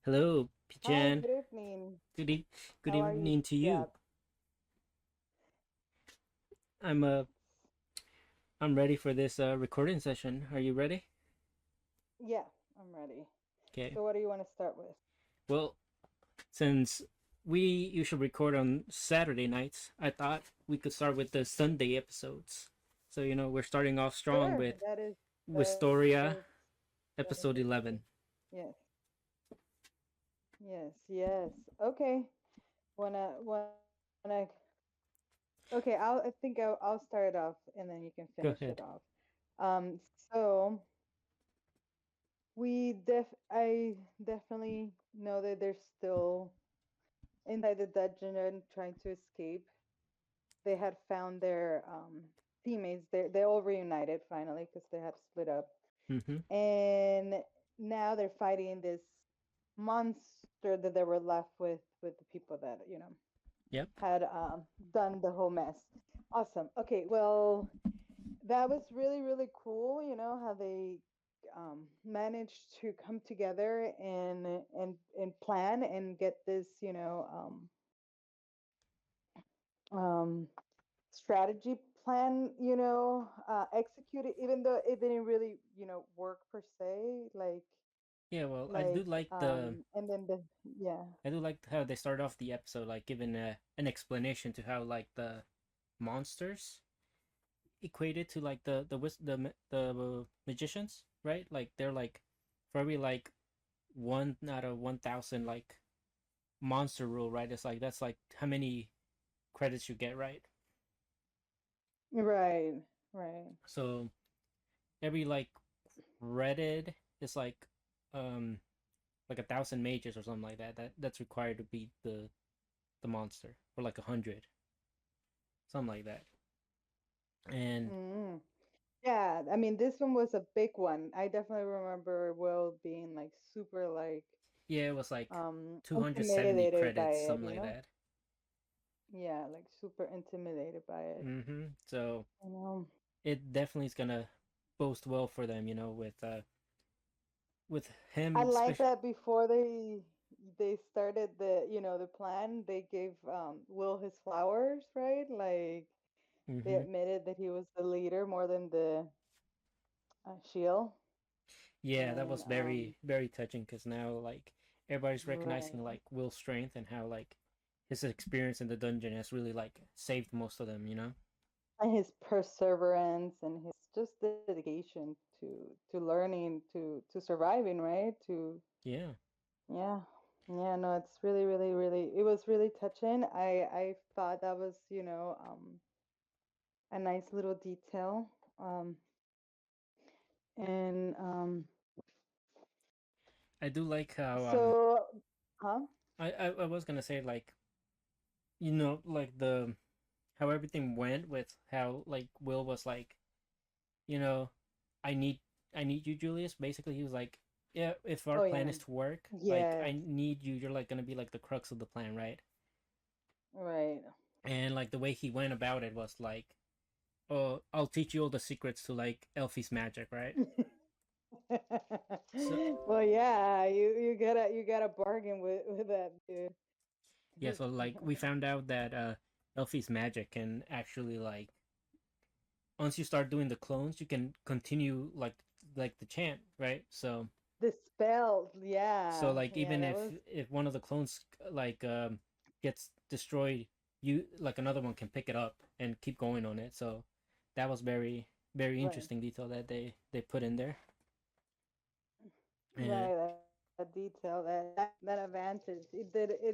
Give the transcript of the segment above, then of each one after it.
Hello, Hi, Pijan. good evening. Good e- good How are you, evening to you. Jab? I'm uh I'm ready for this recording session. Are you ready? Yeah, I'm ready. Okay. So, what do you want to start with? Well, since we usually record on Saturday nights, I thought we could start with the Sunday episodes. So we're starting off strong Sure, with that Wistoria, is that is episode a good. 11. Yes, yes, yes. Okay. Wanna. Okay, I think I'll start off and then you can Go finish it ahead. off. So I definitely know that they're still inside the dungeon and trying to escape. They had found their teammates. They all reunited finally because they had split up, Mm-hmm. and now they're fighting this monster that they were left with the people that Yep. had done the whole mess. Awesome. Okay, well, that was really cool. You know how they managed to come together and plan and get this um strategy plan, executed, even though it didn't really, work per se. Yeah. Well, And then yeah, I do like how they start off the episode like giving an explanation to how like the monsters equated to like the magicians, right? Like they're like for every like 1 out of 1,000 like monster rule, right? It's like that's like how many credits you get, right? right, right. So every like credit is um like 1,000 mages or something like that. That's required to beat the monster, or like 100, something like that. And Mm. Yeah, I mean, this one was a big one. I definitely remember Will being like super like yeah, it was like 270 intimidated by credits, it, something like that. yeah, like super intimidated by it, So you know. it definitely is gonna boast well for them, with I him, like especially. that before they started the plan, they gave Will his flowers, right? Like they hmm admitted that he was the leader more than the shield. Yeah, that And was very very touching because now like everybody's recognizing right. like Will's strength and how like his experience in the dungeon has really like saved most of them. And his perseverance and his just dedication to learning, to surviving, right? To Yeah, Yeah. Yeah, no, it's really it was really touching. I thought that was, a nice little detail. Um and I do like how so huh? I was gonna say like like the how everything went with how like Will was like you know I need I need you, Julius. Basically, he was like, yeah, if our Oh plan yeah. is to work, like Yes, I need you. You're like gonna be like the crux of the plan, right? right. And like the way he went about it was like, oh, I'll teach you all the secrets to like Elfie's magic, right? So Well, yeah, you gotta bargain with that dude. yeah, so like we found out that Elfie's magic can actually like once you start doing the clones, you can continue like the chant, right? The spell, So yeah, like yeah, even that if was if one of the clones like gets destroyed, you like another one can pick it up and keep going on it. So that was very very right. interesting detail that they put in there. And Right, that detail, that advantage, it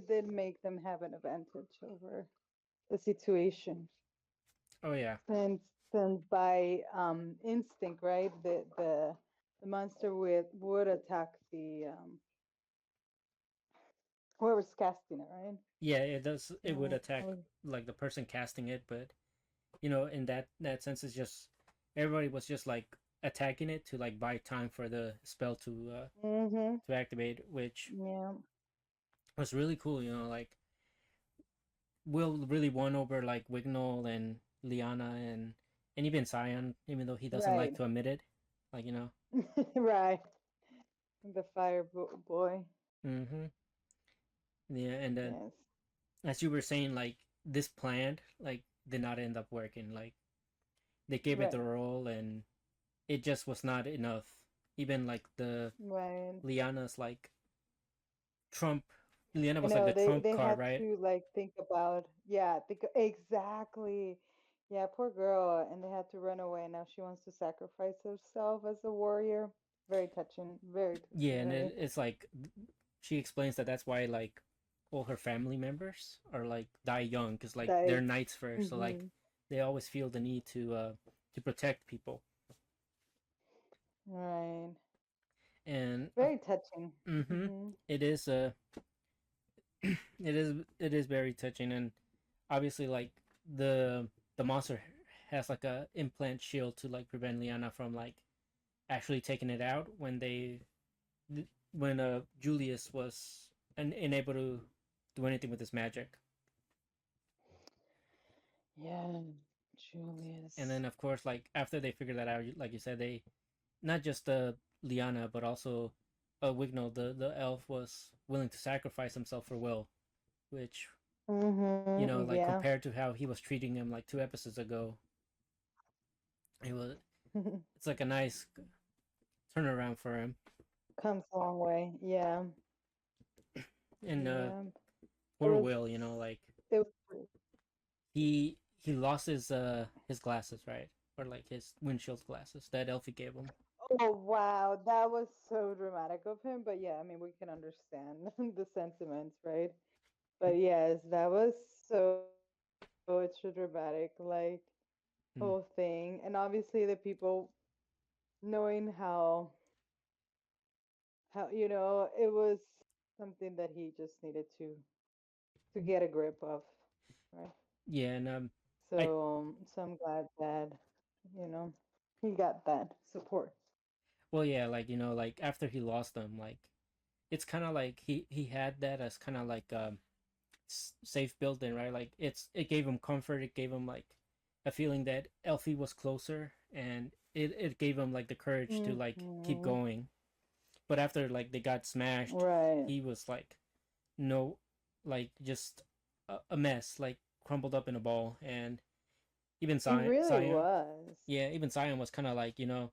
did make them have an advantage over the situation. oh yeah, Since by instinct, right, the monster would attack the whoever's casting it, right? yeah, it does. It would That attack was like the person casting it, but in that sense, it's just everybody was just like attacking it to like buy time for the spell mm-hmm. to activate, which Yeah, was really cool. Like Will really won over like Wignall and Liana and even Sion, even though he doesn't like right. to admit it. Like Right. The boy. Mm-hmm. Yeah, and then Yes. as you were saying, like this plan, like did not end up working. Like they gave it Right. the role, and it just was not enough. Even like the Right. Liana's like Trump. Liana I was like know the Trump they card, had right? to like think about, yeah, think exactly. Yeah, poor girl, and they had to run away. Now she wants to sacrifice herself as a warrior. Very touching. Very Yeah, touching, and really. it's like she explains that that's why like all her family members are like die young because like That they're is, knights first, so like hmm, they always feel the need to protect people. right. And Very touching. mm-hmm, Hmm. it is it is very touching, and obviously like the the monster has like a implant shield to like prevent Liana from like actually taking it out when Julius was unable to do anything with his magic. Yeah, And Julius. then of course like after they figure that out, like you said, they not just Liana but also Wignall, the elf, was willing to sacrifice himself for Will, which, you know, Mm-hmm. like Yeah. compared to how he was treating him like 2 episodes ago, it was it's like a nice turnaround for him. Comes a long way. Yeah. And Yeah. It poor was Will, you know, like it was he lost his glasses, right? Or like his windshield glasses that Elfie gave him. Oh wow, that was so dramatic of him. But yeah, I mean, we can understand the sentiments, right? But yes, that was so extra dramatic, like whole Hmm. thing. And obviously, the people knowing how it was something that he just needed to get a grip of, right? Yeah, and I So I'm glad that you know he got that support. well, yeah, like you know, like after he lost them, like it's kind of like he had that as kind of like safe building, right? Like it gave him comfort. It gave him like a feeling that Elfie was closer, and it gave him like the courage to like keep Hmm. going. But after like they got smashed, Right. he was like no, like just a mess, like crumbled up in a ball. And even He really Sion, was. yeah, even Sion was kind of like, you know,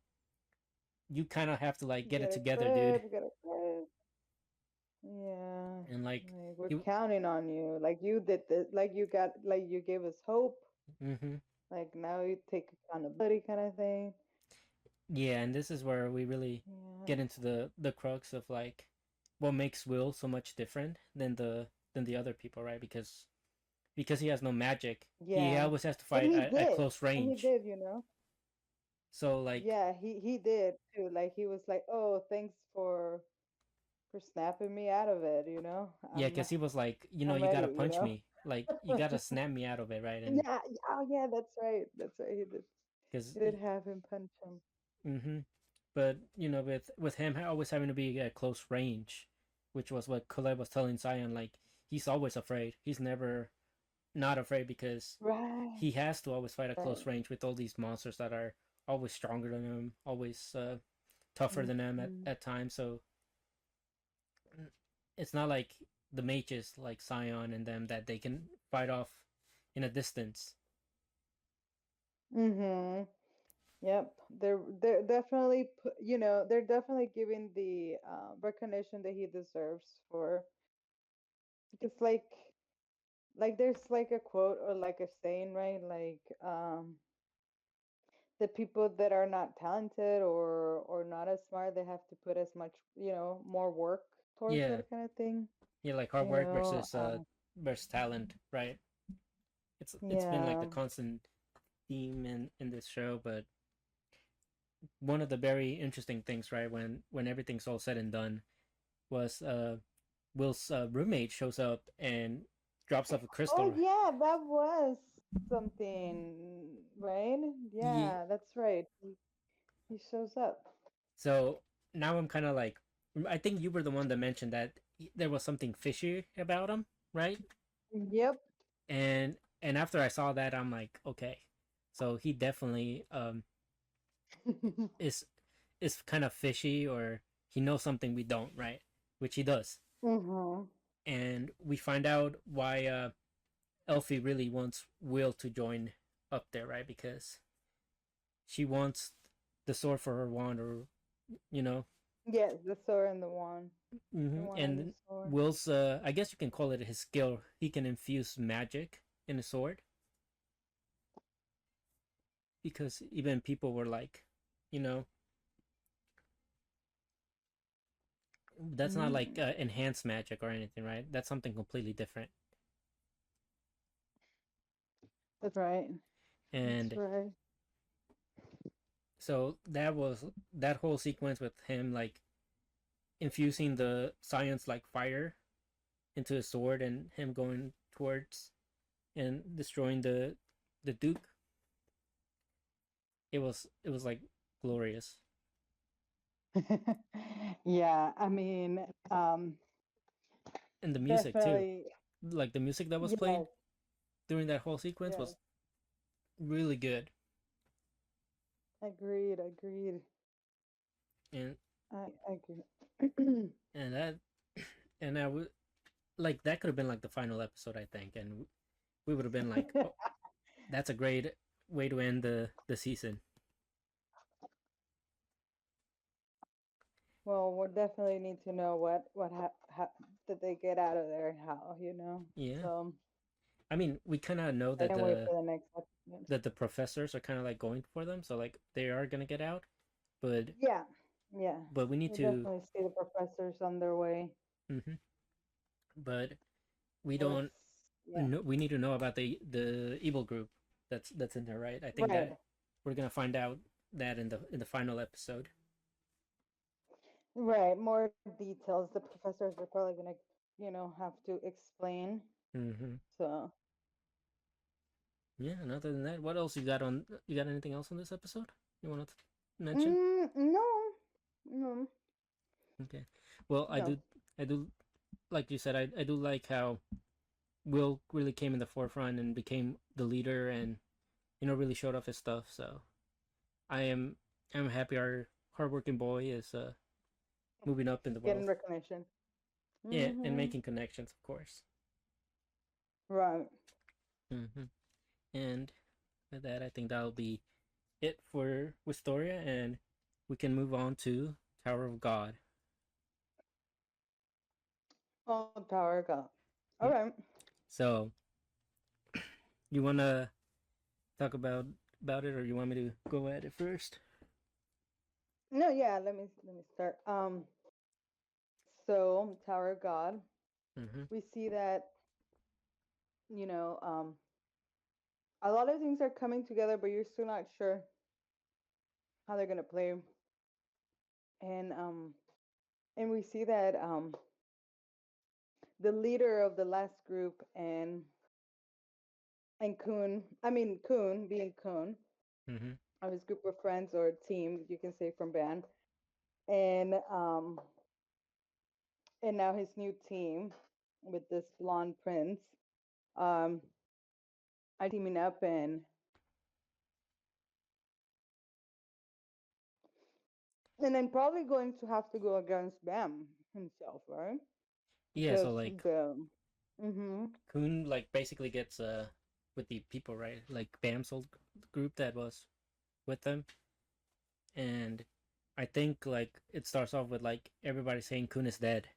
you kind of have to like get it Get a together, dude. grip, get a grip. Yeah. And like Like we're he, counting on you. Like you did this. Like you gave us hope. mm-hmm. Like now you take accountability, kind of thing. Yeah, and this is where we really Yeah. get into the crux of like what makes Will so much different than the other people, right? Because he has no magic, he Yeah. always has to And fight he at did. close And he range. did. So like, Yeah, he did too. Like he was like, "Oh, thanks for snapping me out of it. yeah, because he was like, you know, I'm you ready, gotta you punch know." me, like you gotta snap me out of it, right? And Yeah, oh yeah, that's right. That's right. He did. because He did have him punch him. mm-hmm. But you know, with him always having to be at close range, which was what Caleb was telling Zion, like he's always afraid. He's never not afraid because Right. he has to always fight at close Right. range with all these monsters that are always stronger than him, always tougher than him Mm-hmm. at times. So it's not like the mages like Sion and them that they can fight off in a distance. Mm-hmm. Yep. They're definitely they're definitely giving the recognition that he deserves for because like there's like a quote or like a saying, right? Like the people that are not talented or not as smart, they have to put as much, more work towards Yeah, it, kind of thing. yeah, like hard You work know, versus talent, right? It's been like yeah. the constant theme in this show, but one of the very interesting things, right, when everything's all said and done, was Will's roommate shows up and drops off a Oh crystal. yeah, that was something, right? Ye- Yeah, that's right. He shows up. so now I'm kind of like, I think you were the one that mentioned that there was something fishy about him, right? Yep. And after I saw that, I'm like, okay, so he definitely is is kind of fishy, or he knows something we don't, right? Which he does. Mm-hmm. and we find out why Elfie really wants Will to join up there, right? Because she wants the sword for her wand, or you know, Yes, the sword and the wand. The wand and the and sword. Will's I guess you can call it his skill. He can infuse magic in a sword because even people were like, you know, that's not like Mm. enhanced magic or anything, right? That's something completely different. That's right. That's And right. so that whole sequence with him like infusing the science like fire into his sword and him going towards and destroying the Duke. It was like glorious. Yeah, I mean, And the music too. definitely. Like the music that was played Yes, during that whole sequence yes. was really good. Agreed, agreed. And I agree. and that and I would like that could have been like the final episode, I think, and we would have been like, oh, that's a great way to end the season. Well, we'll definitely need to know what did they get out of there and how, you know. Yeah. So I mean, we kind of know I can't wait for the next episode. that the professors are kind of like going for them, so like they are gonna get out, but Yeah, yeah. but we need We to. definitely see the professors on their way. Hmm. But we Let's, don't. yeah, We need to know about the evil group that's in there, right? I think right, that we're gonna find out that in the final episode. right. More details. The professors are probably gonna, have to explain. Hmm. So, Yeah. And other than that, what else you got on? You got anything else on this episode you want to mention? no, no, Okay. Well, I no. do. I do. Like you said, I do like how Will really came in the forefront and became the leader, and really showed off his stuff. So I am I'm happy our hardworking boy is moving up in the Getting world. recognition. Yeah, and Mm-hmm. making connections, of course. Right. Hmm. And with that, I think that'll be it for Wistoria, and we can move on to Tower of God. Oh, Tower God. All Mm. right. So, you wanna talk about it, or you want me to go at it first? No, yeah. Let me start. So Tower of God. Mm-hmm. We see that you know a lot of things are coming together, but you're still not sure how they're gonna play. And we see that the leader of the last group and Kun, I mean Kun being Kun, Mm-hmm. of his group of friends or team, you can say from band, and um and now his new team with this blonde prince um are teaming up and then probably going to have to go against Bam himself, right? Yeah. Because So like, the mm-hmm. Kun like basically gets with the people, right? Like Bam's old group that was with them, and I think like it starts off with like everybody saying Kun is dead,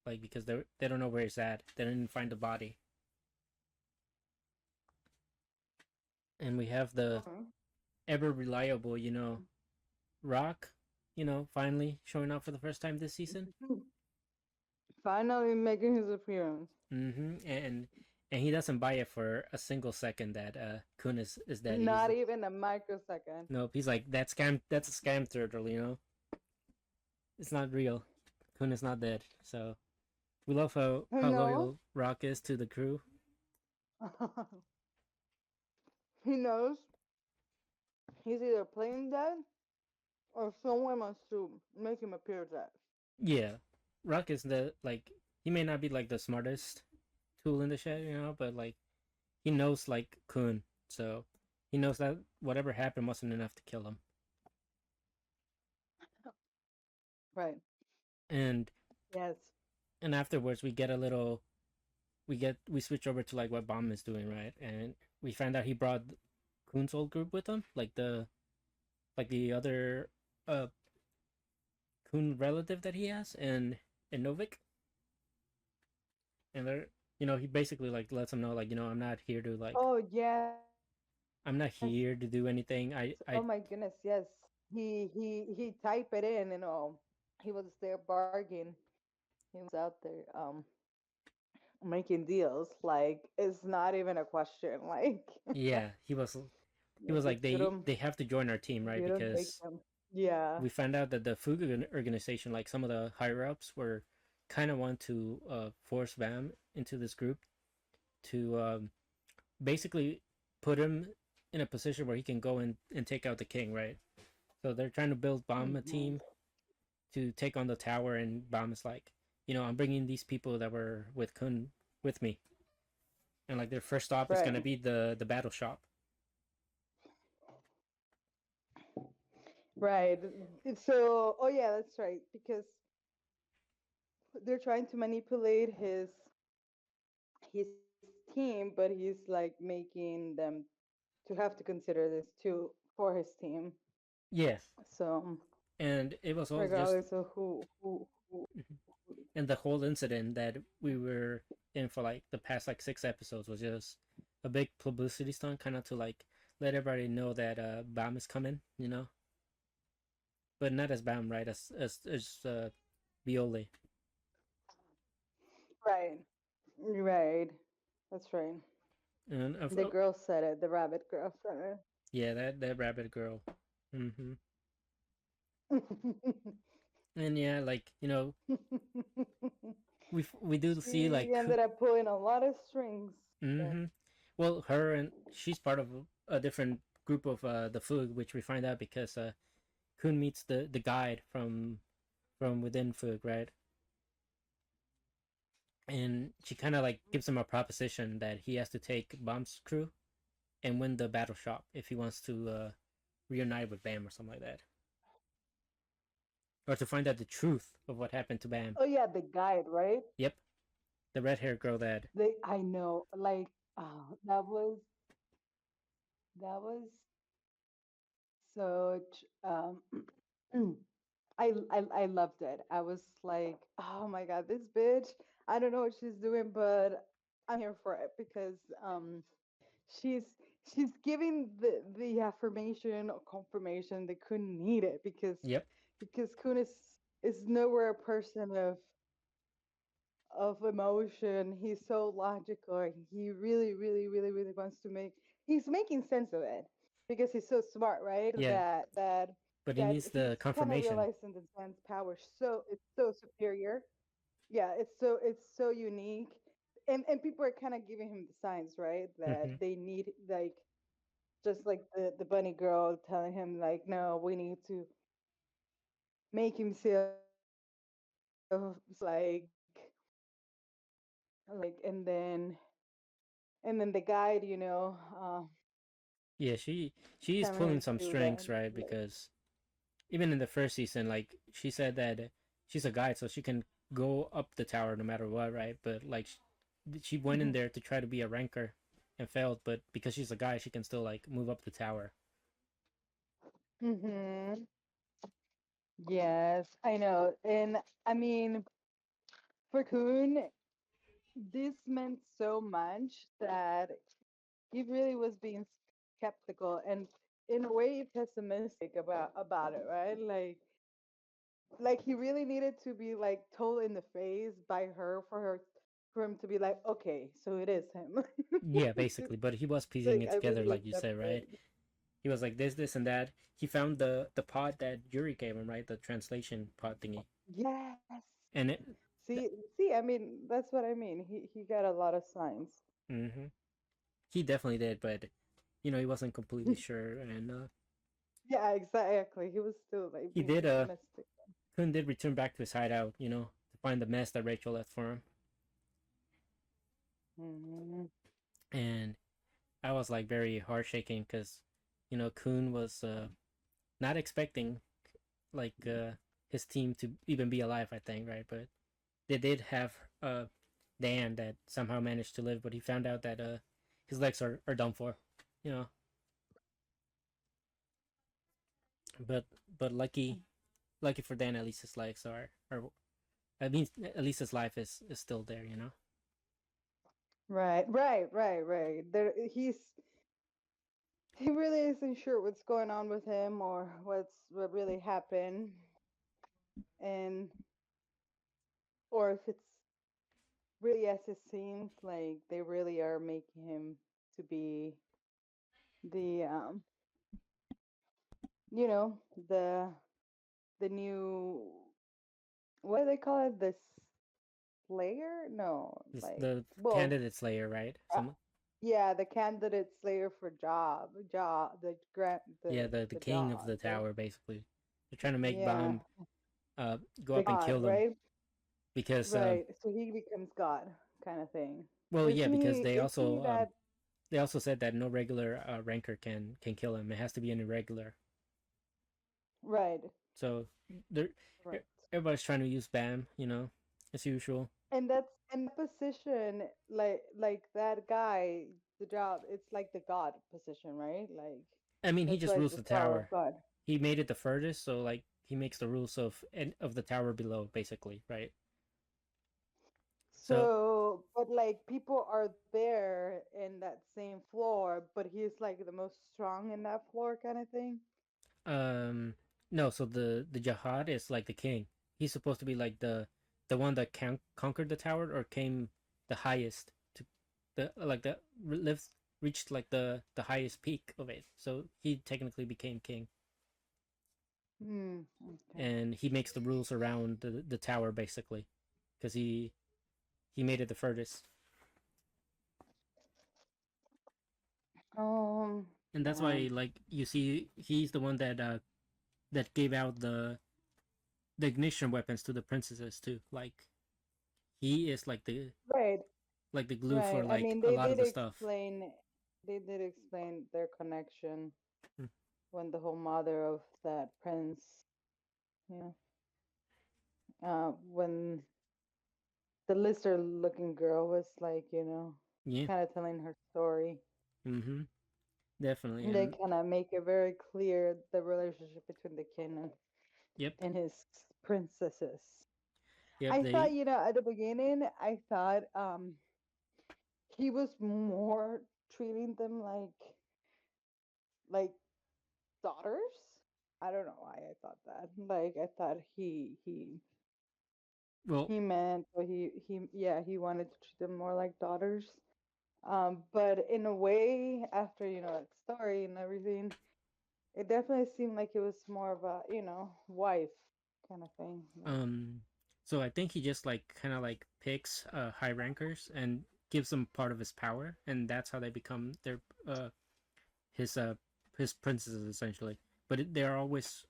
like because they don't know where he's at. They didn't find the body, and we have the Okay. ever reliable, Rock, finally showing up for the first time this season. Finally making his appearance. And he doesn't buy it for a single second that Kun is dead. He's Not even a microsecond. Nope. He's like that scam. That's a scam turtle. It's not real. Kun is not dead. So we love how No, loyal Rock is to the crew. he knows he's either playing dead or someone wants to make him appear dead. Yeah, Rock is the like he may not be like the smartest tool in the shed, but like he knows like Kun, so he knows that whatever happened wasn't enough to kill him. Right. And Yes. and afterwards we switch over to like what Bomb is doing, right? And we find out he brought Kun's old group with him, like the other uh Kun relative that he has, and Novik, and they're he basically like lets him know like I'm not here to like Oh yes. I'm not here to do anything. Oh my goodness, yes. He typed it in, he was there bargaining. He was out there making deals. Like it's not even a question. Like Yeah, he like was like they have to join our team, right? you don't take Because them. Yeah. we found out that the food organization, like some of the higher ups, were kind of want to force Bam into this group to basically put him in a position where he can go and take out the king, right? So they're trying to build Bam a Hmm. team to take on the tower, and Bam is like, I'm bringing these people that were with Kun with me, and like their first stop is Right. gonna be the battle shop. Right. So, oh yeah, that's right. Because they're trying to manipulate his team, but he's like making them to have to consider this too for his team. Yeah, So and it was all just regardless of who and the whole incident that we were in for like the past like 6 episodes was just a big publicity stunt, kind of to like let everybody know that Bam is coming, but not as Bam, right? As Biole. right, right. That's right. And The girl said it. The rabbit girl said yeah, that rabbit girl. Mm-hmm. it. And yeah, like we do see She like ended up pulling a lot of strings. There. mm-hmm. Well, her and she's part of a different group of the Fug, which we find out because Kun meets the guide from within Fug, right? And she kind of like gives him a proposition that he has to take Bomb's crew and win the battle shop if he wants to reunite with Bam or something like that, or to find out the truth of what happened to Bam. Oh yeah, the guide, right? Yep, the red hair girl that. I know. Like, oh, that was such I loved it. I was like, oh my god, this bitch. I don't know what she's doing, but I'm here for it because she's she's giving the affirmation or confirmation they couldn't need it Yep. because Kun is nowhere a person of emotion. He's so logical. He really, really, really, really wants to he's making sense of it because he's so smart, right? Yeah, but he That needs he's the kind of confirmation. realizing the Zan's power. So it's so superior. Yeah, it's so unique. And people are kind of giving him the signs, right? That Mm-hmm. they need like just like the bunny girl telling him like, no, we need to make himself like like and then the guide, Yeah, she is telling pulling him some to that strings, right? like Because even in the first season, like she said that she's a guide, so she can go up the tower no matter what, right? But like she went in there to try to be a ranker and failed, but because she's a guy, she can still like move up the tower. mm-hmm. Yes, I know. And I mean, for Kun, this meant so much that he really was being skeptical and in a way pessimistic about it, right? Like he really needed to be like told in the face by her for him to be like, okay, so it is him. Yeah, basically, but he was piecing Like it I together, really like you said, accepted. right? He was like this, and that. He found the pod that Yuri gave him, right? The translation pod thingy, Yes. and it. See, see, I mean, that's what I mean. He got a lot of signs. Mm-hmm. He definitely did, but he wasn't completely sure, and Yeah, exactly. He was still like he being did pessimistic. Kun did return back to his hideout, to find the mess that Rachel left for him, Hmm. and I was like very heart shaking because Kun was not expecting like his team to even be alive, I think, right? But they did have Dan that somehow managed to live, but he found out that his legs are done for, you know. But but lucky for Dan, at least his legs are. I mean, at least his life is still there, you know. Right, right, right, right. There, he really isn't sure what's going on with him or what really happened, and or if it's really as it seems like they really are making him to be the you know the the new, what do they call it, the slayer, no, like, The well, candidate slayer, right? uh, Some yeah, the candidate slayer for job, the grant, yeah, the the the king of job, the tower basically. They're trying to make yeah, Bomb go the up and god, kill them right, because right, so he becomes god kind of thing. well, yeah, because Is he that? they also said that no regular ranker can kill him. It has to be an irregular. Right, So they're e- right. everybody's trying to use Bam, you know, as usual. And that's in that position, like that guy, the job, it's like the god position, right? Like I mean, he that's just why it's rules the the tower of tower. god. He made it the furthest, so like he makes the rules of the tower below, basically, right? So So, but like people are there in that same floor, but he's like the most strong in that floor kind of thing. no, so the Jihad is like the king. He's supposed to be like the one that conquered the tower or came the highest to the like the lives reached like the highest peak of it. So he technically became king, Hmm. Okay. and he makes the rules around the tower basically, because he made it the furthest, and that's Yeah. why like you see he's the one that gave out the ignition weapons to the princesses too. Like he is Right. like the glue for Right. I like mean, a lot of the stuff. they did explain their connection Hmm. when the whole mother of that prince, you when the lizard-looking girl was like, Yeah. kind of telling her story. Mm-hmm. Definitely. They And kind of make it very clear the relationship between the king yep. and his princesses. Yep. I thought, They at the beginning, I thought he was more treating them like daughters. I don't know why I thought that. Like I thought well he meant, or he wanted to treat them more like daughters. But in a way, after that story and everything, it definitely seemed like it was more of a wife kind of thing. Like, um so I think he just like kind of like picks high rankers and gives them part of his power, and that's how they become their his uh his princesses essentially. But they're always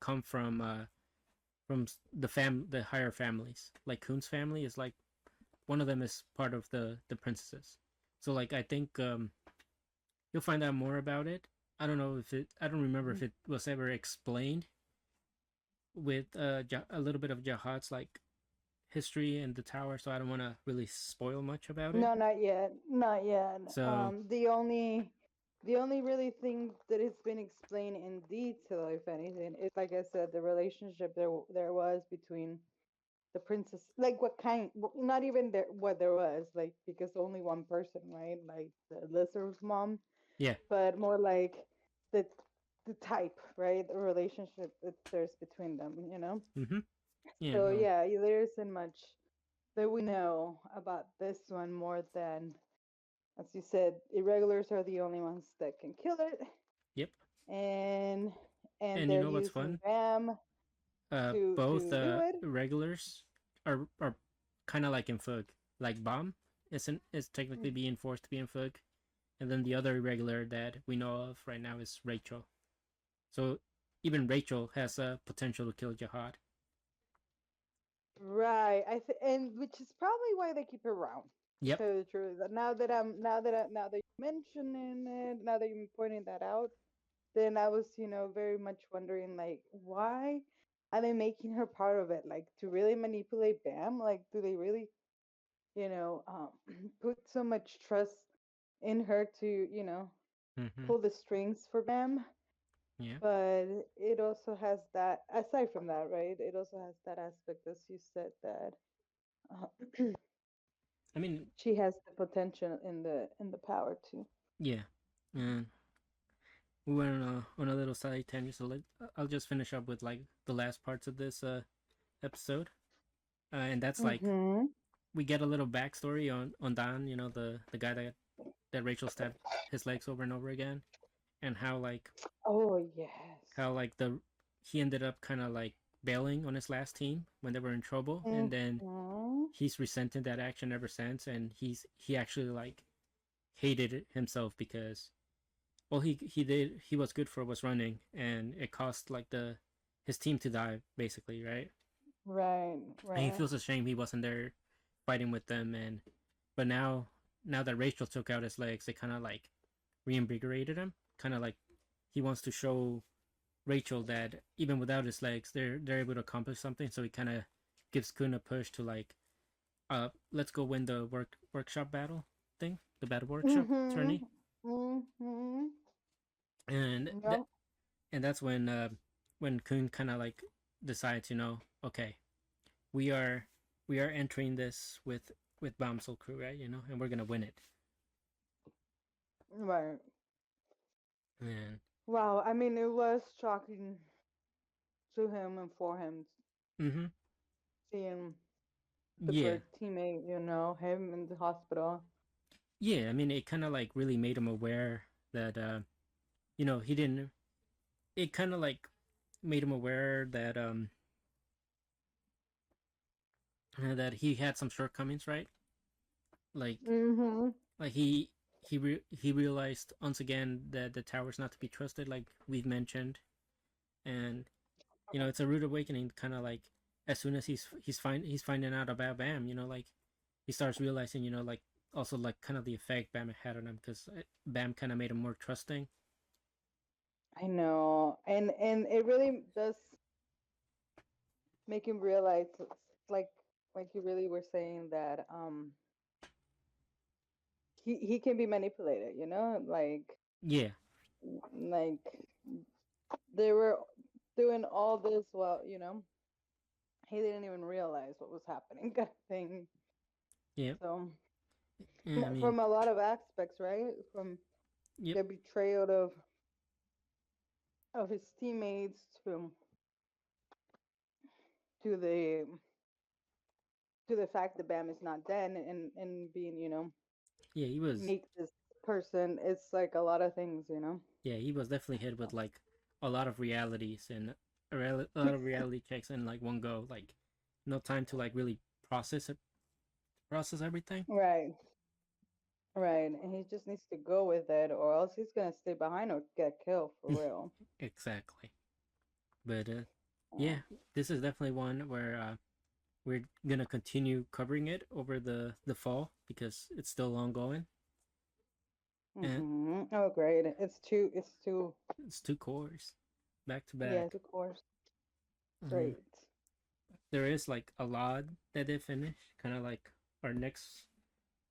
come from the higher families. Like Kuhn's family is like one of them is part of the princesses. So like I think you'll find out more about it. I don't know if it. I don't remember if mhm. it was ever explained with a little bit of Jahad's like history and the tower, so I don't want to really spoil much about it. No, not yet, not yet. So The only really thing that has been explained in detail, if anything, is, like I said, the relationship there was between the princess, like what kind, not even there what there was, like, because only one person, right, like the lizard's mom, yeah, but more like the the type, right, the relationship that there's between them. mm-hmm. Yeah, So no, yeah, there isn't much that we know about this one more than, as you said, irregulars are the only ones that can kill it, yep. and And you they're know what's using fun? Bam Both to do it. regulars are kind of like in Fug. Like Bomb is technically being forced to be in Fug, and then the other irregular that we know of right now is Rachel. So even Rachel has a potential to kill Jihad. Right. And which is probably why they keep her around. To Yep. tell you the truth, now that you're mentioning it, now that you're pointing that out, then I was, very much wondering, like, why? are they making her part of it? Like to really manipulate Bam? Like, do they really, put so much trust in her to, Mm-hmm. pull the strings for Bam? Yeah. But it also has that, aside from that, right? It also has that aspect, as you said, that uh, I mean, she has the potential in the power too. yeah. And we went on a little side tangent, so I'll just finish up with like the last parts of this episode, and that's like Mm-hmm. we get a little backstory on Don, you know, the guy that Rachel stabbed his legs over and over again, and Oh yes. how like the he ended up kind of like bailing on his last team when they were in trouble, and then Mm-hmm. he's resented that action ever since, and he actually like hated it himself because well he was good for was running, and it cost like the his team to die basically, right? Right, And he right. feels ashamed he wasn't there fighting with them, and but now that Rachel took out his legs, it kind of like reinvigorated him, kind of like he wants to show Rachel that even without his legs, they're able to accomplish something. So he kind of gives Kun a push to like, let's go win the workshop battle thing, the battle workshop Mm-hmm. tourney, Mm-hmm. and Yep. that's when Kun kind of like decides, okay, we are we are entering this with Bombsel crew, right? And we're gonna win it. Right. And Wow. I mean, it was shocking to him and for him mm-hmm. seeing the Yeah, bird teammate, him in the hospital. yeah. I mean, it kind of like really made him aware that he didn't. It kind of like made him aware that he had some shortcomings, right? Like Mm-hmm. like he realized once again that the tower's not to be trusted, like we've mentioned, and it's a rude awakening. Kind of like as soon as he's finding out about Bam, like he starts realizing, like also like kind of the effect Bam had on him because Bam kind of made him more trusting. I know, and it really does make him realize, like like you really were saying that he can be manipulated, Yeah, like they were doing all this while he didn't even realize what was happening, kind of thing. yeah, So yeah. I mean, from a lot of aspects, right? From yep, the betrayal of his teammates to the fact that Bam is not dead, and being yeah. make this person. It's like a lot of things. He was definitely hit with like a lot of realities and a lot of reality checks in like one go. Like no time to like really process everything. Right, right, and he just needs to go with it, or else he's gonna stay behind or get killed for real. Exactly. But Uh, yeah, this is definitely one where we're gonna continue covering it over the fall because it's still ongoing, and Oh, great! It's too. it's two cores back to Yes, back. of course. Um, Great. there is like a lot that they finish, kind of like our next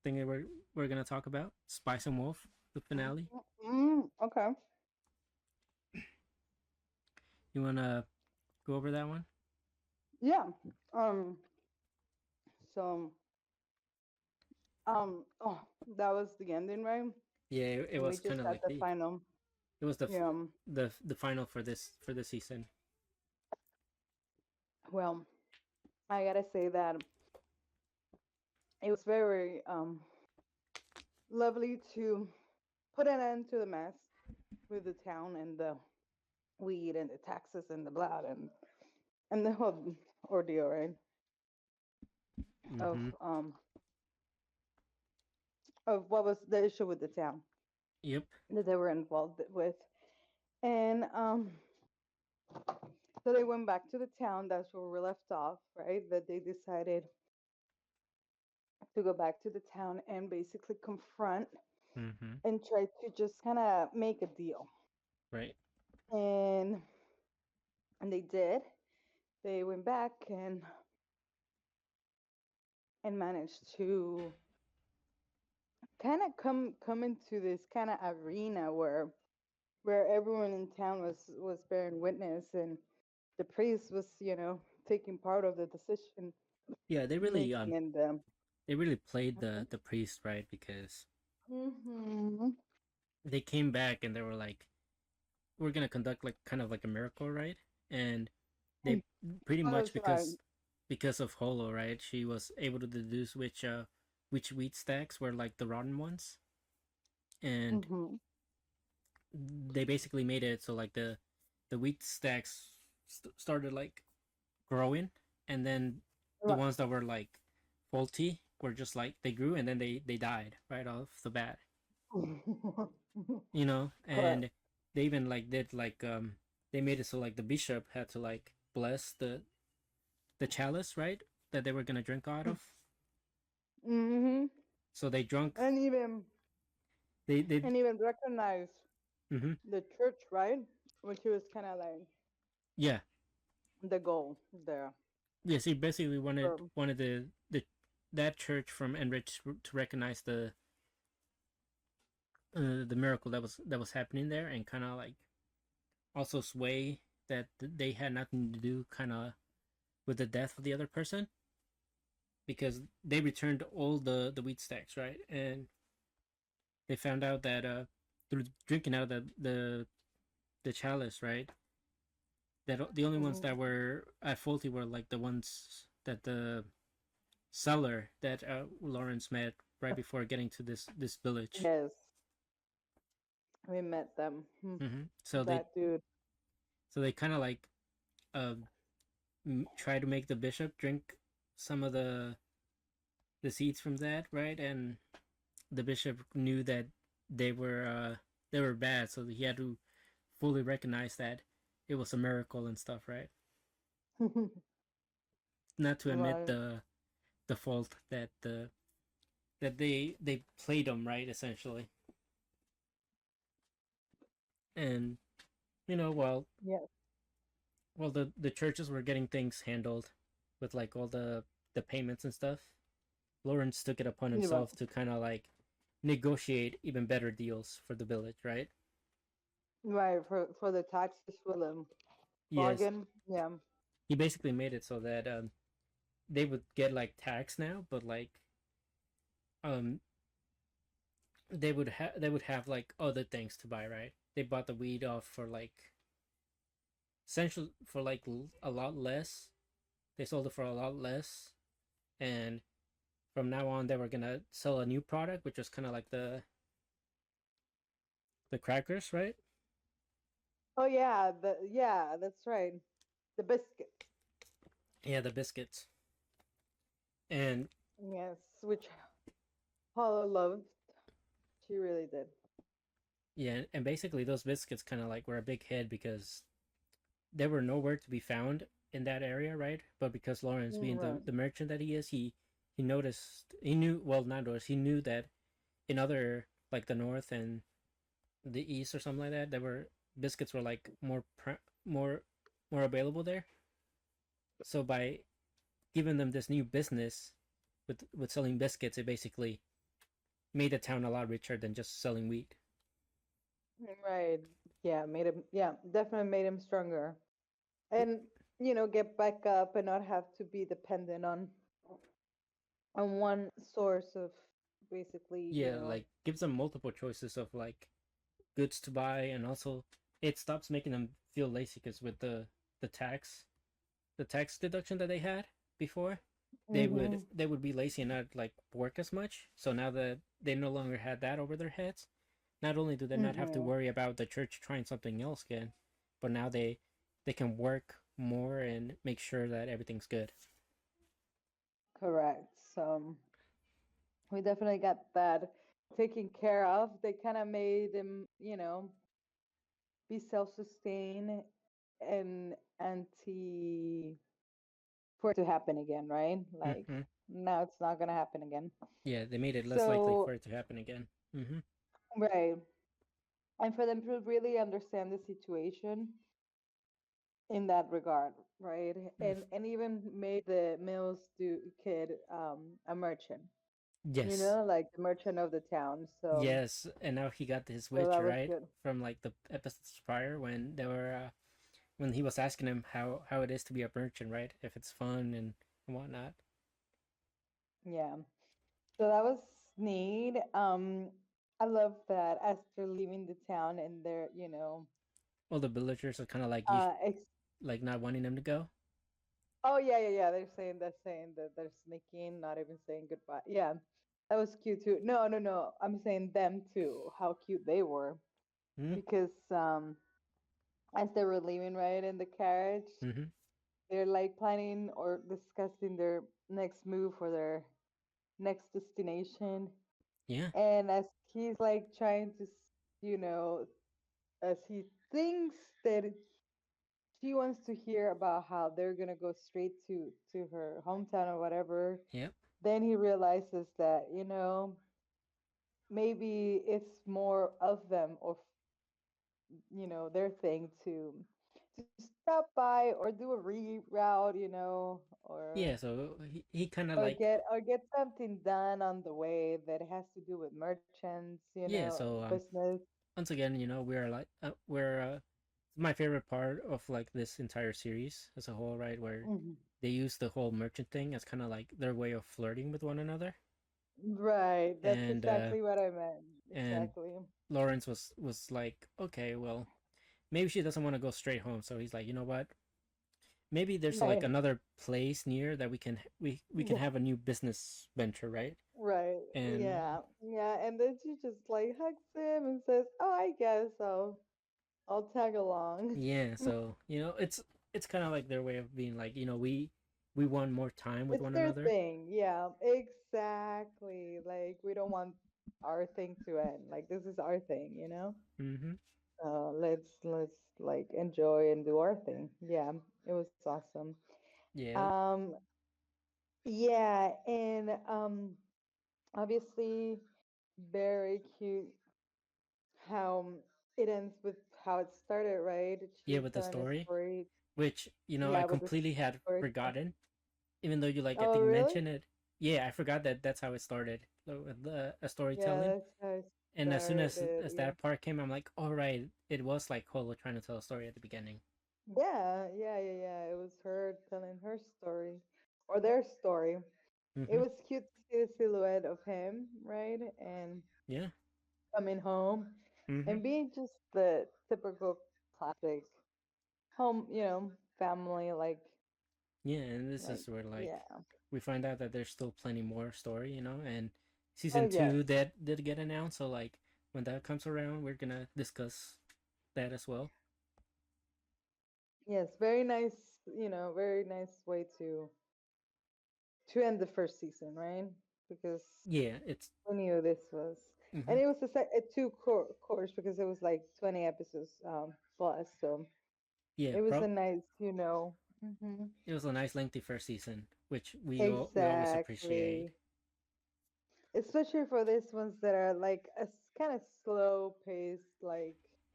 thing that we're gonna talk about, Spice and Wolf, the finale. Okay. You wanna go over that one? Yeah. Um. So. Oh, that was the ending, right? Yeah, it And we was just kind of had like the final. it was Yeah. the final for this season. Well, I gotta say that it was very lovely to put an end to the mess with the town and the weed and the taxes and the blood and the whole ordeal, right? Of Mm-hmm. what was the issue with the town Yep. that they were involved with. And so they went back to the town. That's where we left off, right? That they decided to go back to the town and basically confront Mm-hmm. and try to just kind of make a deal. Right. And they did. they went back and managed to kind of come into this kind of arena where everyone in town was bearing witness, and the priest was, taking part of the decision Yeah, making and they really played the priest right because hmm they came back and they were like, we're gonna conduct like kind of like a miracle, right? And they pretty Oh, much that's right. because of Holo, right? She was able to deduce which wheat stacks were like the rotten ones, and hmm they basically made it so like the wheat stacks started like growing, and then the Right. ones that were like faulty were just like they grew and then they died right off the bat, you know. Correct. And they even like did like they made it so like the bishop had to like bless the chalice, right, that they were gonna drink out of. hmm So they drunk. and even They and even recognize mm-hmm. the church, right? Which was kind of like Yeah, the goal there. yes. He basically wanted Um, wanted the that church from Enrich to recognize the miracle that was happening there, and kind of like also sway that they had nothing to do kind of with the death of the other person, because they returned all the wheat stacks, right? And they found out that through drinking out of the chalice, right, that the only ones that mhm. were at faulty were like the ones that the seller that Lawrence met right before getting to this village. Yes, we met them. So they That dude. kind of like uh, try to make the bishop drink some of the seeds from that, right? And the bishop knew that they were bad, so he had to fully recognize that it was a miracle and stuff, right? Not to admit Right. the fault that that they played them right, essentially. And you know, Yes. while the churches were getting things handled with like all the payments and stuff, Lawrence took it upon You're right. himself to kind of like negotiate even better deals for the village, right? Right, for the taxes for the Yes, bargain. Yeah. he basically made it so that they would get like tax now, but like um they would have like other things to buy, right? They bought the weed off for like essential for like a lot less. They sold it for a lot less, and from now on they were gonna sell a new product, which was kind of like the crackers, right? Oh yeah, that's right. The biscuit. Yeah, the biscuits. And Yes, which Hollow loved. She really did. yeah, and basically those biscuits kind of like were a big hit because they were nowhere to be found in that area, right? But because Lawrence, being Right. the merchant that he is, he noticed, he knew, well, not noticed, he knew that in other like the north and the east or something like that, there were biscuits were like more more available there. So by giving them this new business with selling biscuits, it basically made the town a lot richer than just selling wheat. Right. Yeah, made him. Yeah, definitely made him stronger, and get back up and not have to be dependent on one source of basically. Yeah, like gives them multiple choices of like goods to buy, and also it stops making them feel lazy because with the tax the tax deduction that they had before, Mm-hmm. they would be lazy and not like work as much. So now that they no longer had that over their heads, not only do they not have to Mm-hmm. worry about the church trying something else again, but now they can work more and make sure that everything's good. Correct. So we definitely got that taken care of. They kind of made him, be self-sustained and anti for it to happen again, right? Like Hmm. now it's not gonna happen again. Yeah, they made it less likely So for it to happen again. Hmm. right, and for them to really understand the situation in that regard, right? Mm. And even made the Mills do kid a merchant, Yes, like the merchant of the town. yes, and now he got his So witch that was right good. from like the episodes prior when they were when he was asking him how it is to be a merchant, right? If it's fun and whatnot. Yeah. So that was neat. I love that as they're leaving the town and they're, All the villagers are kind of like you, ex- like not wanting them to go. oh yeah, yeah, yeah. They're saying that they're sneaking, not even saying goodbye. Yeah, that was cute too. No, no, no. I'm saying them too. How cute they were Mm-hmm. because as they were leaving right in the carriage, Mm-hmm. they're like planning or discussing their next move for their next destination. Yeah, And as he's like trying to, you know, as he thinks that she wants to hear about how they're gonna go straight to her hometown or whatever, yep, then he realizes that maybe it's more of them or their thing to stop by or do a reroute, yeah. So he kind of or like get something done on the way that has to do with merchants, yeah. So business. once again, we're like we're my favorite part of like this entire series as a whole, right? Where Mhm. they use the whole merchant thing as kind of like their way of flirting with one another, Right, that's and exactly what I meant. and Exactly. Lawrence was like, okay, well, maybe she doesn't want to go straight home, so he's like, you know what? Maybe there's like Right. another place near that we can Yeah. have a new business venture, right? Right. And Yeah. Yeah. And then she just like hugs him and says, "Oh, I guess I'll tag along." yeah, so it's kind of like their way of being like, we want more time with It's one their another. thing. Yeah. Exactly. Like we don't want our thing to end. Like this is our thing. Mm-hmm. Let's like enjoy and do our thing. Yeah. It was awesome. Yeah, Um. Yeah. And obviously very cute how it ends with how it started, right? yeah, She's with the telling a story, story, which I yeah, with the completely had story. forgotten, even though you like I Oh, think really? mentioned it. Yeah, I forgot that that's how it started with the a Yeah, storytelling. that's how it And as soon started. as Yeah, that part came, I'm like, all right, it was like Holo trying to tell a story at the beginning. yeah, yeah, yeah, yeah. It was her telling her story or their story. It Mm-hmm. was cute to see the silhouette of him, right? And Yeah. coming home Mm-hmm. and being just the typical classic home, family, Yeah, and this like, is where like yeah. we find out that there's still plenty more story, and Oh, season yes. two that did get announced. So like when that comes around, we're gonna discuss that as well. Yes, very nice, very nice way to end the first season, right? Because Yeah, it's we knew this was, mm-hmm. and it was a course because it was like 20 episodes plus, so Yeah, it was a nice, hmm it was a nice lengthy first season, which we always appreciate. exactly, especially for these ones that are like a kind of slow paced,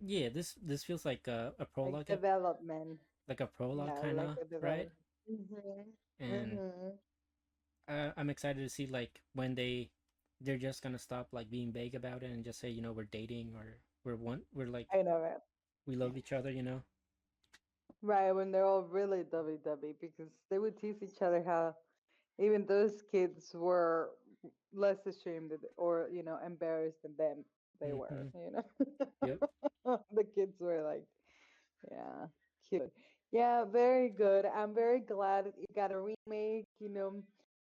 Yeah, this feels a like prologue, development, like a prologue yeah, kind like of, a right? development. Hmm. And Hmm. I'm excited to see like when they're just gonna stop like being vague about it and just say we're dating or we're like I know, right? we love each other. Right, when they're all really WW because they would tease each other how even those kids were less ashamed or embarrassed than them they were, Mm-hmm. Yep. the kids were like, yeah, cute. Yeah, very good. I'm very glad it got a remake,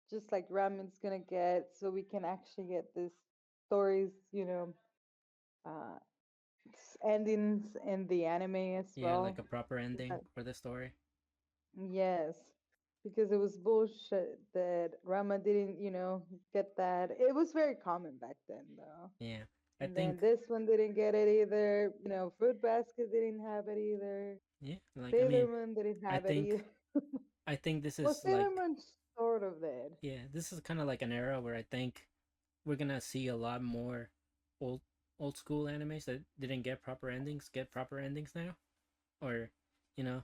just like Ramen's gonna get so we can actually get these stories, uh endings in the anime as Yeah, like well. a proper ending for the story. Yes, because it was bullshit that Rama didn't, get that. It was very common back then, though. Yeah, I And then think. this one didn't get it either. Fruit Basket didn't have it either. Yeah, like I Sailor mean, Moon didn't I have it think either. I think this Well, is Sailor like Moon sort of did. yeah, this is kind of like an era where I think we're gonna see a lot more old old school animes that didn't get proper endings now, or you know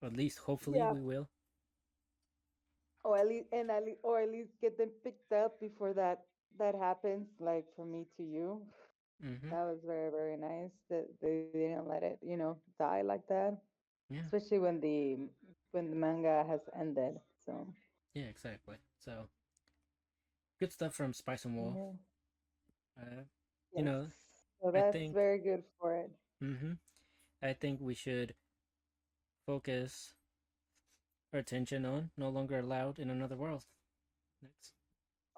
At least, hopefully, Yeah. we will. Or at least get them picked up before that happens. Like from me to you, Mm-hmm. that was very very nice that they didn't let it, die like that. Yeah. Especially when the manga has ended. So Yeah. Exactly. So good stuff from Spice and Wolf. yeah. Uh, you Yes. know, So I that's think. very good for it. Mm-hmm. I think we should focus our attention on No Longer Allowed in Another World next.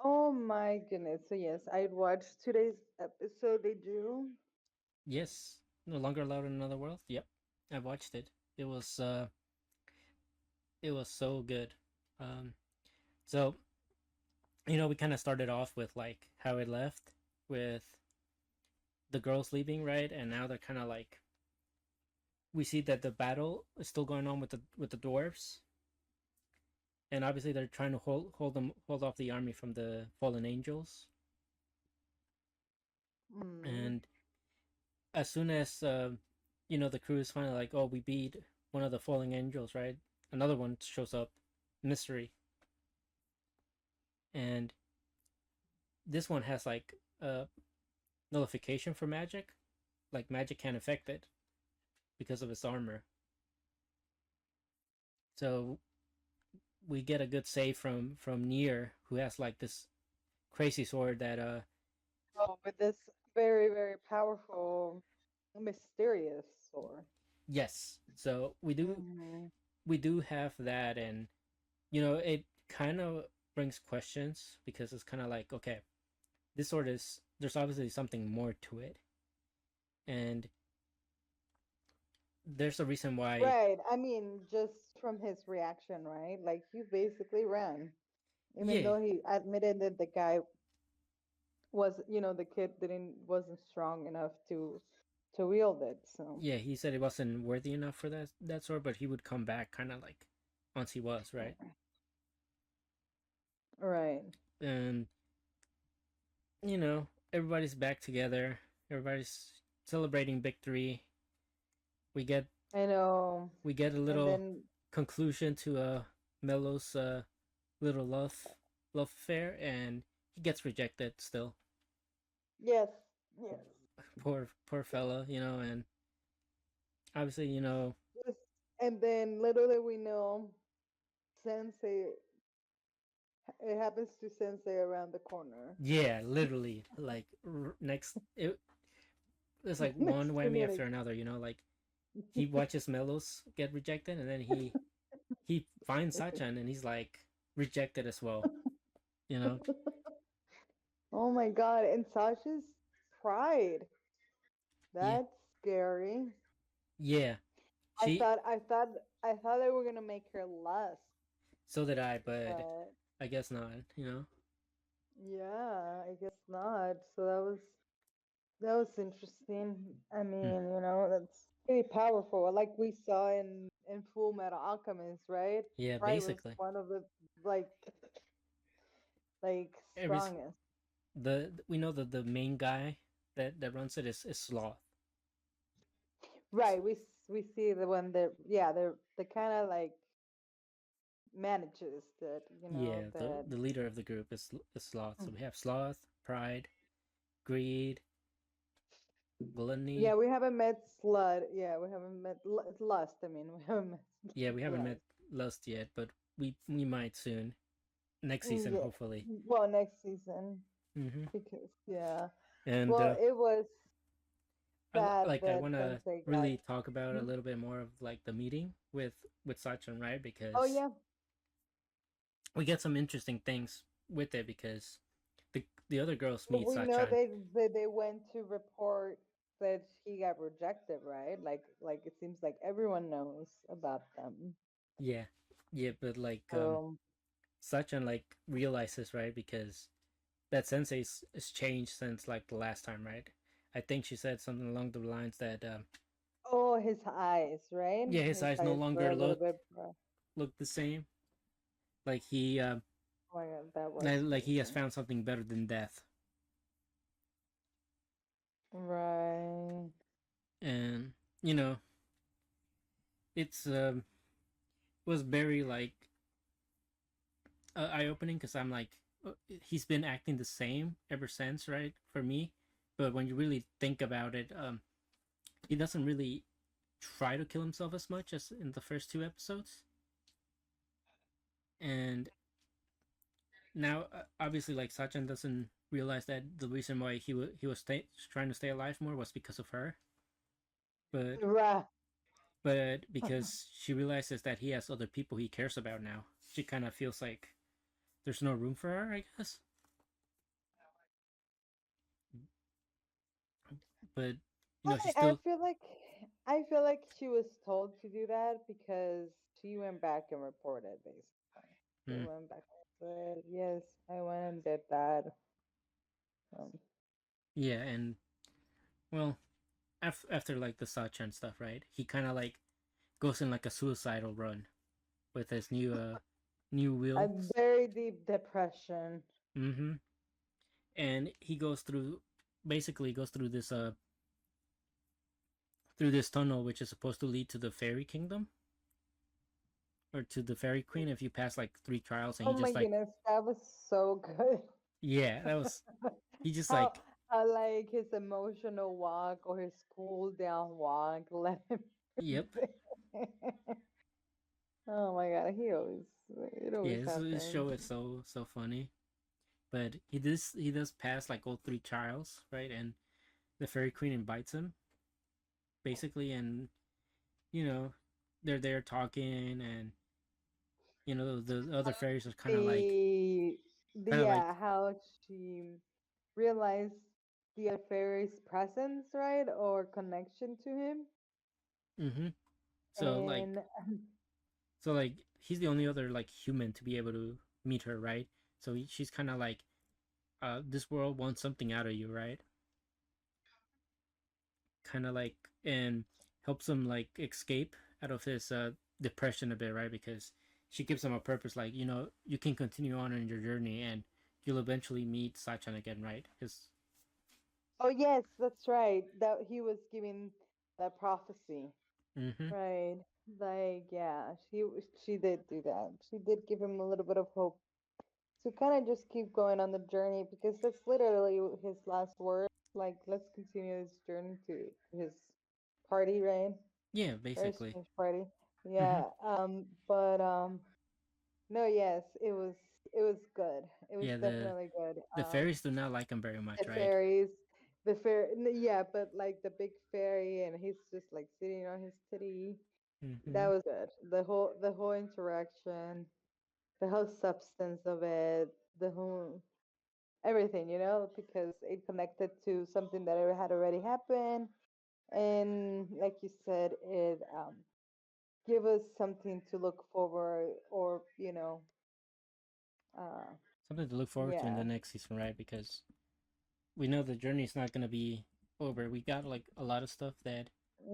Oh my goodness. So yes, I watched today's episode. They do. Yes, No Longer Allowed in Another World. Yep, I watched it. It was uh, it was so good. Um, so we kind of started off with like how it left with the girls leaving, right? And now they're kind of like we see that the battle is still going on with the dwarves, and obviously they're trying to hold off the army from the fallen angels. Mm. And as soon as the crew is finally like, oh, we beat one of the fallen angels, right? Another one shows up, mystery, and this one has like a nullification for magic. Like magic can't affect it because of its armor. So we get a good save from Nier, who has like this crazy sword that Oh, with this very very powerful, mysterious sword. yes. So Hmm. we do have that, and it kind of brings questions because it's kind of like, okay, this sword is there's obviously something more to it, and there's a reason why. Right. I mean, just from his reaction, right? Like he basically ran, even Yeah, though he admitted that the guy was, the kid didn't wasn't strong enough to wield it. So yeah, he said he wasn't worthy enough for that sword, but he would come back kind of like once he was, right? right. And everybody's back together, everybody's celebrating victory. We get I know. we get a And little then conclusion to Melo's little love affair, and he gets rejected still. yes, yes. Poor fella, and obviously, Yes. And then little did we know, Sensei. It happens to Sensei around the corner. yeah, literally, like next, it's like one Next whammy minute. after another. Like he watches Melos get rejected, and then he finds Sachan, and he's like rejected as well. You know, Oh my god! And Sasha's pride. yeah, That's scary. yeah. I She thought, I thought, I thought they were gonna make her lust, So did I, but but I guess not. yeah, I guess not. So that was interesting. I Hmm. mean, that's pretty powerful. Like we saw in Full Metal Alchemist, right? Yeah, Pride was basically. one of the like like Every strongest. the we know that the main guy that runs it is Sloth. Right. We see the one that, yeah, they're the kind of like manages that, Yeah, the that. the leader of the group is Sloth. Mm. So we have Sloth, Pride, Greed, Yeah, Gluttony. we haven't met Slut. Yeah, we haven't met Lust. I mean, we haven't met Yeah, we haven't met Lust. Lust yet, but we might soon. Next season, Yeah. hopefully. Well, next season, Hmm. because yeah. And Well, it was sad I that want to Sensei got. really talk about a Hmm? little bit more of like the meeting with Sachin, right? Oh Because yeah. we get some interesting things with it because the other girls Well, meet we know Sachan. they went to report that he got rejected, right? Like it seems like everyone knows about them. Yeah, yeah, but like So Sachan like realizes, right, because that sensei's is changed since like the last time, right? I think she said something along the lines that oh, his eyes, right? yeah, his His eyes no eyes were longer a little bit. look the same. Like he Oh my god, that was like he has crazy. found something better than death. Right. And you know it's was very like eye opening because I'm like, he's been acting the same ever since, right? For me, but when you really think about it, he doesn't really try to kill himself as much as in the first two episodes, and now obviously like Sachin doesn't realize that the reason why he was trying to stay alive more was because of her, but Right. because she realizes that he has other people he cares about now, she kind of feels like there's no room for her, I guess. But she I still. feel like she was told to do that because she went back and reported basically. She Mm, went back and said, "Yes, I went and did that." Um, yeah, and well, after like the Sachin stuff, right? He kind of like goes in like a suicidal run with his new a wheels. very deep depression. Mm-hmm. And he goes through, basically goes through this tunnel, which is supposed to lead to the fairy kingdom or to the fairy queen if you pass like three trials, and Oh he my just like, goodness, that was so good. yeah, that was, he just how like, how like his emotional walk or his cool down walk let him. yep, Oh my god, it yeah, always this happens. show is so funny. But he does pass like all three trials, right? And the fairy queen invites him basically, and you know they're there talking, and the other fairies are The kind of like yeah, how she realized the fairy's presence, right, or connection to him, mm-hmm. So like and so like he's the only other like human to be able to meet her, right? So she's kind of like, this world wants something out of you, right? Kind of like, and helps him like escape out of his depression a bit, right? Because she gives him a purpose, like, you can continue on in your journey, and you'll eventually meet Sachan again, right? Because oh yes, that's right. That he was giving that prophecy, mm-hmm. right? Like yeah, she did do that. She did give him a little bit of hope to kind of just keep going on the journey because that's literally his last words. Like let's continue this journey to his party, right? Yeah, Or basically. his party. Mm-hmm. Yeah. But no, yes, it was good. It was Yeah, definitely good. the fairies do not like him very much, The right? fairies, yeah, but like the big fairy, and he's just like sitting on his titty. Mm-hmm. That was good. The whole interaction, the whole substance of it, the whole everything, because it connected to something that had already happened, and like you said, it give us something to look forward, or uh, Something to look forward to in the yeah. next season, right? Because we know the journey's not gonna be over. We got like a lot of stuff that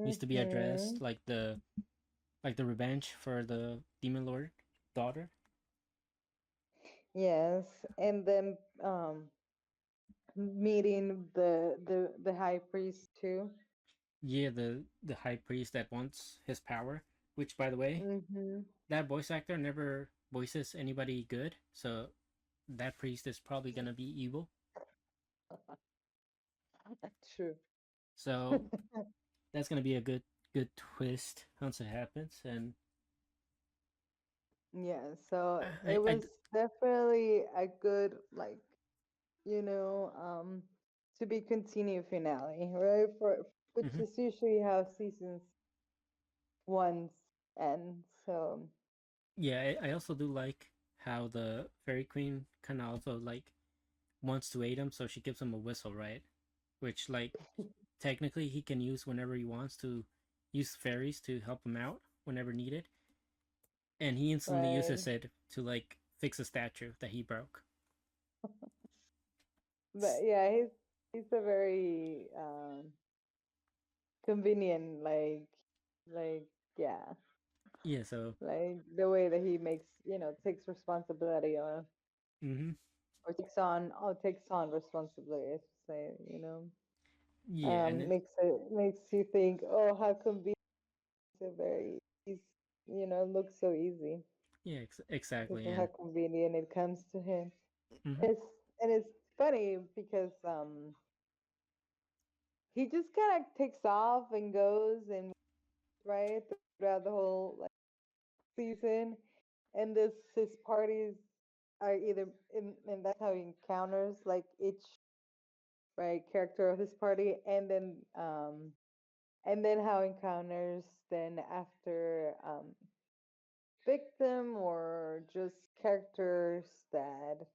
needs to be Hmm. addressed, like the revenge for the demon lord daughter. Yes, and then meeting the high priest too. Yeah, the high priest that wants his power. Which, by the way, Hmm. that voice actor never voices anybody good, so that priest is probably gonna be evil. True. So that's gonna be a good twist once it happens. And Yeah, so I, it I, was definitely a good, like, you know, um to be continued finale, right? For which mhm. is usually how seasons once end. So Yeah, I also do like how the fairy queen kind of also like wants to aid him, so she gives him a whistle, right? Which like technically he can use whenever he wants to use fairies to help him out whenever needed, and he instantly right. uses it to like fix a statue that he broke. But yeah, he's a very convenient, like yeah, Yeah, so like the way that he makes, takes responsibility on, hmm or takes on responsibility, I should say, yeah, and makes you think, oh, how convenient, a very easy, looks so easy Yeah, because exactly. of how And convenient it comes to him. hmm It's and it's funny because he just kind of takes off and goes and right throughout the whole like season, and this his parties are either and that's how he encounters like each right character of his party, and then how encounters then after victim or just characters that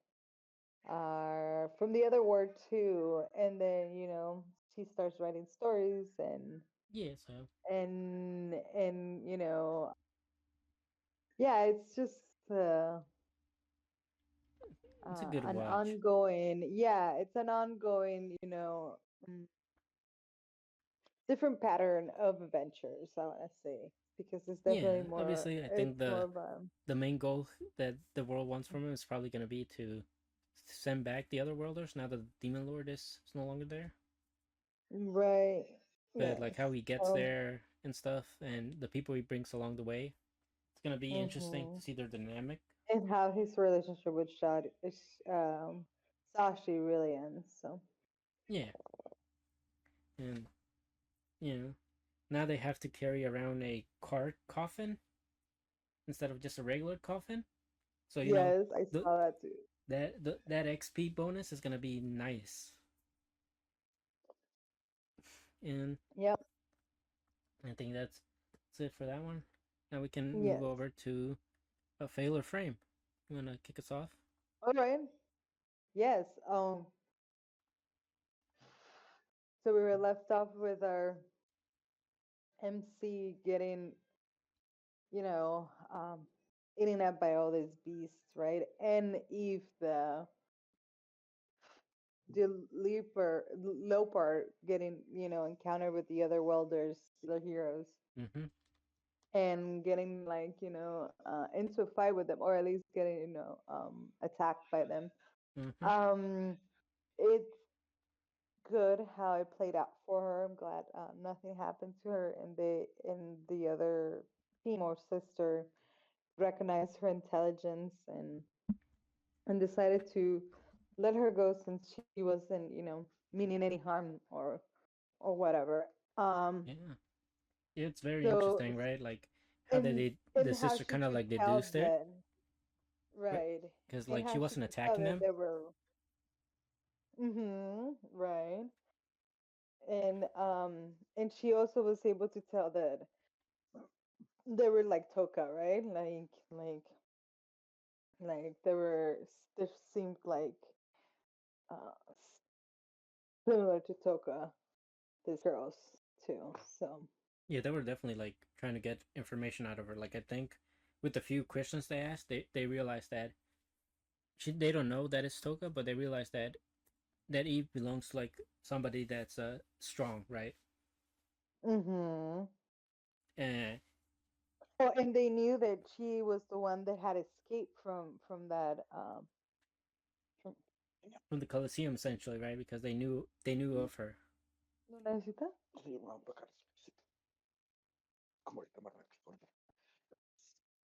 are from the other world too, and then she starts writing stories yeah, so and yeah, it's just uh, it's a good an watch. ongoing, yeah, it's an ongoing, mm, different pattern of adventures, I want to say, because it's Yeah, definitely more, obviously, I think it's more of a, the main goal that the world wants from him is probably going to be to send back the other worlders now that the demon lord is no longer there. right, But yes. like how he gets So, there and stuff, and the people he brings along the way, it's gonna be interesting to hmm see their dynamic. and how his relationship with Sashi really ends. So, Yeah, and you know now they have to carry around a cart coffin instead of just a regular coffin. So yes, I the saw that too. that XP bonus is gonna be nice. And Yep. I think that's it for that one. Now we can move Yes. over to a fail or frame. You wanna kick us off? All right. Yes. So we were left off with our MC getting, you know, eaten up by all these beasts, right? And Eve, the leopard, getting, encountered with the other welders, the heroes, Mm-hmm. and getting like, into a fight with them, or at least getting, attacked by them. Mm-hmm. Um, it's good how it played out for her. I'm glad nothing happened to her, and the other team or sister recognized her intelligence and decided to let her go since she wasn't, meaning any harm or whatever. Um, Yeah. It's very so interesting, right? Like how and the and how sister she kind of could like tell deduced it, that, right, because and like she how she wasn't could tell attacking that them. they were, right, and she also was able to tell that they were like Toka, right? Like there seemed like uh, similar to Toka, these girls too. So, Yeah, they were definitely like trying to get information out of her. Like I think with the few questions they asked, they realized that they don't know that it's Toka, but they realized that Eve belongs to like somebody that's strong, right? mm-hmm. And Oh, and they knew that she was the one that had escaped from that. From, from the Colosseum essentially, right? Because they knew of her. ¿No necesita?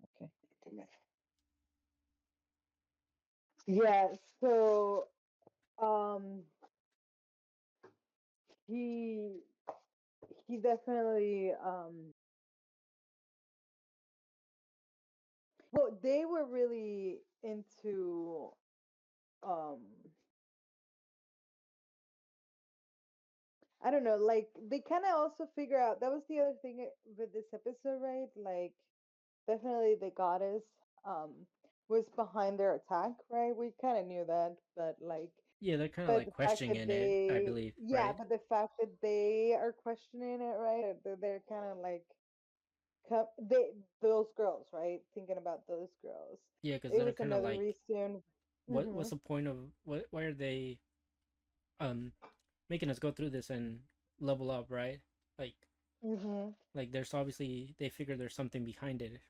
Okay. Yeah. So, um, he he definitely well, they were really into um I don't know, like they kind of also figure out that was the other thing with this episode, right? Like definitely the goddess um was behind their attack, right? We kind of knew that, but Yeah, they're kind of but like the fact questioning that it, I they believe, yeah, right? but the fact that they are questioning it, right? They're kind of like they those girls, right? Thinking about those girls. Yeah, because It they're was kind of another like, reason. what's Mhm. the point of what? Why are they um making us go through this and level up, right? Like Mhm. there's obviously they figure there's something behind it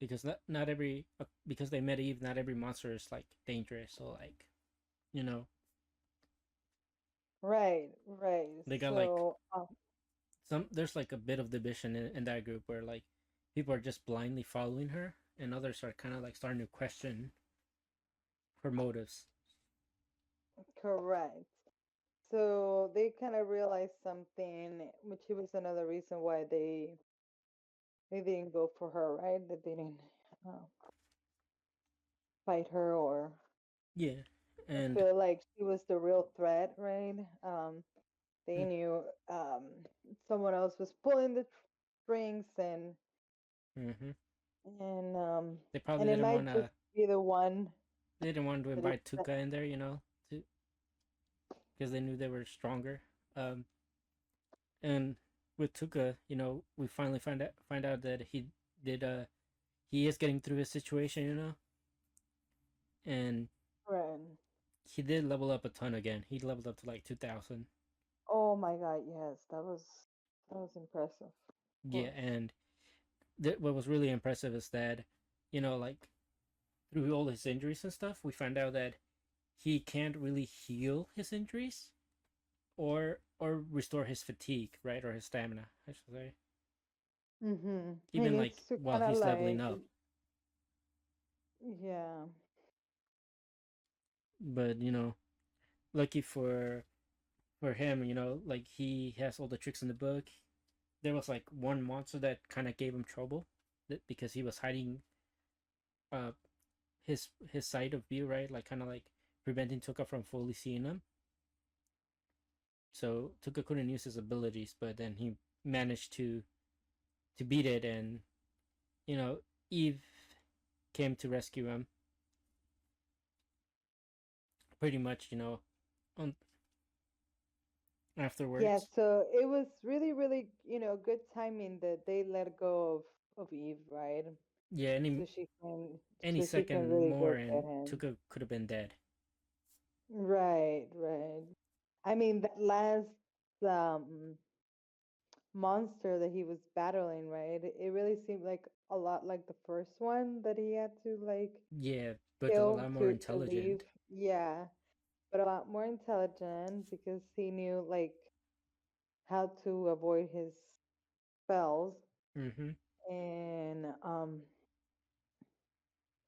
because not every because they met Eve, not every monster is like dangerous. So like you know Right, right. they got like So, some there's like a bit of division in that group where like people are just blindly following her, and others are kind of like starting to question her motives. Correct. So they kind of realized something, which was another reason why they didn't go for her, right? That they didn't uh, fight her or Yeah, and feel like she was the real threat, right? They mm, knew someone else was pulling the strings, mm-hmm. and They probably and it didn't might want just to. be the one They didn't want to that is. invite Tuka in there, to because they knew they were stronger. Um, and with Tuka, we finally find out that did he is getting through his situation, and Right. he did level up a ton again. He leveled up to like 2,000. Oh my God, yes, that was impressive. Of Yeah, course. and what was really impressive is that, like through all his injuries and stuff, we found out that he can't really heal his injuries or restore his fatigue, right, or his stamina, I should say, He even needs like to while kind of he's leveling like, up. yeah, But lucky for him, like he has all the tricks in the book. There was like one monster that kind of gave him trouble, because he was hiding uh his side of view, right, like kind of like preventing Tuka from fully seeing him. So Tuka couldn't use his abilities, but then he managed to beat it, and you know Eve came to rescue him pretty much, on yeah. afterwards. So it was really, really, good timing that they let go of Eve, right? Yeah, So any she can, any so she can second really more go get and him. Tuka could have been dead. Right, right. I mean, that last um monster that he was battling, right? It really seemed like a lot like the first one that he had to like Yeah, but a kill lot more to leave. intelligent. Yeah, but a lot more intelligent because he knew like how to avoid his spells Mm-hmm. and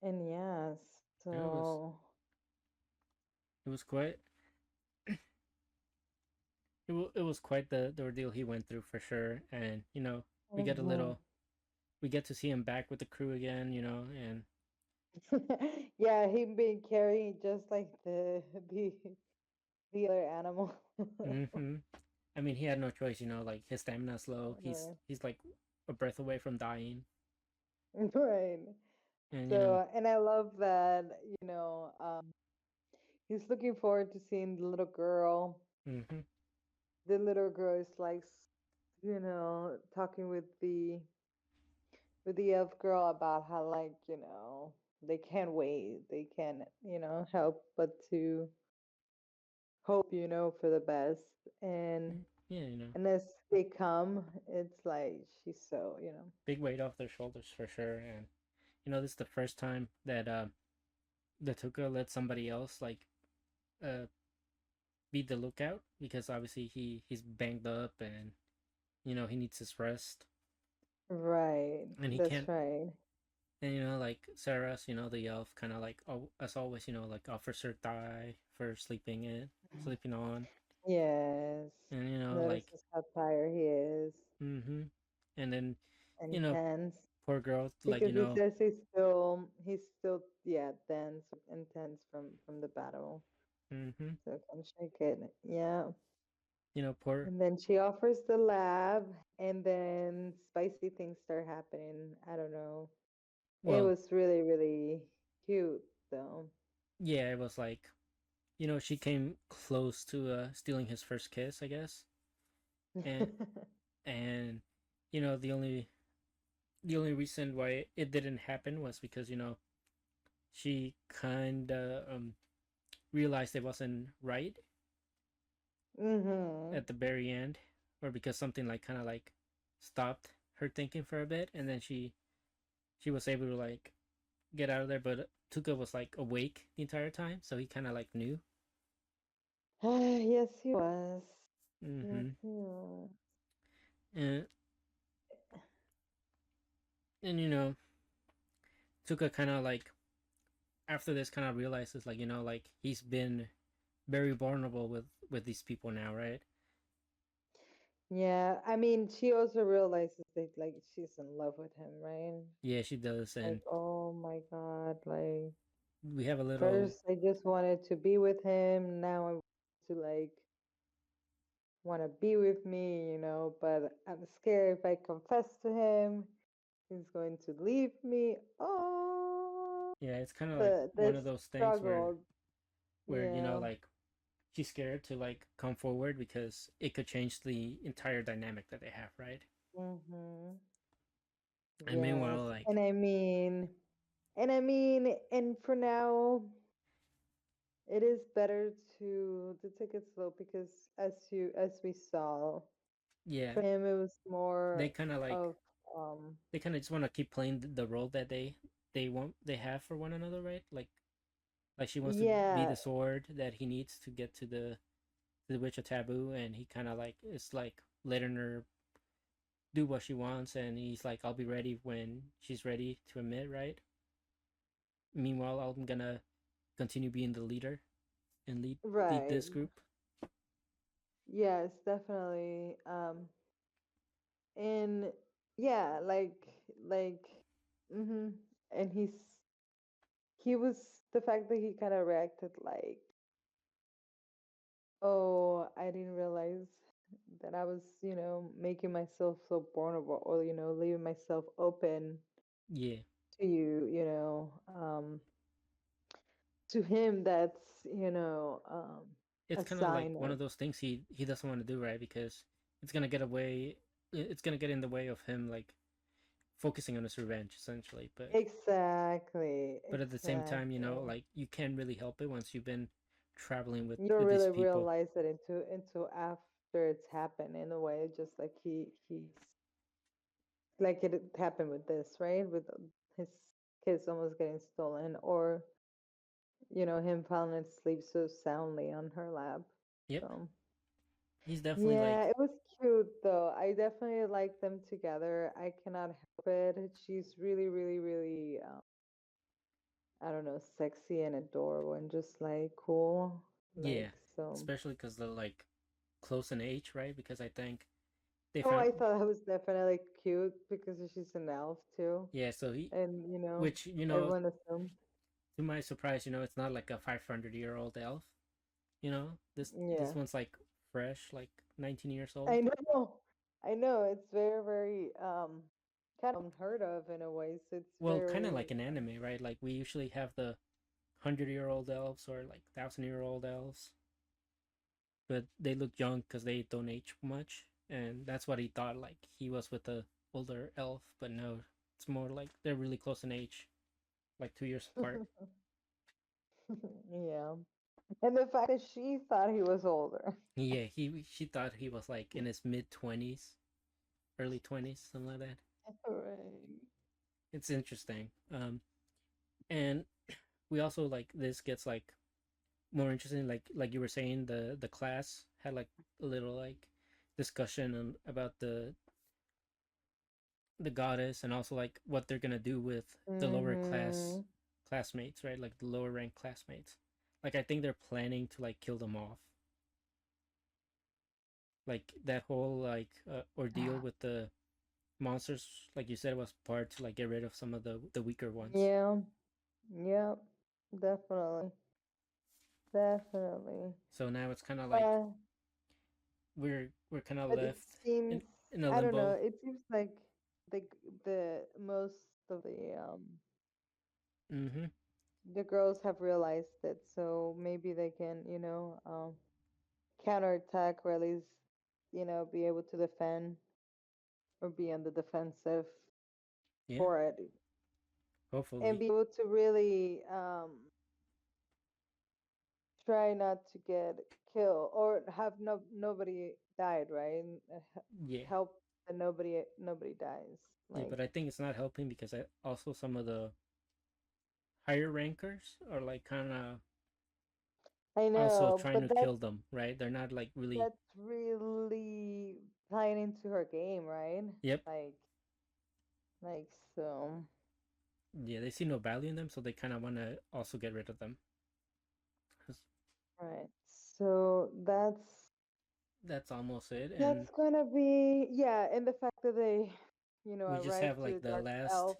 and yeah, It was so it was quite it was quite the ordeal he went through for sure. And we get a mhm. little we get to see him back with the crew again, and Yeah, him being carried just like the other animal. mm-hmm. I mean, he had no choice, like his stamina's low. He's Right. he's like a breath away from dying. Right. And So, and I love that, he's looking forward to seeing the little girl. mm-hmm. The little girl is like, talking with the elf girl about how like, they can't wait. They can't, help but to hope, for the best. And Yeah, and as they come, it's like she's so, big weight off their shoulders for sure. And this is the first time that the Tuka let somebody else like uh be the lookout, because obviously he's banged up, and he needs his rest, right. and he That's can't. right. And like Sarah's, the elf, kind of like, as always, like offers her thigh for sleeping on. Yes. And like, Notices how tired he is mm-hmm. And then and you know tense. poor girl, like, Because he says he's still yeah tense and tense from the battle, mm-hmm. so can shake it. Yeah, Poor. and then she offers the lab, and then spicy things start happening. I don't know. It Well, was really really cute though. yeah, it was like, she came close to stealing his first kiss, I guess. And the only reason why it didn't happen was because she kind of realized it wasn't right Mhm. at the very end, or because something like kind of like stopped her thinking for a bit, and then she was able to like get out of there. But Tuka was like awake the entire time, so he kind of like knew. Yes, he was. Yes, Mm-hmm. he was. And And Tuka kind of like after this kind of realizes like like he's been very vulnerable with these people now, right? Yeah, I mean, she also realizes that like she's in love with him, right? Yeah, she does, Like, and oh my God, like we have a little. first I just wanted to be with him, now I want to like want to be with me, but I'm scared if I confess to him, he's going to leave me. Oh, Yeah, it's kind of like the one of those things where struggle. where Yeah. like she's scared to like come forward because it could change the entire dynamic that they have, right? Mm-hmm. And Yes. meanwhile, like And for now, it is better to take it slow because as we saw, yeah, for him it was they more kind of like of they kind of just want to keep playing the role that they have for one another, right? Like she wants to be yeah, the sword that he needs to get to the witch of taboo, and he kind of like is like letting her do what she wants, and he's like, I'll be ready when she's ready to admit, right? Meanwhile, I'm gonna continue being the leader and lead right. this group. Yes, definitely. And yeah, like mhm. And he was the fact that he kind of reacted like, "Oh, I didn't realize that I was, making myself so vulnerable or, leaving myself open Yeah, to you, to him that's, it's a kind of like sign one of of those things he doesn't want to do, right? Because it's gonna get away. It's gonna get in the way of him like focusing on his revenge, essentially. exactly, But at the same time, exactly. like you can't really help it once you've been traveling with You don't with these really people. realize it into after it's happened in a way, just like he's like it happened with this, right? With his kids almost getting stolen, or him falling asleep so soundly on her lap. Yep, So he's definitely yeah, like it was cute though. I definitely like them together. I cannot help it. She's really, really, really, I don't know, sexy and adorable and just like cool. yeah, Like so. especially because they're like close in age, right? Because I think they Oh, found I thought that was definitely cute because she's an elf too, yeah. So he, and which everyone assumed. to my surprise, it's not like a 500-year-old elf. This Yeah, one's like fresh, like 19 years I old. know, I know. It's very, very kind of unheard of in a way. So it's Well, kind of like very an anime, right? Like we usually have the 100-year-old elves or like 1,000-year-old elves, but they look young because they don't age much, and that's what he thought. Like he was with the older elf, but no, it's more like they're really close in age, like 2 years apart. yeah. And the fact that she thought he was older. Yeah, she thought he was like in his mid 20s, early 20s, something like that. Right. It's interesting. And we also like this gets like more interesting. Like you were saying, the class had like a little like discussion about the goddess, and also like what they're gonna do with the lower Mm-hmm. classmates, right? Like the lower ranked classmates. Like I think they're planning to like kill them off. Like that whole like ordeal with the monsters, like you said, was part to like get rid of some of the weaker ones. Yeah. Yep. Definitely. Definitely. So now it's kind of like Uh, we're kind of but it left seems, in a I don't know, limbo. it seems like the the most of Mm-hmm. the girls have realized it, so maybe they can, counterattack or at least, be able to defend or be on the defensive Yeah. for it and Hopefully. be able to really try not to get killed or have nobody died, right? And, Yeah. help that nobody dies. Yeah, Like but I think it's not helping because also some of the higher rankers are like kind of I also know, trying but to kill them, right? They're not like really. that's really playing into her game, right? Yep. Like Like so. Yeah, they see no value in them, so they kind of want to also get rid of them. 'Cause Right. So that's almost it, and that's gonna be, yeah, and the fact that they, we just arrive have to the like the dark last. elf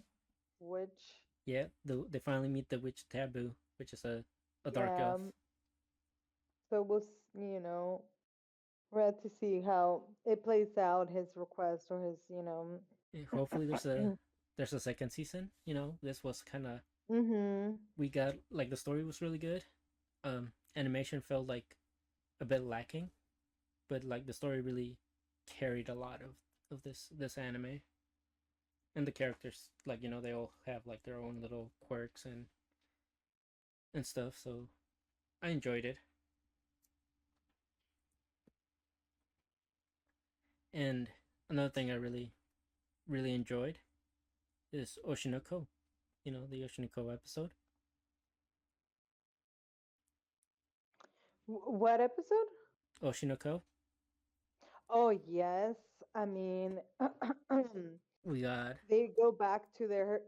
witch. Yeah, they finally meet the witch taboo, which is a dark Yeah. elf. So we're at to see how it plays out, his request or his, Hopefully there's a second season. This was kind of, mm-hmm. we got like, the story was really good. Animation felt like a bit lacking, but like the story really carried a lot of this anime, and the characters, like, they all have like their own little quirks and stuff. So I enjoyed it. And another thing I really enjoyed is Oshi No Ko. The Oshi No Ko episode. What episode? Oshi No Ko. Oh yes. I mean, We got. they go back to their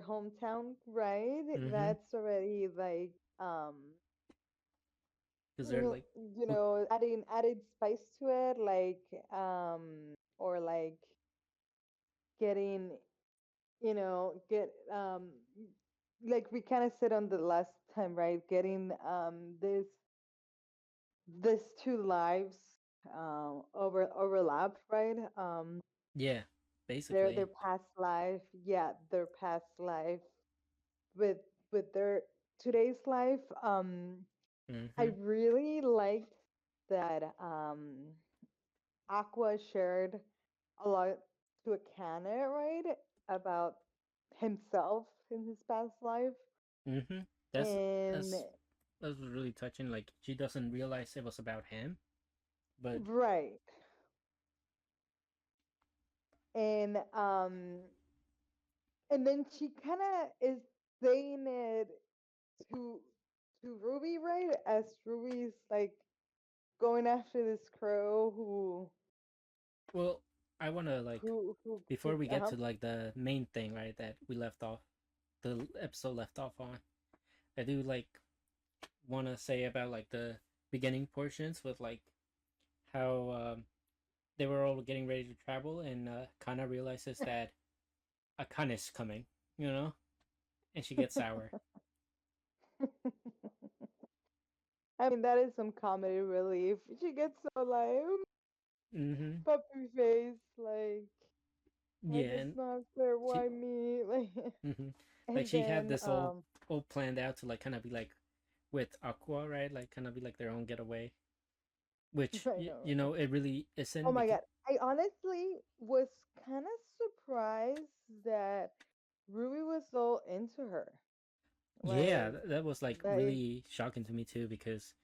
hometown, right? Mm-hmm. That's already like Because they're like. adding spice to it, like or like getting, get like we kind of said on the last time, right? Getting this two lives overlap, right? Yeah, Their basically. past life, yeah, their past life with their today's life. I Mm-hmm. really liked that Aqua shared a lot to Akane, right? About himself in his past life. Mm-hmm. That's And that's that was really touching. Like, she doesn't realize it was about him, but right. And then she kind of is saying it to Ruby, right? As Ruby's like going after this crow well, I wanna, like, who before we get to like the main thing, right, that we left off, the episode left off on. I do like wanna say about like the beginning portions with like how they were all getting ready to travel, and Kana realizes that Akane's coming, you know, and she gets sour. I mean, that is some comedy relief. She gets so like Mm-hmm. puppy face, like Yeah, it's and not fair. she. Why me? Like, Mm-hmm. Like, and she had then this all planned out to like kind of be like with Aqua, right? Like, kind of be like their own getaway, which I know, you right? know it really Oh isn't, my because god, I honestly was kind of surprised that Ruby was so into her. yeah, Like, that was like like really shocking to me too, because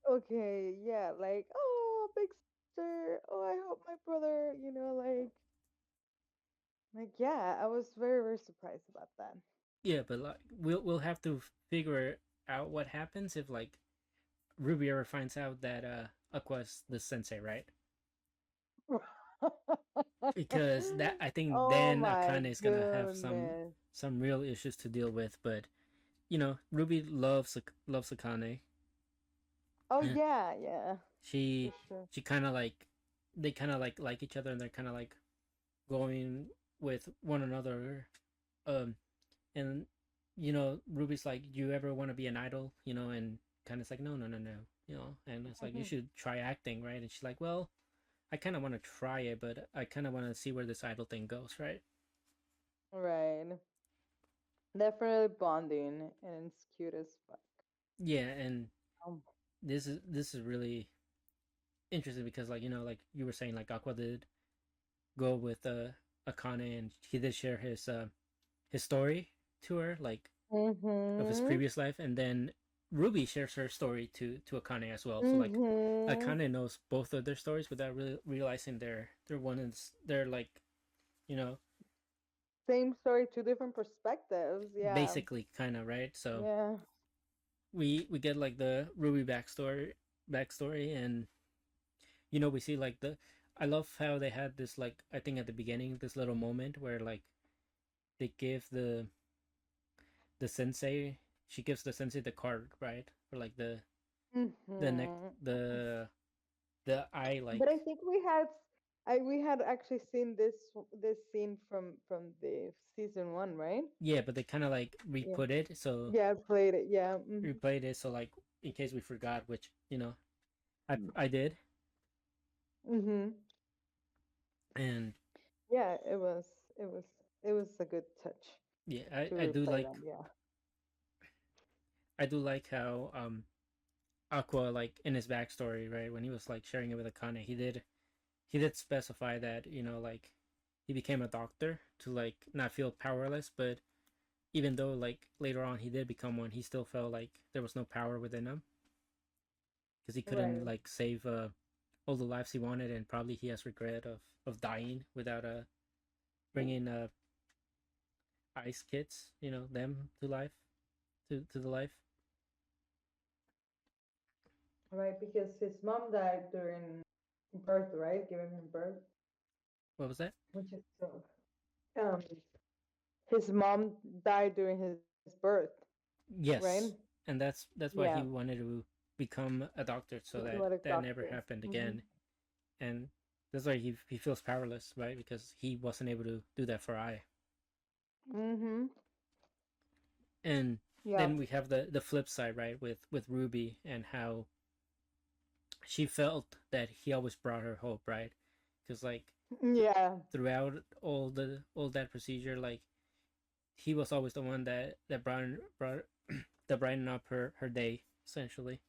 okay, yeah, like, oh, big sister. Oh, I hope my brother, yeah, I was very, very surprised about that. yeah, but like we'll have to figure out what happens if like Ruby ever finds out that Aqua's the sensei, right? Because that, I think Oh then my Akane is gonna have goodness. some real issues to deal with. But Ruby loves Akane. Oh yeah, yeah, for she sure. she kind of like, they kind of like each other, and they're kind of like going with one another. um and Ruby's like, you ever want to be an idol, and kind of like, no, no, no, no, and it's like, you should try acting, right? And she's like, well, I kind of want to try it, but I kind of want to see where this idol thing goes, right? Right. Definitely bonding, and it's cute as fuck. Yeah, and Um, this is really interesting because, like, like you were saying, like, Aqua did go with Akane, and he did share his story to her, like, of his mhm. previous life, and then Ruby shares her story to Akane as well. So like, Mhm. Akane knows both of their stories without really realizing they're one, and they're like, you know Same story, two different perspectives. Yeah. basically, kind of, right. So Yeah. we get like the Ruby backstory, and we see like the. I love how they had this, like, I think at the beginning, this little moment where like they give the sensei, she gives the sensei the card, right? Or like the neck Hmm. the eye But I like. think we had actually seen this scene from the season one, right? Yeah, but they kind of like Yeah. re-put it, so Yeah, I played it. Yeah. Hmm. replayed it, so like in case we forgot, which I did. Hmm. And Yeah, it was it was a good touch yeah, to I do replay like them. Yeah. how Aqua, like in his backstory, right, when he was like sharing it with Akane, he did specify that like he became a doctor to like not feel powerless, but even though like later on he did become one, he still felt like there was no power within him because he couldn't Right. like save all the lives he wanted, and probably he has regret of dying without bringing ice kids, them to life, to the life. Right, because his mom died during birth, right? Giving him birth, What was that? which is so. Um, his mom died during his birth, right? Yes, and that's why Yeah, he wanted to become a doctor, so that what a that never doctor. happened Hmm. again. And that's why he feels powerless, right? Because he wasn't able to do that for I. Hmm. And Yeah. then we have the flip side, right, with Ruby, and how she felt that he always brought her hope, right? Because like Yeah. throughout all that procedure, like he was always the one that brought that brightened up her day, essentially.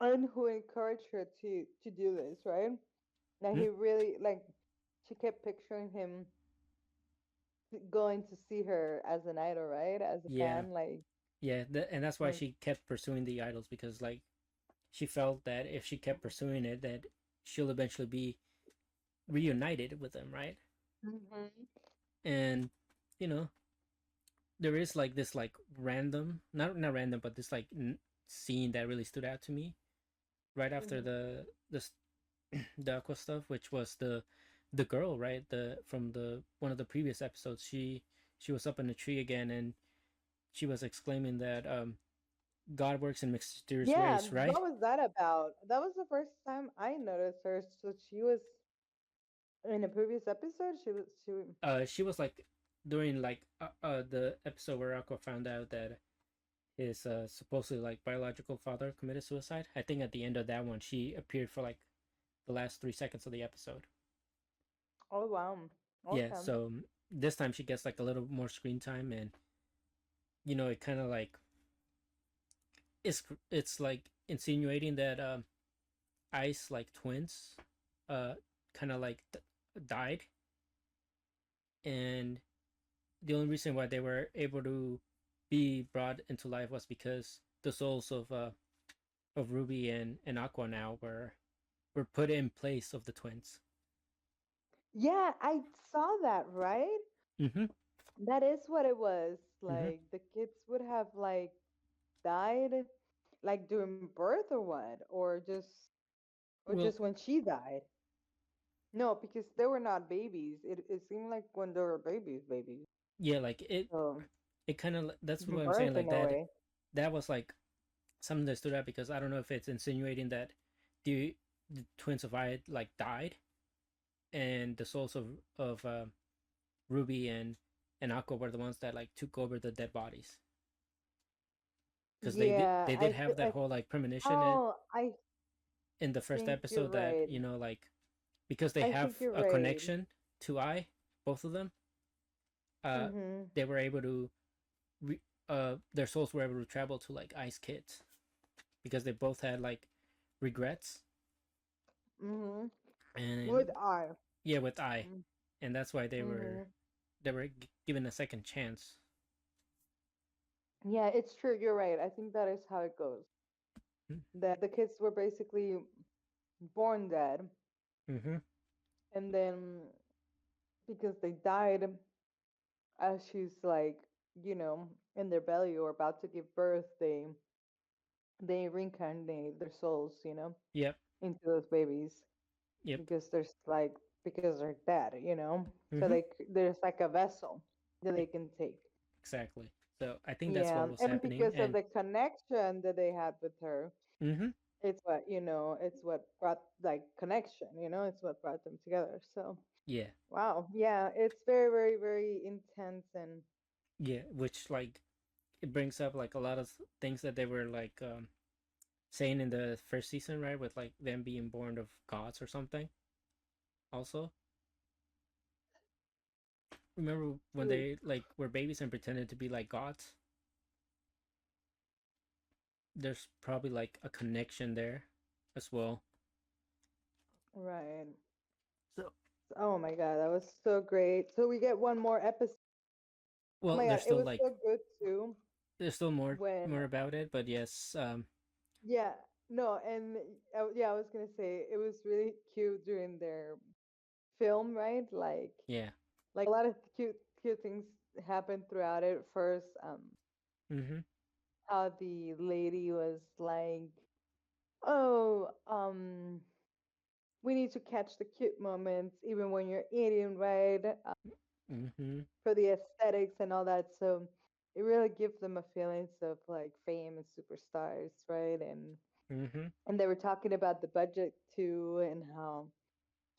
And who encouraged her to do this, right? Now Hmm? he really like. She kept picturing him going to see her as an idol, right? As a Yeah, fan, yeah, and that's why like. she kept pursuing the idols, because like she felt that if she kept pursuing it, that she'll eventually be reunited with them, right? Hmm. And you know, there is like this like random, not random, but this like scene that really stood out to me right after Hmm. the Aqua stuff, which was the girl, right? The from the one of the previous episodes. She was up in a tree again, and she was exclaiming that God works in mysterious Yeah, ways, right? what was that about? That was the first time I noticed her. So she was in a previous episode. She. She was like during like the episode where Aqua found out that his supposedly like biological father committed suicide. I think at the end of that one, she appeared for like the last 3 seconds of the episode. Oh wow. Yeah, Okay. so this time she gets like a little more screen time, and it kind of like it's like insinuating that Ice like twins, uh, kind of like died, and the only reason why they were able to be brought into life was because the souls of Ruby and Aqua now were put in place of the twins. Yeah, I saw that, right? Mm-hmm. That is what it was. Mm-hmm. Like the kids would have like died like during birth or what? Or Well, just when she died. No, because they were not babies. It seemed like when they were babies. yeah, like So it kind of, that's giving what I'm saying. birth Like in a way. that was like something that stood out, because I don't know if it's insinuating that the twins of I like died, and the souls of Ruby and Aqua were the ones that like took over the dead bodies, because they did Yeah, they did have that whole like premonition oh, I in the first think you're episode that right. like because they I have think you're a right. connection to I, both of them, uh, Mm-hmm. they were able to their souls were able to travel to like Ice Kids, because they both had like regrets, Mm-hmm. and With I. yeah, with I, and that's why they were Mm-hmm. they were given a second chance. Yeah, it's true. You're right. I think that is how it goes. That the kids were basically born dead, Mm-hmm. and then because they died as she's like, in their belly or about to give birth, they reincarnate their souls, Yep. into those babies Yep. because there's like because they're dead. So Mm-hmm. there's like a vessel. that E- they can take. exactly. So I think that's Yeah, what was and happening. because of And the connection that they had with her, mm-hmm, it's what brought like connection, it's what brought them together. So, yeah, wow, yeah, it's very, very, very intense and yeah, which like it brings up like a lot of things that they were like saying in the first season, right? With like them being born of gods or something. Also, remember when true. they like were babies and pretended to be like gods? There's probably like a connection there as well. Right. So, Oh my God, that was so great. So we get one more episode. Oh well, my God, there's it still was like so good too there's still when, more about it, but yes, yeah, no, and yeah, I was gonna say it was really cute during their film, right? yeah, Like a lot of cute things happened throughout it. First, mm-hmm, how the lady was like, "Oh, we need to catch the cute moments even when you're eating, right? mm-hmm, For the aesthetics and all that." So it really gives them a feeling of like fame and superstars, right? mm-hmm, And they were talking about the budget too and how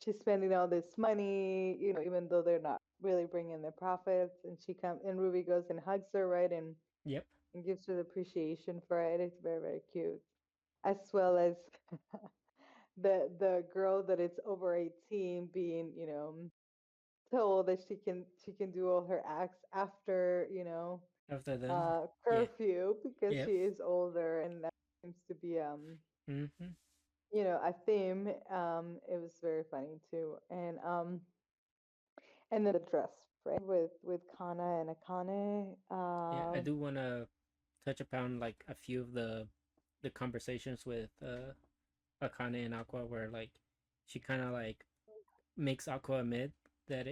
she's spending all this money, even though they're not really bringing their profits. And she comes and Ruby goes and hugs her, right, yep, and gives her the appreciation for it. It's very, very cute, as well as the girl that is over 18 being, told that she can do all her acts after, after them, yeah, curfew because yep, she is older, and that seems to be mm-hmm, a theme. It was very funny too, and then the dress, right, with Kana and Akane. yeah. I do want to touch upon like a few of the conversations with Akane and Aqua where like she kind of like makes Aqua admit that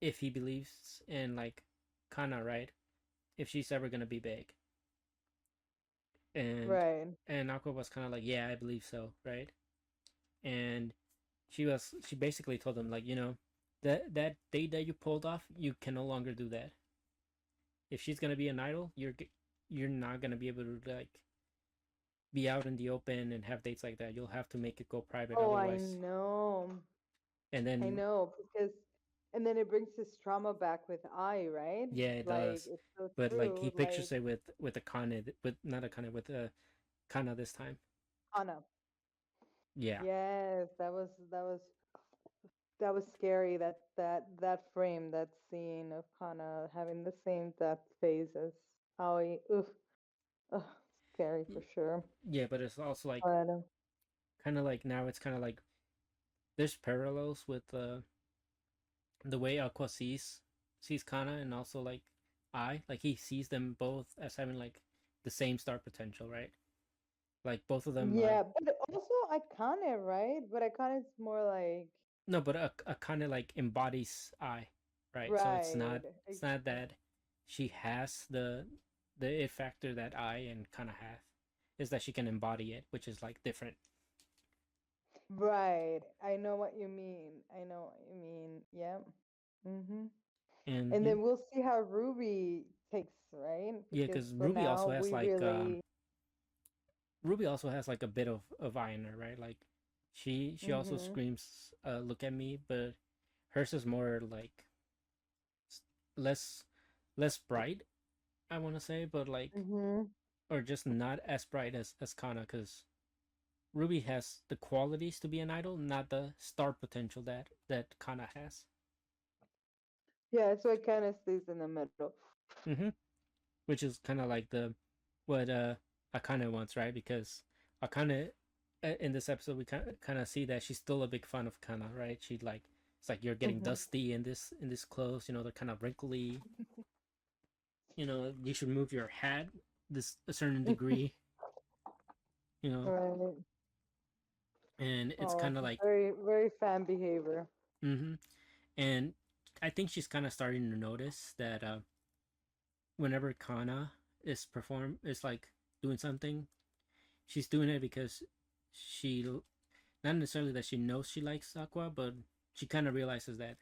if he believes in like Kana, right? If she's ever gonna be big, and Right. Aqua was kind of like, yeah, I believe so, right? And she basically told him like, that date that you pulled off, you can no longer do that. If she's gonna be an idol, you're not gonna be able to like be out in the open and have dates like that. You'll have to make it go private Oh, I otherwise. know. And I then know because, and then it brings this trauma back with I, right? yeah, it Like does. it's so But like he true. pictures Like it with a Kana, with not a Kana, with a Kana this time. Kana. Yeah. Yes, that was scary. That frame, that scene of Kana having the same death phase as Aoi. Oof, ugh, scary for sure. Yeah, but it's also like But kind of like now it's kind of like there's parallels with the way Aqua sees Kana and also like I like he sees them both as having like the same star potential, right? Like both of them like yeah, but also Akane, right? But Akane is more like no, but a kind of like embodies I, right? So right. it's not that she has the it factor that I and kind of have, is that she can embody it, which is like different. Right. I know what you mean. I know what you mean. Yeah. Mhm. And And then we'll see how Ruby takes, right? yeah, Because because for now we really Ruby also has like a bit of I in her, right? Like she also mhm. screams, "Look at me," but hers is more like less less bright. I want to say, but like Mhm. or just not as bright as Kana, because Ruby has the qualities to be an idol, not the star potential that Kana has. Yeah, so it kind of stays in the middle. Mm-hmm. Which is kind of like the what Akane wants, right? Because Akane in this episode we kind of see that she's still a big fan of Kana, right? She like it's like you're getting Mhm. dusty in this clothes, they're kind of wrinkly. You should move your hat this a certain degree, you know, Right. and it's Oh, kind of like very, very fan behavior. mm-hmm. And I think she's kind of starting to notice that whenever Kana is like doing something, she's doing it because she not necessarily that she knows she likes Aqua, but she kind of realizes that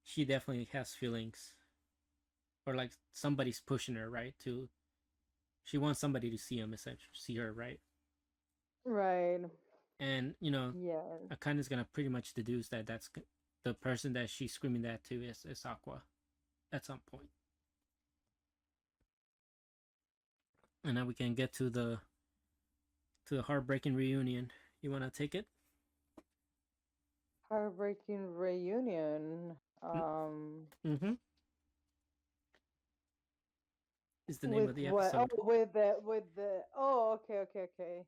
she definitely has feelings or like somebody's pushing her, right? To she wants somebody to see him, essentially see her, right? Right. And Yes. Akane's gonna pretty much deduce that the person that she's screaming that to is Aqua at some point. And now we can get to the heartbreaking reunion. You wanna take it? Heartbreaking reunion. Mm-hmm. Is the name With of the what? Oh, episode? with the. Oh, okay, okay, okay.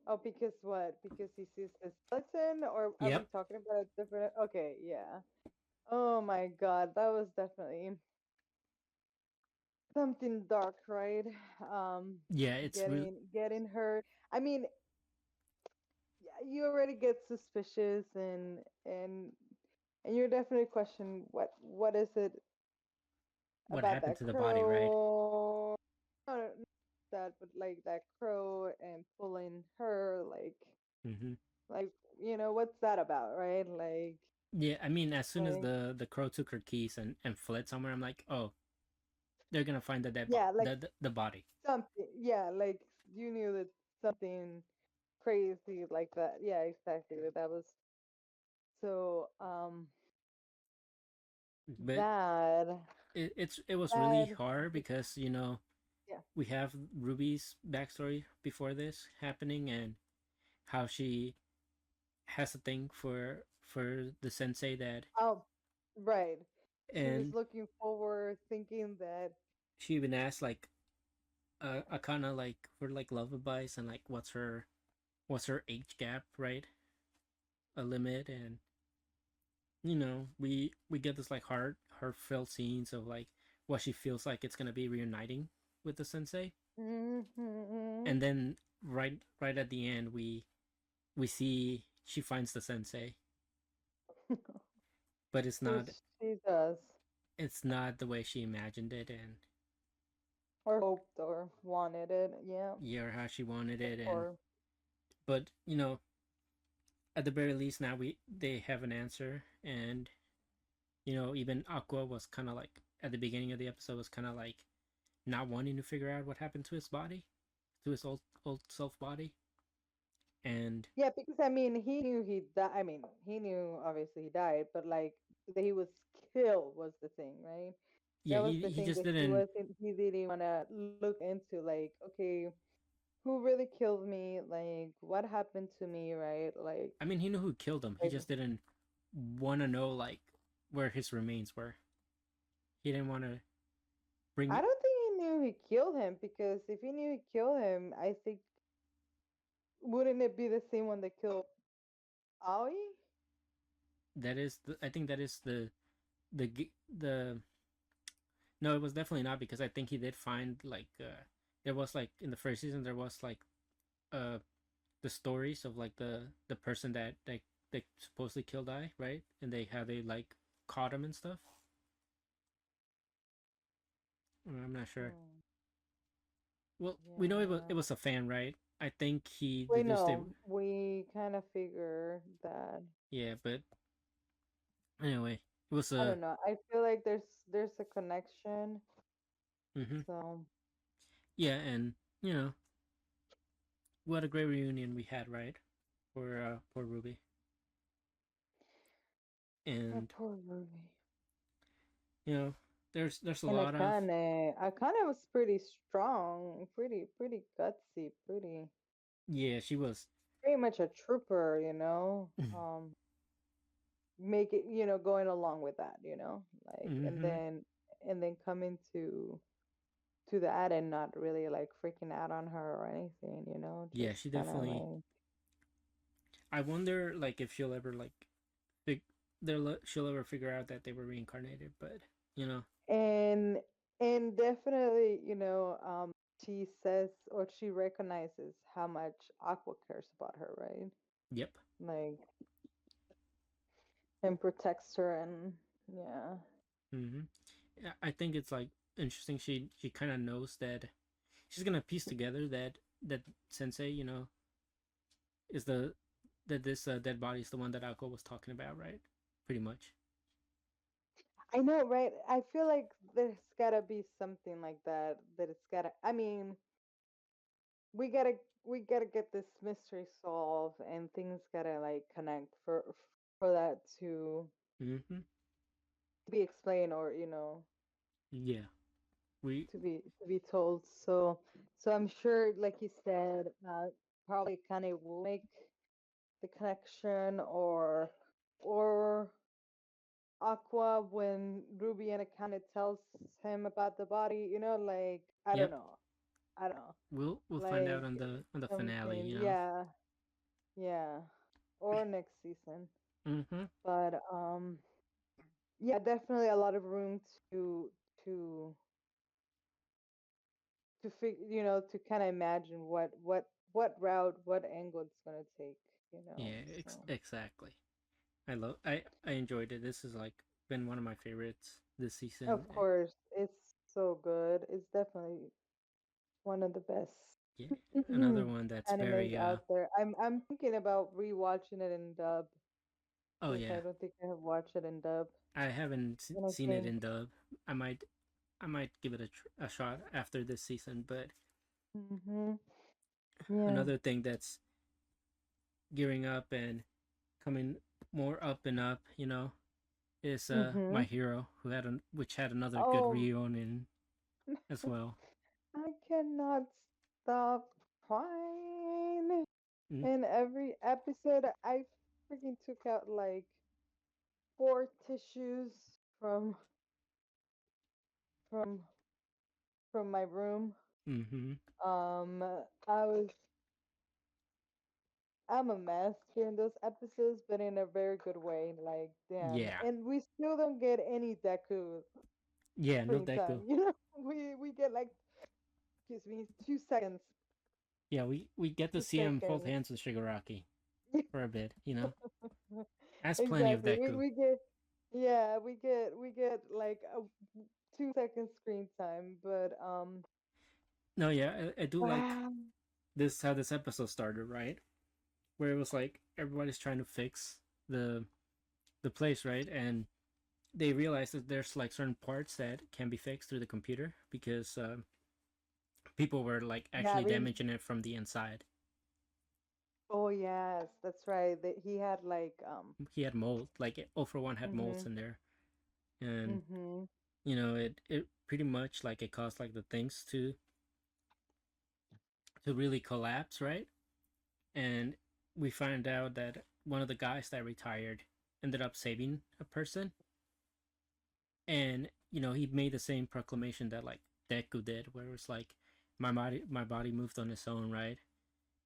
Oh, because what? Because he sees the skeleton, or are we Yep. talking about a different? Okay, yeah. Oh my God, that was definitely something dark, right? Um, Yeah, it's real. getting hurt. I mean, yeah, you already get suspicious, and you're definitely questioning what is it What about happened that to the body, right? crow? Not that, but like that crow and pulling her, Mm-hmm. like what's that about, right? Yeah, I mean, as soon as Like the crow took her keys and fled somewhere, I'm like, oh, they're gonna find the dead yeah, like the body. something, yeah, like you knew that something crazy like that. Yeah, exactly. That was so But bad, it was really bad. hard because Yeah. we have Ruby's backstory before this happening and how she has a thing for the sensei that Oh, right. She was and looking forward, thinking that. she even asked like a kind of like for like love advice and like what's her age gap, right? A limit. And we get this like heartfelt scenes of like what she feels like it's gonna be reuniting with the sensei. Mhm. And then right at the end we see she finds the sensei, but She does, it's not the way she imagined it, and or hoped, or wanted it. Yeah, yeah, or how she wanted it. And or but at the very least now we they have an answer. And even Aqua was kind of like at the beginning of the episode was kind of like not wanting to figure out what happened to his body, to his old self body. And yeah, because I mean, he knew he died. I mean, he knew obviously he died, but like that he was killed was the thing, right? yeah, That was the he thing just that he didn't. wasn't. He didn't want to look into, like, okay, who really killed me? Like, what happened to me, right? I mean, he knew who killed him. He Like just didn't want to know like where his remains were. He didn't want to bring. I don't think he knew he killed him, because if he knew he killed him, I think wouldn't it be the same one that killed Aoi? I think that is the no, it was definitely not, because I think he did find like there was like in the first season there was like uh the stories of like the person that they supposedly killed I, right? And they how they like caught him and stuff. I'm not sure. Hmm. Well, we know it Yeah. was a fan, right? I think he We deduced it. know. We kind of figure that. Yeah, but anyway, it was I a don't know. I feel like there's a connection. mm-hmm. So Yeah. And what a great reunion we had, right? For Ruby. that And poor Ruby. you know there's a And lot of Akane was pretty strong, pretty gutsy, yeah, she was. pretty much a trooper, make it, going along with that, like, Mm-hmm. and then coming to that and not really like freaking out on her or anything, Yeah, just she kind of definitely. like. I wonder like if she'll ever like she'll ever figure out that they were reincarnated, but you know, And definitely, she says, or she recognizes how much Aqua cares about her, right? yep. Like, and protects her, and yeah. Mm-hmm. Yeah, I think it's like interesting. She kind of knows that she's gonna piece together that sensei, is the that this dead body is the one that Alko was talking about, right? Pretty much. I know, right? I feel like there's gotta be something like that. That it's gotta. I mean, we gotta we gotta get this mystery solved, and things gotta like connect for that Mm-hmm. to be explained, or Yeah. We. to be told. So I'm sure, like you said, probably Kanye will make the connection, or Aqua when Ruby and Akane tells him about the body. Like I don't Yep. know. I don't know. We'll find out Like on the finale. something, You know. yeah, yeah, or next season. Mm-hmm. But yeah, definitely a lot of room to to kind of imagine what route, what angle it's gonna take. Yeah. So Exactly. I enjoyed it. This is like been one of my favorites this season. of course it's so good. It's definitely one of the best Yeah. Another one that's animes very out there. I'm thinking about rewatching it in dub oh because yeah. I don't think I have watched it in dub. I haven't And I seen it think, in dub. I might I might give it a shot after this season, but hmm yeah, another thing that's gearing up and coming more up and up, you know, is hmm My Hero, which had another good oh, reunion as well. I cannot stop crying. Mm, In every episode, I freaking took out like four tissues from from from my room. mm-hmm. Um, I was I'm a mess during those episodes, but in a very good way. Like, damn, Yeah. and we still don't get any Deku Yeah, no screen time. Deku. We get like, excuse me, 2 seconds, Yeah, we get to two see him hold seconds. hands with Shigaraki for a bit, you know. That's plenty of Exactly. Deku. We get, yeah, we get like a 2 second screen time, but No, yeah, I do like wow. this how this episode started, right? Where it was like everybody's trying to fix the the place, right? And they realize that there's like certain parts that can be fixed through the computer because people were like actually Having, damaging it from the inside. oh yes, that's right. That he had like He had mold, like 0 for 1 had molds mhm in there, and mhm you know it pretty much like it caused like the things to really collapse, right? And we find out that one of the guys that retired ended up saving a person, and you know he made the same proclamation that like Deku did, where it was like my body moved on its own, right?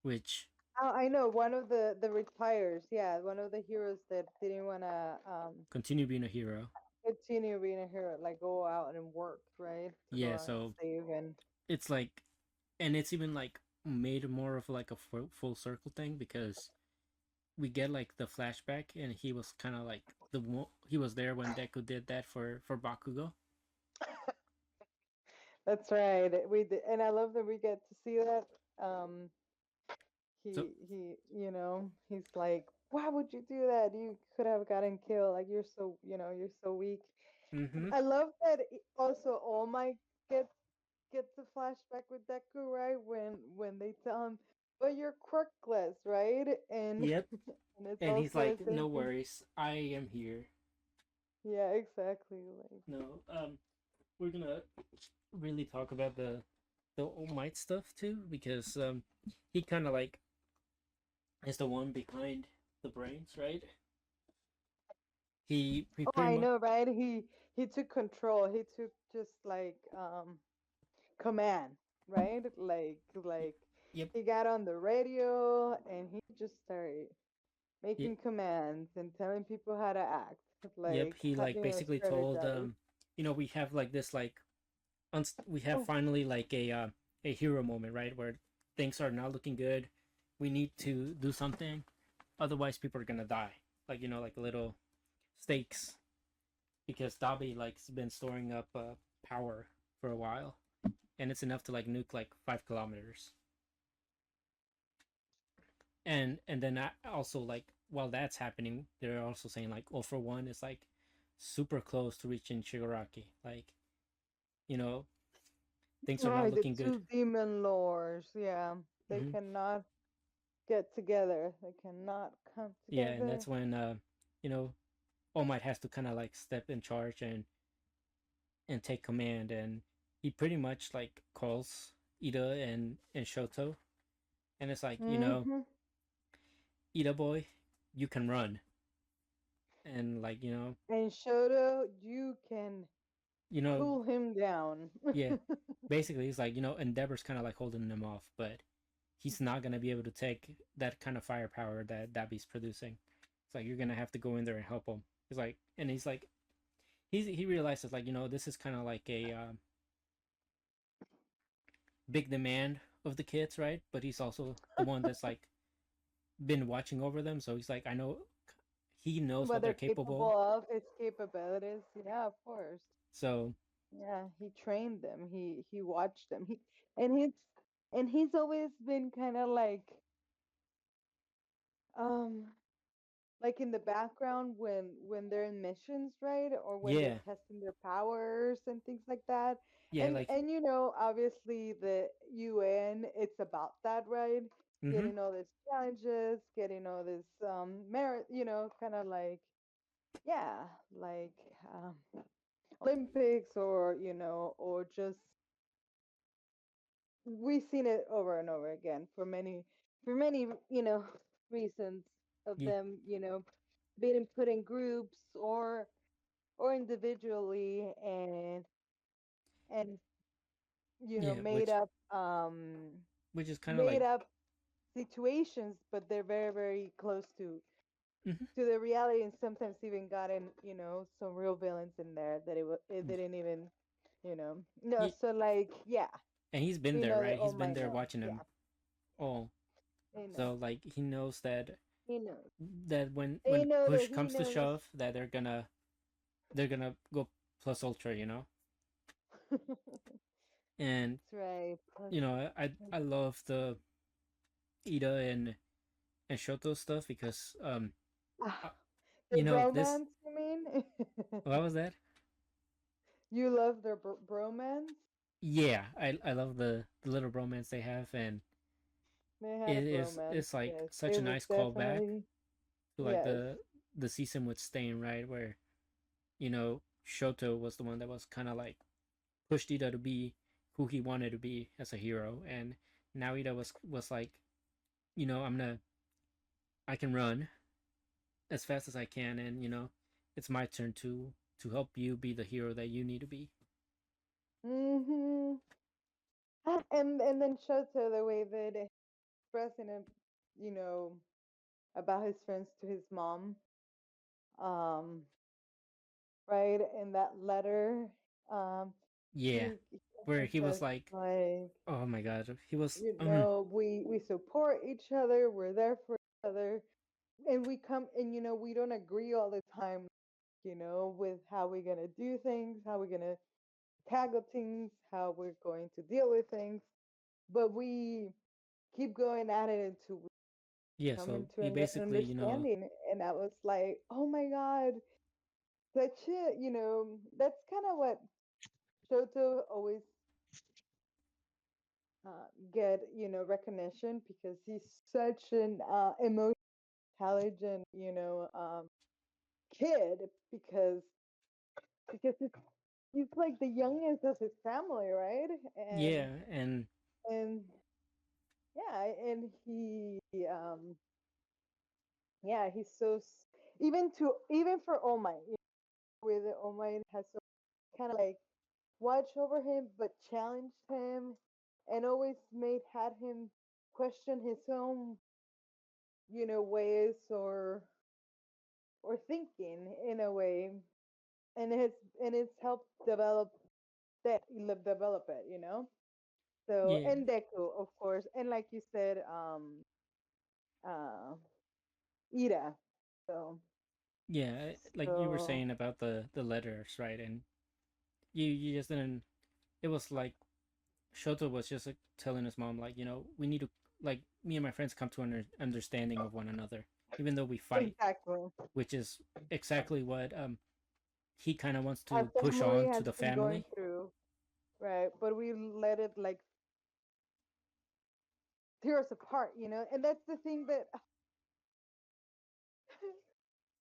Which I know one of the retires, yeah, one of the heroes that didn't want to continue being a hero. continue being a hero, like go out and work, right, to go Yeah, out and so save. And it's like, and it's even like made more of like a full circle thing because we get like the flashback, and he was kind of like he was there when Deku did that for Bakugo. that's right, we did, and I love that we get to see that. um So, he's like, why would you do that? You could have gotten killed. Like, you're so weak. mm-hmm. I love that also All Might gets a flashback with Deku, right? When they tell him, but you're quirkless, right? And Yep. and it's And he's also the like, same no thing. worries, I am here. Yeah, exactly. Like, No, we're gonna really talk about the All Might stuff too because he kind of like is the one behind the brains, right? He oh, pretty I much. know, right? He took control. He took just like command, right? Like Yep. he got on the radio and he just started Yep. making commands and telling people how to act, Yep. like He like basically told strategize. you know, we have like this like we have Oh, finally like a hero moment, right, where things are not looking good. We need to do something, otherwise people are gonna die. Like you know, like little stakes because Dabi like's been storing up power for a while, and it's enough to like nuke like 5 kilometers. And then also like while that's happening, they're also saying like 0 for 1 is like super close to reaching Shigaraki. Like, you know, things are not Right, the looking good. two demon lords, yeah, they Hmm. cannot get together. They cannot come Yeah, and together. that's when you know, All Might has to kind of like step in charge and take command, and he pretty much like calls Ida and Shoto, and it's like, Hmm. Ida boy, you can run, and like, And Shoto, you can you know, cool him down. yeah, basically it's like, Endeavor's kind of like holding him off, but he's not gonna be able to take that kind of firepower that Dabi's producing. It's like you're gonna have to go in there and help him. He's like, and he's like, he realizes like, this is kind of like a big demand of the kids, right? But he's also the one that's like been watching over them, so he's like, I know he knows What what they're they're capable capable. of, his capabilities. Yeah, of course. So Yeah, he trained them. He watched them. He's always been kind of um like in the background when they're in missions, right? Or when they're yeah, testing their powers and things like that. yeah, And like, and obviously the UN, it's about that, right? mm-hmm, Getting all these challenges, getting all this merit, kind of like, yeah, like Olympics, or just we've seen it over and over again for many reasons of yeah, them, being put in groups or individually, and yeah, made up which is kind of made like, up situations, but they're very, very close mm-hmm, to the reality, and sometimes even gotten some real villains in there that it yeah, didn't even no, yeah, so like, yeah, and he's been we there, know that right? All He's been Might there knows. watching Yeah, them all. they So know. like he knows He knows. that when They know push that he comes to knows. shove, that they're gonna go plus ultra. That's And right. Plus, I love the Ida and Shoto stuff because ah, uh, the this, bromance, you mean? what was that? You love their bromance? Yeah, I love the little romance they have, and They had it a is bromance, it's like yes. such It a was nice callback definitely, to like yes. the season with Stain, right, where Shoto was the one that was kind of like pushed Ida to be who he wanted to be as a hero, and now Ida was like, I can run as fast as I can, and it's my turn to help you be the hero that you need to be. Mm-hmm. And then Shoto, the way that he expressing it, you know, about his friends to his mom, um, right? In that letter, um, Yeah, he where he was says like, like, oh my god, he was we support each other, we're there for each other, and we come, and we don't agree all the time, with how we're gonna do things, how we're gonna tackle things, how we're going to deal with things, but we keep going at it until we yeah. come So into he an basically, understanding. And I was like, oh my god, such a, that's kind of what Shoto always get, recognition, because he's such an emotional, intelligent, kid, because he's like the youngest of his family, right? yeah, and And yeah, and yeah, he's so even for All Might, where the All Might has so kind of like watch over him, but challenged him, and always had him question his own, ways, or thinking in a way, and it's helped develop it, So, yeah, and Deku, of course, and like you said, uh, Ira. So, yeah. Like you were so saying about the letters, right? And you just didn't. It was like Shoto was just like telling his mom, like, we need to, like, me and my friends come to an understanding of one another, even though we fight, exactly. which is exactly what he kind of wants our to push family on to has the been going family. through, right? But we let it like tear us apart, you know? And that's the thing that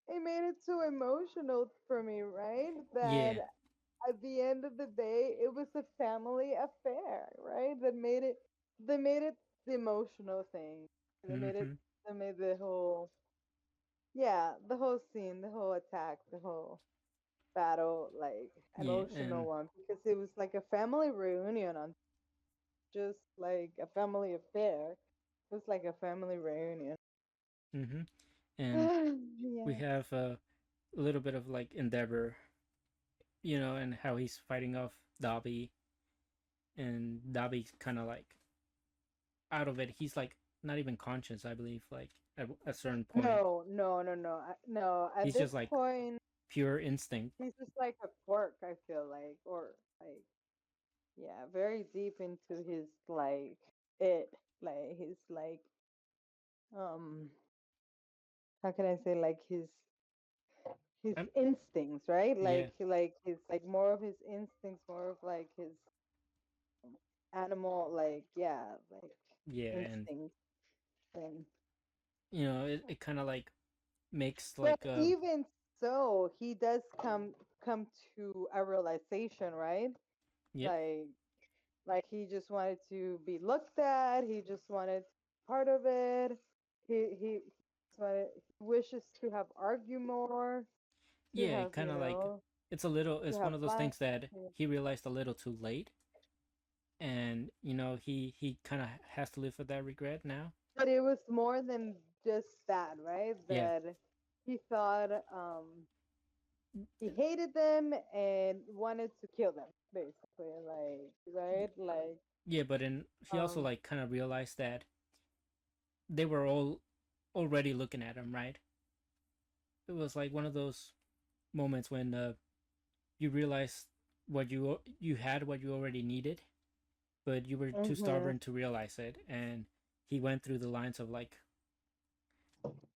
it made it so emotional for me, right? That Yeah. at the end of the day, it was a family affair, right? That made it the emotional thing. They made it, Mm-hmm. they made the whole, yeah, the whole scene, the whole attack, the whole battle, like Yeah, emotional and one, because it was like a family reunion on just like a family affair. It was like a family reunion. mm-hmm. And we Yeah. have a little bit of like Endeavor, and how he's fighting off Dobby, and Dobby's kind of like out of it. He's like not even conscious, I believe. Like at a certain point, No, no, no, no, no. At he's this just like point, pure instinct. he's just like a quirk. I feel like, or like, yeah, very deep into his like it, like his like um, how can I say like his Um, instincts, right? yeah, Like his like more of his instincts, more of like his animal, like yeah, like yeah, and instincts. And it kind of like makes but like even so, he does come to a realization, right? yep, Like like he just wanted to be looked at. He just wanted part of it. He wanted, he wishes to have argue more, to yeah, have kind of like to it's have one of those fun. things that he realized a little too late, and he kind of has to live with that regret now. But it was more than just that, right? Yeah, That he thought he hated them and wanted to kill them, basically. Like right, like yeah, but then he also um. like kind of realized that they were all already looking at him, right? It was like one of those moments when you realize what you had, what you already needed, but you were too Mhm. stubborn to realize it. And he went through the lines of like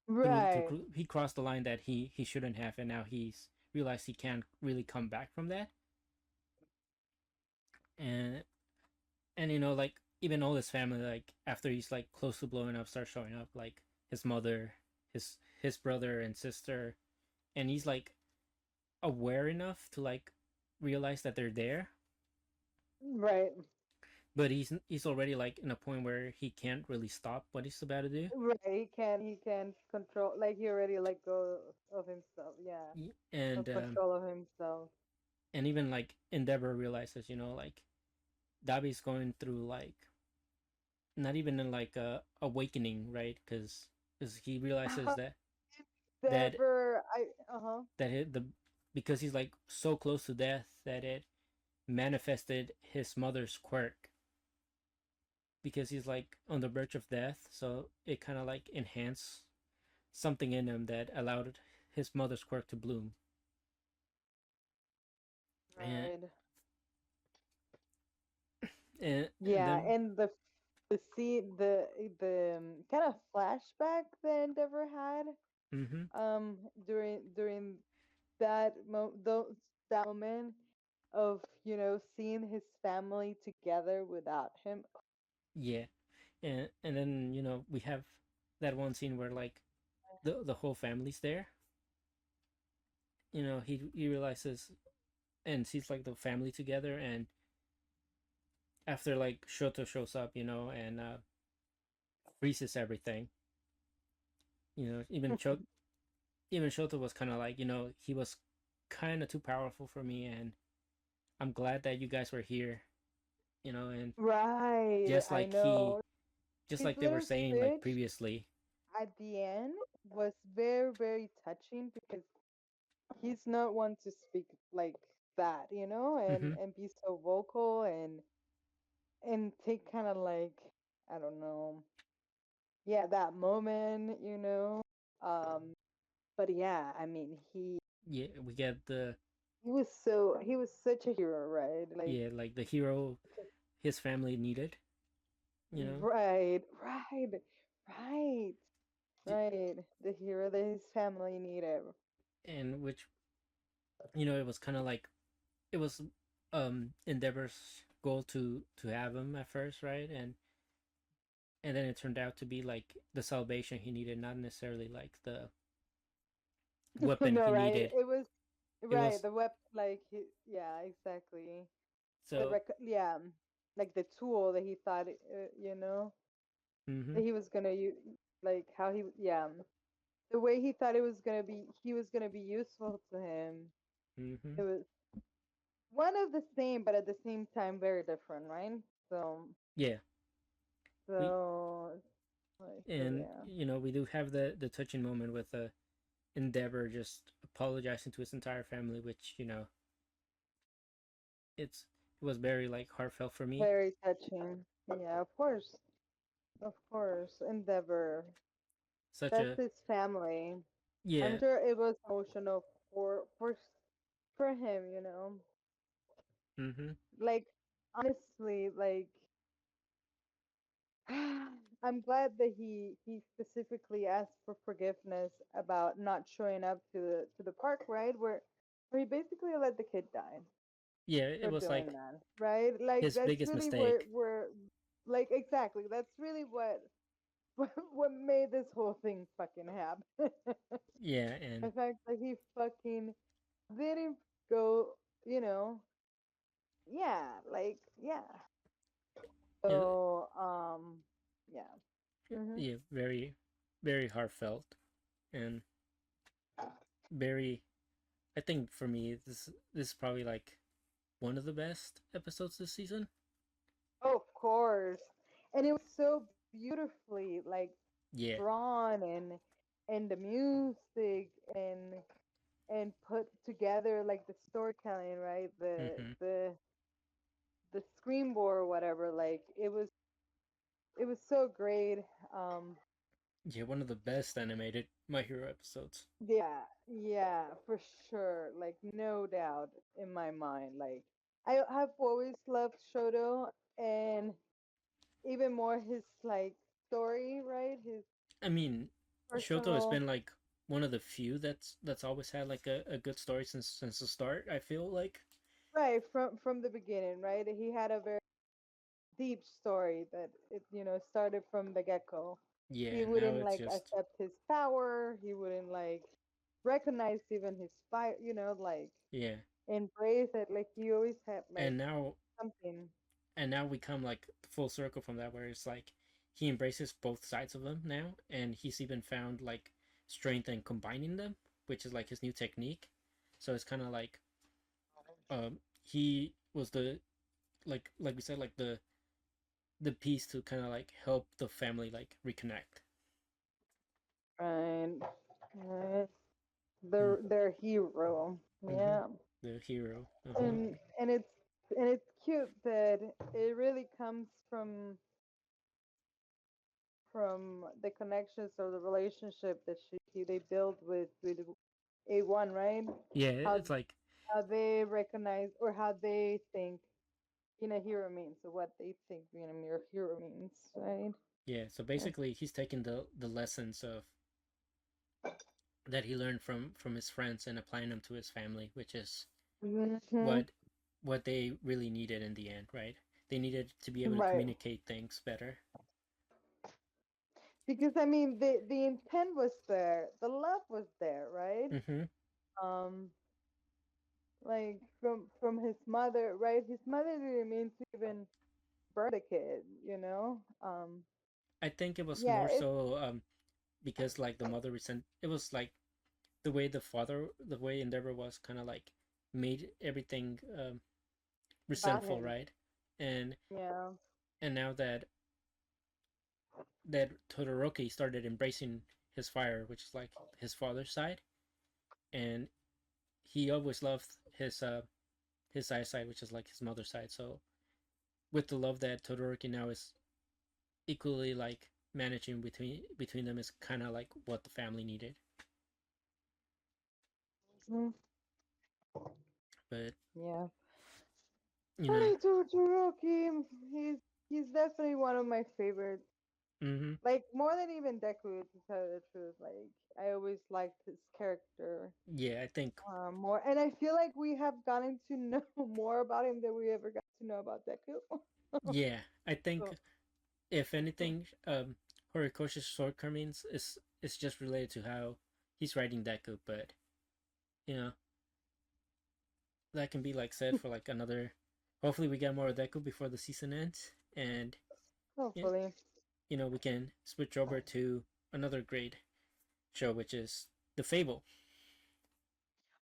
Right. he crossed the line that he shouldn't have, and now he's realized he can't really come back from that. And like even all his family, like after he's like close to blowing up, start showing up, like his mother, his brother and sister, and he's like aware enough to like realize that they're there, Right. but he's already like in a point where he can't really stop what he's about to do. Right. He can control, like he already let go of himself. Yeah. And Of control of himself. even like Endeavor realizes, like Dabi's going through like not even in like a awakening, right? Because he realizes that Never. I. Uh huh. the because he's like so close to death that it manifested his mother's quirk, because he's like on the verge of death, so it kind of like enhanced something in him that allowed his mother's quirk to bloom. and Right. and Yeah, then and the scene, the kind of flashback that Endeavor had mm-hmm, during that moment of seeing his family together without him. yeah, and then we have that one scene where like the whole family's there. He realizes and sees like the family together, and after like Shoto shows up, and freezes everything. Even Shoto was kind of like, he was kind of too powerful for me, and I'm glad that you guys were here. And Right, just I like he know. just His like they were little saying like speech previously. at the end was very, very touching because he's not one to speak like that, Mm-hmm. and be so vocal and take kind of like, I don't know, yeah, that moment, Um, but yeah, I mean, Yeah, we get the he was such a hero, right? Like, yeah, like the hero his family needed. you know right, right, right, right. The hero that his family needed. and which it was kind of like it was Endeavor's goal to have him at first, right? And then it turned out to be like the salvation he needed, not necessarily like the weapon No, he right? needed. It was It right. was The web, like, yeah, exactly. so. Yeah, like the tool that he thought, Mm-hmm. that he was gonna use, like how he, yeah, the way he thought it was gonna be, he was gonna be useful to him. Mm-hmm. It was one of the same, but at the same time very different, right? So, Yeah. We so, so and yeah, we do have the touching moment with Endeavor just apologizing to his entire family, which it was very like heartfelt for me. very touching. Yeah, of course, Endeavor. Such That's a his family. I'm Yeah. sure it was emotional for him, Mm-hmm. Like honestly, like I'm glad that he specifically asked for forgiveness about not showing up to the park, right? Where he basically let the kid die Yeah, it for was doing like that, right? Like his that's biggest really mistake. where like exactly that's really what made this whole thing fucking happen. Yeah, and The fact that he fucking didn't go, you know, yeah, like yeah. it, So yeah. Mhm. yeah, very, very heartfelt and very. I think for me, this is probably like one of the best episodes this season. Of course. And it was so beautifully like Yeah. drawn and the music and put together like the storytelling, right? Mm-hmm. The screen board or whatever, like it was so great. Um Yeah, one of the best animated My Hero episodes. yeah, yeah, for sure. Like no doubt in my mind. Like I have always loved Shoto and even more his like story, right? His I mean, Shoto has personal been like one of the few that's always had like a good story since the start. I feel like. right from the beginning, right? He had a very deep story that it started from the get-go. Yeah, He now wouldn't it's like just. accept his power. He wouldn't like recognize even his fire, like Yeah, embrace it. Like he always had like and now something. we come like full circle from that, where it's like he embraces both sides of them now, and he's even found like strength in combining them, which is like his new technique. So it's kind of like he was the like we said, like the piece to kind of like help the family like reconnect. Right. Right. Mm. Their hero. Mm-hmm. Yeah. The hero. Uh-huh. And it's cute that it really comes from the connections or the relationship that they build with A1, right? Yeah, How it's like. how they recognize or how they think being a hero means, or what they think being a hero means, right? Yeah, so basically he's taking the lessons of that he learned from his friends and applying them to his family, which is Hmm. what what they really needed in the end, right? They needed to be able to Right. communicate things better. Because I mean the intent was there, the love was there, right? Mm-hmm. Um like from his mother, right? His mother didn't mean to even burn the kid, I think it was Yeah, more it's so because like the mother resent. It was like the way Endeavor was kind of like made everything about resentful, him. right? And Yeah. now that Todoroki started embracing his fire, which is like his father's side, and he always loved his eyesight, which is like his mother's side. So with the love that Todoroki now is equally like managing between them, is kind of like what the family needed. Mhm. But Yeah. you know, Honey Todoroki, he's he's definitely one of my favorites. Mm-hmm. Like more than even Deku, to tell you the truth. Like I always liked his character Yeah, I think. more, and I feel like we have gotten to know more about him than we ever got to know about Deku. Yeah, I think So, if anything, Horikoshi's shortcomings is just related to how he's writing Deku, but you know that can be like said for like another. Hopefully, we get more of Deku before the season ends, and hopefully. we can switch over to another great show, which is the Fable,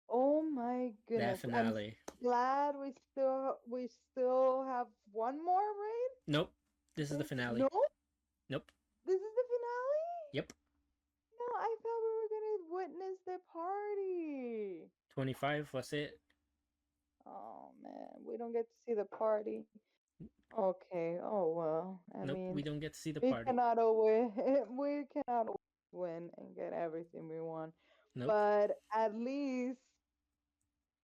Oh my that goodness. finale. Glad we still have one more raid. Nope, this is the Right? finale. No, Nope. this is the finale. Yep. No, I thought we were gonna witness the party. 25 was it? Oh man, we don't get to see the party. Okay. Oh well. I Nope. We mean, don't get to see the we party. cannot always we cannot always win and get everything we want, Nope. but at least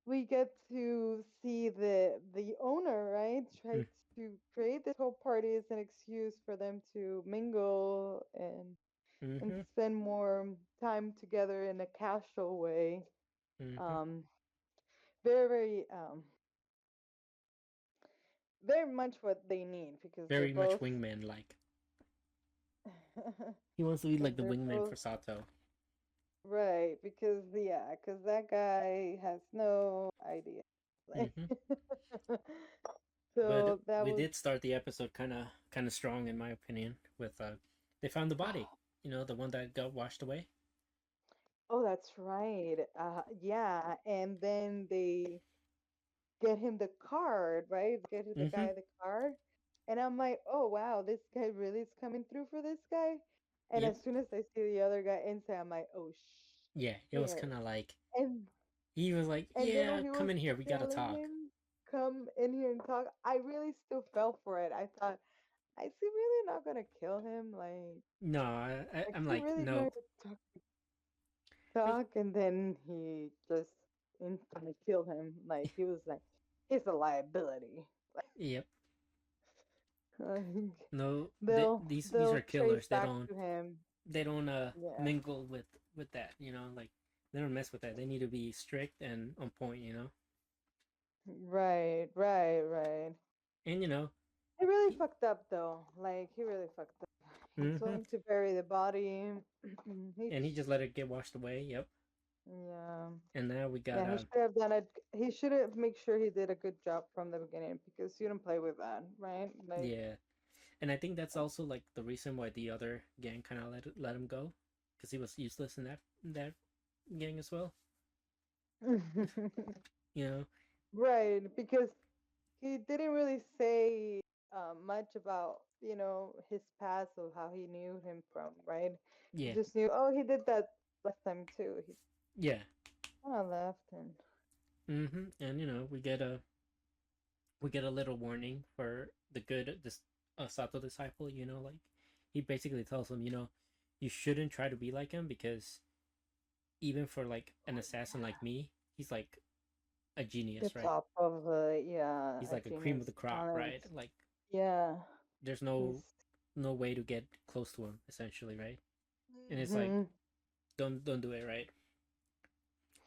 we get to see the owner, right, try to create this whole party as an excuse for them to mingle and Mm-hmm. spend more time together in a casual way. Mm-hmm. um very very much what they need because they're Very much both wingman like. He wants to be because like the they're wingman both for Sato. right, because yeah, because that guy has no idea. Like, Mm-hmm. But so that we was. did start the episode kind of strong in my opinion with they found the body. The one that got washed away. Oh, that's right. Yeah, and then they get him the card, right? Get the Mm-hmm. guy the card, and I'm like, oh wow, this guy really is coming through for this guy. And Yep. as soon as I see the other guy inside, I'm like, oh Yeah. It was shit. kind of like And he was like, and then "Yeah, when he come was in here. We gotta telling talk." him, come in here and talk, I really still fell for it. I thought, is he really not gonna kill him? No, I'm He like, really going no. to talk, and then he just instantly killed him. Like he was like, he's a liability. Yep. Like No, they'll these are they'll trace killers. They back don't to him. they don't Yeah. mingle with that. Like they don't mess with that. They need to be strict and on point. Right, right, right. And He really he, fucked up though. Like he really fucked up. He told hmm him to bury the body. he and he just just let it get washed away. Yep. yeah. And now we got Yeah, he should have done it. He should have make sure he did a good job from the beginning because you don't play with that, right? Like yeah. And I think that's also like the reason why the other gang kind of let him go, because he was useless in that gang as well. You know. right, because he didn't really say much about his past or how he knew him from, right? He Yeah. just knew, oh, he did that last time too. He Yeah. kind of left and And we get a little warning for the good this Sato disciple. Like he basically tells him, you shouldn't try to be like him because even for like an assassin like me, he's like a the genius, right? top of yeah, He's a like a cream genius of the crop, talent. right? Like Yeah, there's he's. no way to get close to him essentially, right? And it's like Mhm. don't do it, right?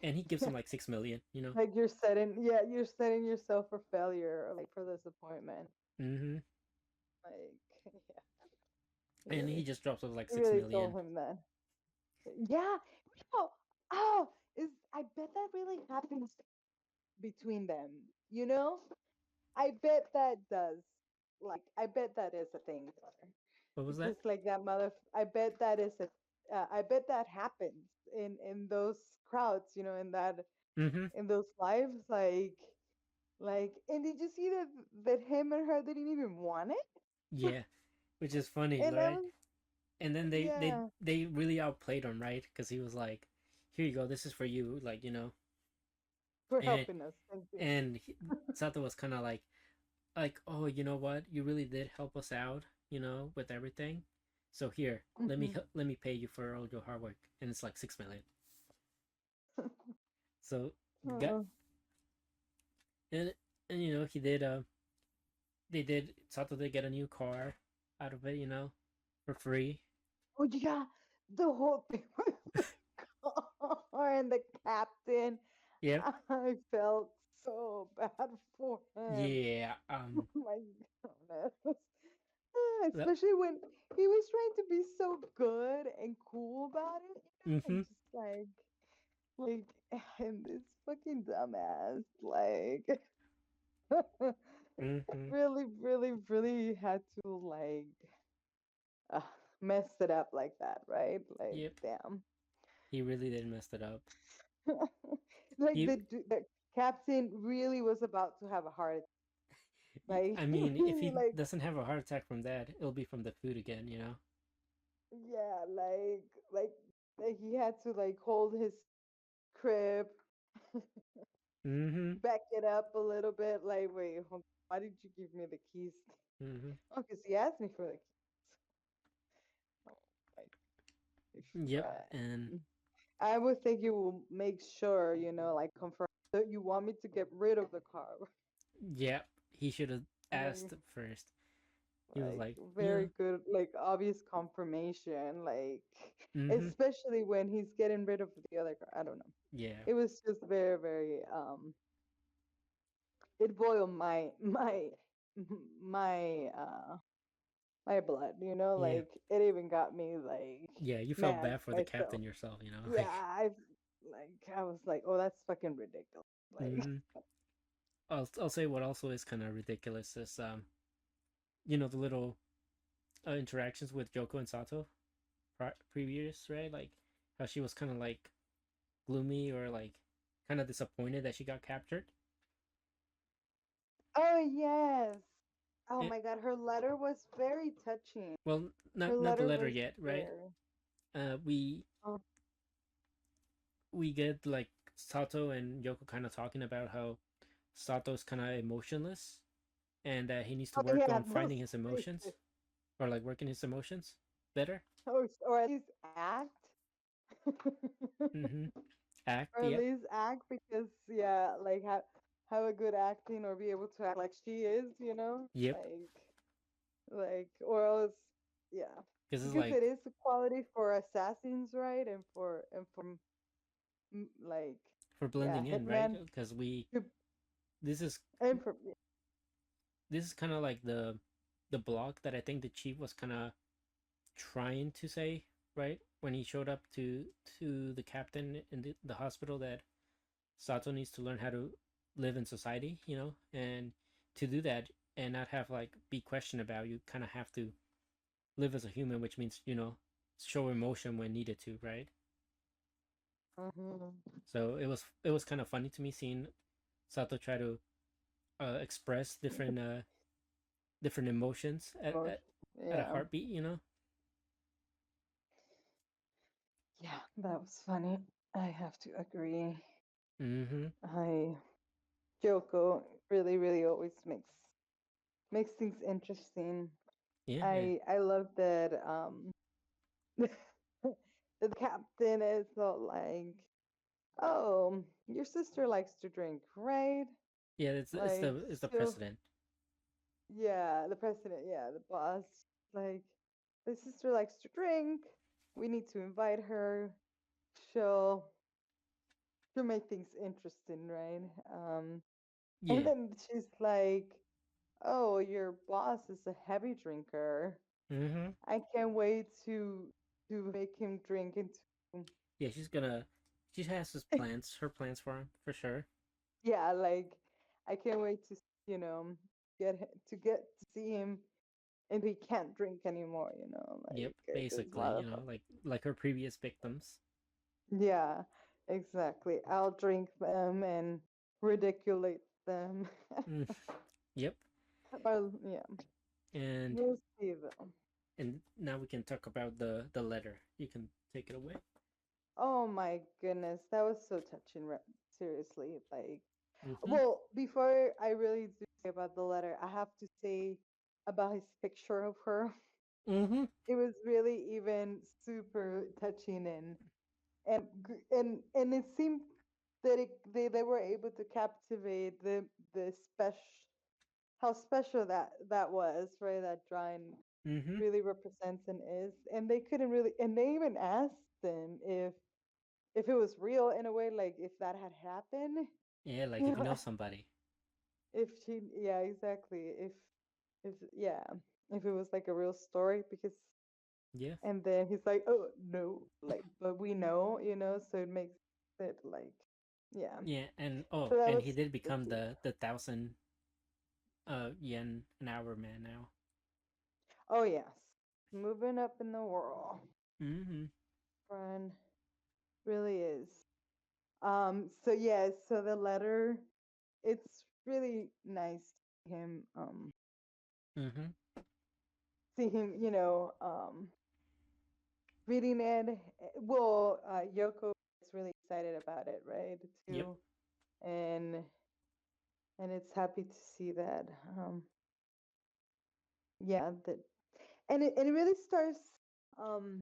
And he gives him like 6 million. Like you're setting yourself for failure or like for disappointment. Mm-hmm. Like yeah, he And he really just drops off like he six really told million. him that. Yeah. Oh, oh, is I bet that really happens between them. You know, I bet that does. Like, I bet that is a thing. What was Because that? like that mother, I bet that is a. I bet that happens in those crowds. Mm-hmm. In those lives, like. And did you see that him and her didn't even want it? Yeah, which is funny, And I right? was And then they they yeah, they really outplayed him, right? Because he was like, "Here you go, this is for you," for and helping us. Thank you. Sato was kind of like, "Oh, you know what? You really did help us out, with everything. So here, Mhm. let me pay you for all your hard work." And it's like 6 million. So got Uh, and he did they did Sato did get a new car out of it, for free. Oh yeah, the whole thing with the car and the captain. Yep. I felt so bad for him. Yeah. Oh my goodness. That, Especially when he was trying to be so good and cool about it, and mm-hmm. just like, and this fucking dumbass, like, Mm-hmm. really, really, really had to uh, mess it up like that, right? Like, Yep. damn. He really did mess it up. Like He, the captain really was about to have a heart attack. Like, I mean, if he like, doesn't have a heart attack from that, it'll be from the food again, you know? yeah, like he had to like hold his crib, Mm-hmm. back it up a little bit. Like, wait, why did you give me the keys? Mm-hmm. Oh, because he asked me for the keys. Oh, my Yep. And friend. I would think you will make sure, like confirm that you want me to get rid of the car. yep, he should have Like, asked first. He was like like, yeah. very good, like obvious confirmation, like Mm-hmm. especially when he's getting rid of the other car. I don't know. Yeah. It was just very, very it boiled my my blood, Yeah. like it even got me like Yeah. You felt mad bad for the myself. captain yourself, you know? Yeah, Like, I was like, oh, that's fucking ridiculous. Like, mm-hmm. I'll say what also is kind of ridiculous is, the little interactions with Joko and Sato previous, right? Like, how she was kind of like gloomy or like kind of disappointed that she got captured. oh yes. Oh It, my god, her letter was very touching. well, Her not the letter letter was yet, right? very. We Oh, get like Sato and Yoko kind of talking about how Sato's kind of emotionless and that he needs to oh work yeah, on those finding his emotions faces. or like working his emotions better. Or at least act. Mm-hmm. Act, Or at yep, least act, because yeah, like have a good acting or be able to act like she is, yep. like or else, yeah, Because it's because like it is a quality for assassins, right? And for like, for yeah, blending in, right? hitman Because we to this is and for kind of like the block that I think the chief was kind of trying to say, right, when he showed up to the captain in the hospital, that Sato needs to learn how to live in society, and to do that and not have like be questioned about, you kind of have to live as a human, which means show emotion when needed to, right? Mhm. So it was kind of funny to me seeing Sato try to express different emotions at, Emotion. at at a Yeah, heartbeat, yeah, that was funny. I have to agree. Mm-hmm. I Joko really, really always makes things interesting. Yeah. I love that the captain is all like, "Oh, your sister likes to drink, right?" Yeah, it's Like, the she'll, president. yeah, the president, yeah, the boss, like, the sister likes to drink. We need to invite her. She'll she'll make things interesting, right? And Yeah. then she's like, "Oh, your boss is a heavy drinker. Mm-hmm. I can't wait to make him drink into." Yeah, she has her plans for him for sure. Yeah, like I can't wait to get to see him, and he can't drink anymore. Yep, Like this basically, motherfucker. like her previous victims. Yeah, exactly. I'll drink them and ridiculate them. Mm, yep. Well, yeah, And we'll see though. now we can talk about the letter. You can take it away. Oh my goodness, that was so touching. Seriously, like, Mm-hmm. well, before I really do say about the letter, I have to say about his picture of her. Mm-hmm. It was really even super touching, and it seemed that they were able to captivate the special how special that was, right, that drawing. Mm-hmm. really represents and is. And they couldn't really, and they even asked them if it was real in a way, like if that had happened, Yeah, like you if you know, know somebody. if she, yeah, exactly, if yeah, if it was like a real story, because Yeah. and then he's like, oh no, like, but we know, so it makes it like, yeah. Yeah, and So that and was he did super become cute. the 1,000 yen an hour man now. Oh yes, moving up in the world, Mm-hmm. friend, really is. So yeah, so the letter, it's really nice to Mm-hmm. see him, reading it. Well, Yoko is really excited about it, right? Yep. Too, and it's happy to see that. Yeah, that, and it really starts um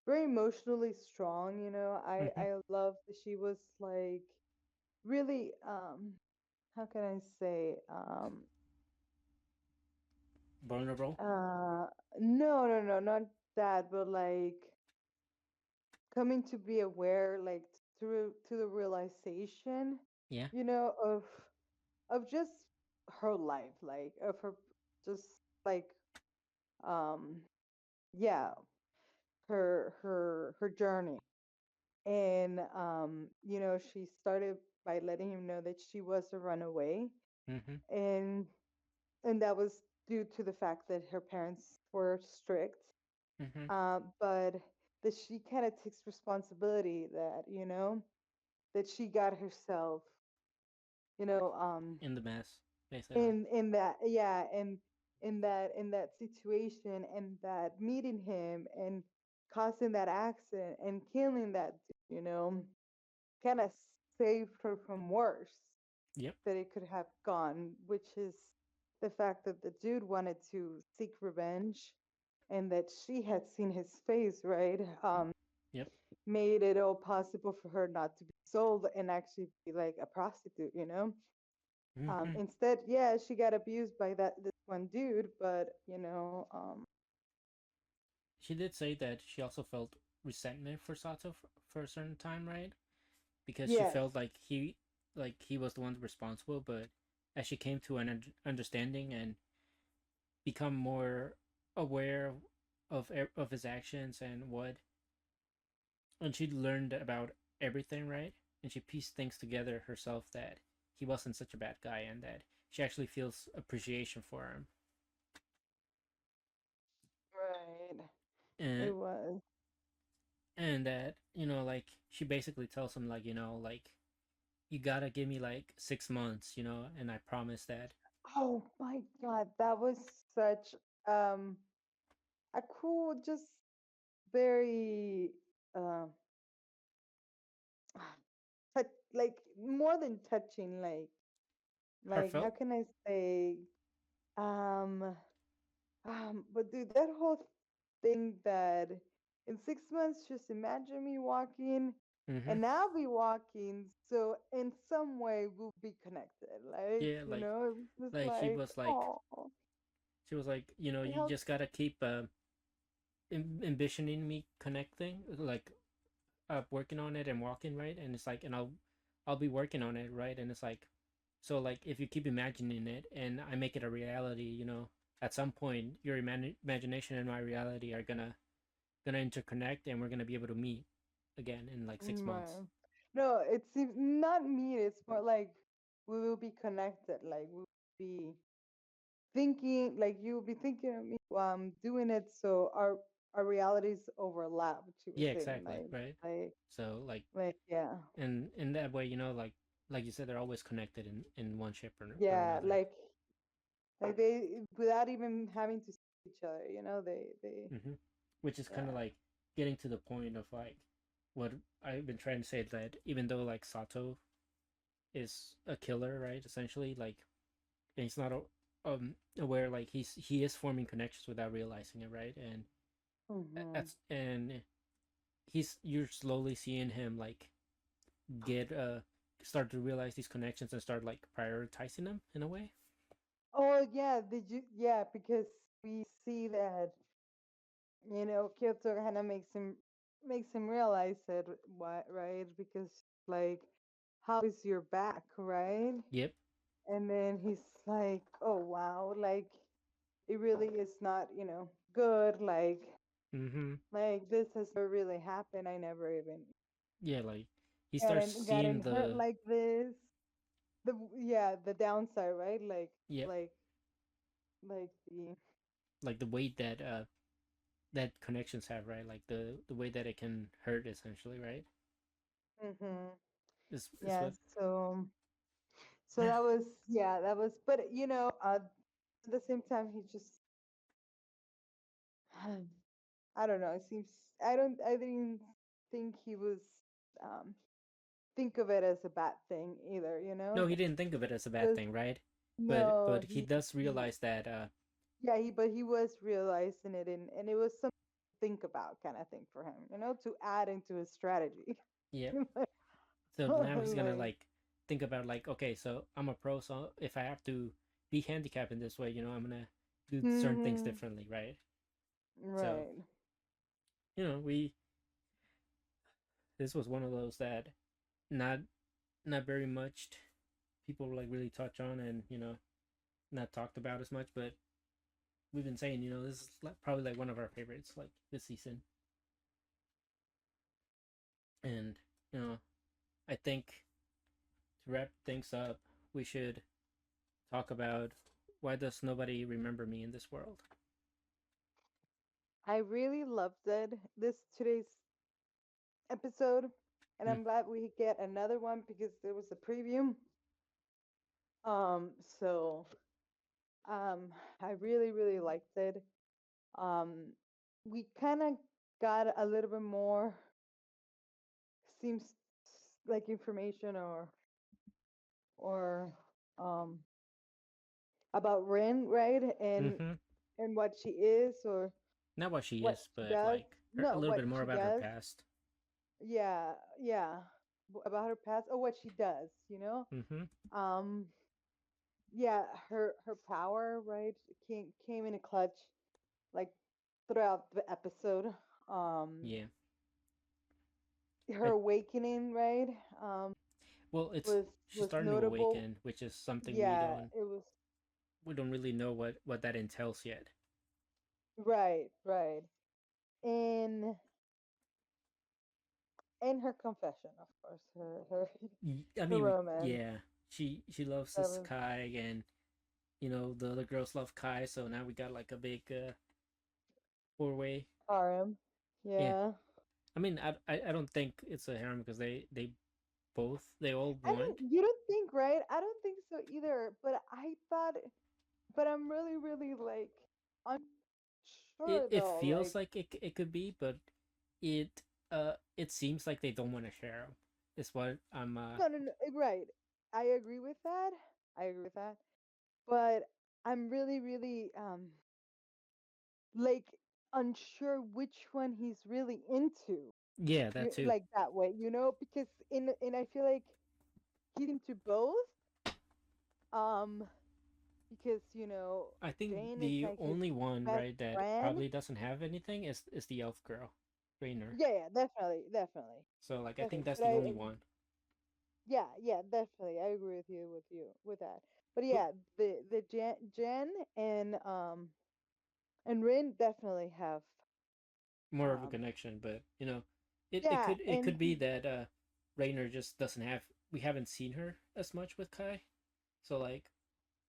very emotionally strong. Mm-hmm. I love that she was like really how can I say Vulnerable. uh no, not that, but like coming to be aware, like through to the realization, Yeah. of just her life, like of her, just like um yeah, her journey. And she started by letting him know that she was a runaway, Mm-hmm. and that was due to the fact that her parents were strict, Mm-hmm. but that she kind of takes responsibility, that that she got herself, you know In the mess, basically. in that, yeah, and in that situation, and that meeting him and causing that accident and killing that dude, kind of saved her from worse Yep. that it could have gone, which is the fact that the dude wanted to seek revenge, and that she had seen his face, right? Yep. Made it all possible for her not to be sold and actually be like a prostitute, Mm-hmm. Instead, yeah, she got abused by this one dude, but She did say that she also felt resentment for Sato for a certain time, right? Because she yes. felt like he was the one responsible, but as she came to an understanding and become more aware of his actions and what, and she learned about everything, right? And she pieced things together herself that he wasn't such a bad guy and that she actually feels appreciation for him. Right. And It was. that, like she basically tells him, like, like, you gotta give me like 6 months, and I promise that. Oh my God, that was such um a cool, just very uh like more than touching, how Heartfelt. can I say, um but dude, that whole thing that in 6 months, just imagine me walking Mm-hmm. and I'll be walking. So in some way we'll be connected. Yeah, It was just like he like, was like, oh, she was like, it you helps. just gotta keep envisioning me connecting, like, working on it and walking, right? And it's like, and I'll be working on it, right? And it's like, so like if you keep imagining it and I make it a reality, at some point your imagination and my reality are gonna interconnect, and we're gonna be able to meet again in like 6 months. Right. No, it's not me. It's more like we will be connected. Like we'll be thinking, like you will be thinking of me while I'm doing it. So our realities overlap. She was Yeah, saying, exactly, right? like, So like, yeah, and in that way, like you said, they're always connected in one shape or yeah, another. like they, without even having to see each other. They, Hmm. Which is kind of yeah. like getting to the point of like what I've been trying to say, that even though like Sato is a killer, right? Essentially, like, and he's not aware, like he is forming connections without realizing it, right? And Mm-hmm. that's and you're slowly seeing him like get start to realize these connections and start like prioritizing them in a way. Oh yeah, did you? Yeah, because we see that, Kyoto kind of makes him realize it. Why, right? Because like, how is your back, right? Yep. And then he's like, oh wow, like it really is not, good. Mm-hmm. Like this has never really happened. I never even Yeah, like he starts gotten seeing hurt the like this. The downside, right? yep, Like like the like the weight that that connections have, right? Like the way that it can hurt essentially, right? hmm Is yeah. what So that was, yeah, that was, but at the same time he just I don't know. It seems I didn't think he was um think of it as a bad thing either. no, he didn't think of it as a bad Because thing, right? no, But he does he realize that yeah, he was realizing it, and it was something to think about kind of thing for him, to add into his strategy. yeah. like, So now he's gonna like, like think about like, okay, so I'm a pro, so if I have to be handicapped in this way, I'm gonna do certain things hmm differently, right? So right. we this was one of those that not not very much people like really touch on and not talked about as much, but we've been saying this is like, probably like one of our favorites like this season, and I think to wrap things up, we should talk about why does nobody remember me in this world. I really loved it this today's episode, and Hmm. I'm glad we get another one because there was a preview. So um, I really really liked it. Um, we kind of got a little bit more, seems like, information or um about Rin, right? Mm-hmm. And what she is, or Not what she what is, she but does. like a No, little what bit more she about her does. past. Yeah, yeah. About her past, or what she does. Mm-hmm. Um, yeah, her power, right, came in a clutch, like throughout the episode. Um, Yeah. her I, awakening, right, well, it's was she's starting to notable. awaken, which is something Yeah, it was we don't really know what that entails yet. right, right. In her confession, of course, I her mean, romance. yeah, she loves That this was Kai, and the other girls love Kai, so now we got like a big four-way. harem. Yeah, Yeah. I mean, I don't think it's a harem because they all I mean, want. you don't think, right? I don't think so either. But I thought, but I'm really, really like It unsure it though. feels Like, like it could be, but it seems like they don't want to share them. Is what I'm no, no, no. Right. I agree with that. I agree with that. But I'm really, really like unsure which one he's really into. yeah, that too. Like that way, because I feel like he's into both. Um, because I think Jane is the like his only one best right that friend. probably doesn't have anything is the elf girl, Rainer. Yeah, yeah, definitely, definitely, So like I think definitely. that's But the only one. yeah, yeah, definitely, I agree with that. But But yeah, the Jen and Rin definitely have more of a um connection. But it yeah, could be that Rainer just doesn't have. We haven't seen her as much with Kai. So like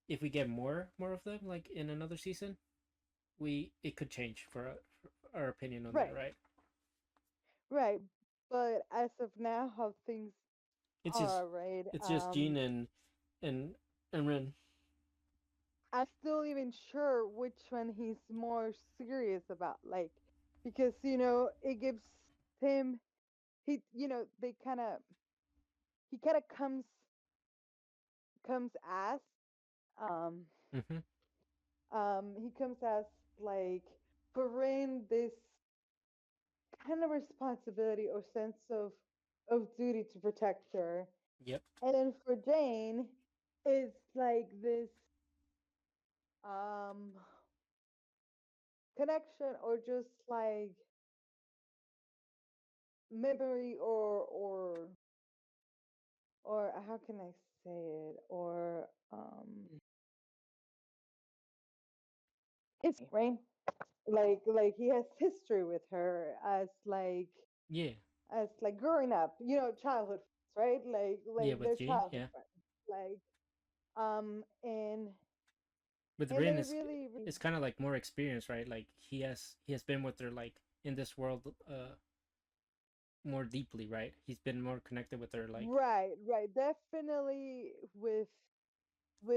if we get more of them like in another season, we it could change for our opinion on that, right, right? right. But as of now, how things It's just are, right? it's just Jean and and Ren. I'm still even sure which one he's more serious about, like, because it gives him he they kind of he kind of comes as um Mm-hmm. he comes as like for Rain this kind of responsibility or sense of duty to protect her, Yep. and then for Jane it's like this um connection or just like memory or how can I say it or history, right? Like he has history with her Yeah, as like growing up, childhood friends, right? yeah, Like with they're Jane, childhood yeah. friends. Like and With and Rin, they is really, really it's kind of like more experience, right? Like he has been with her like in this world more deeply, right? He's been more connected with her, like right, definitely with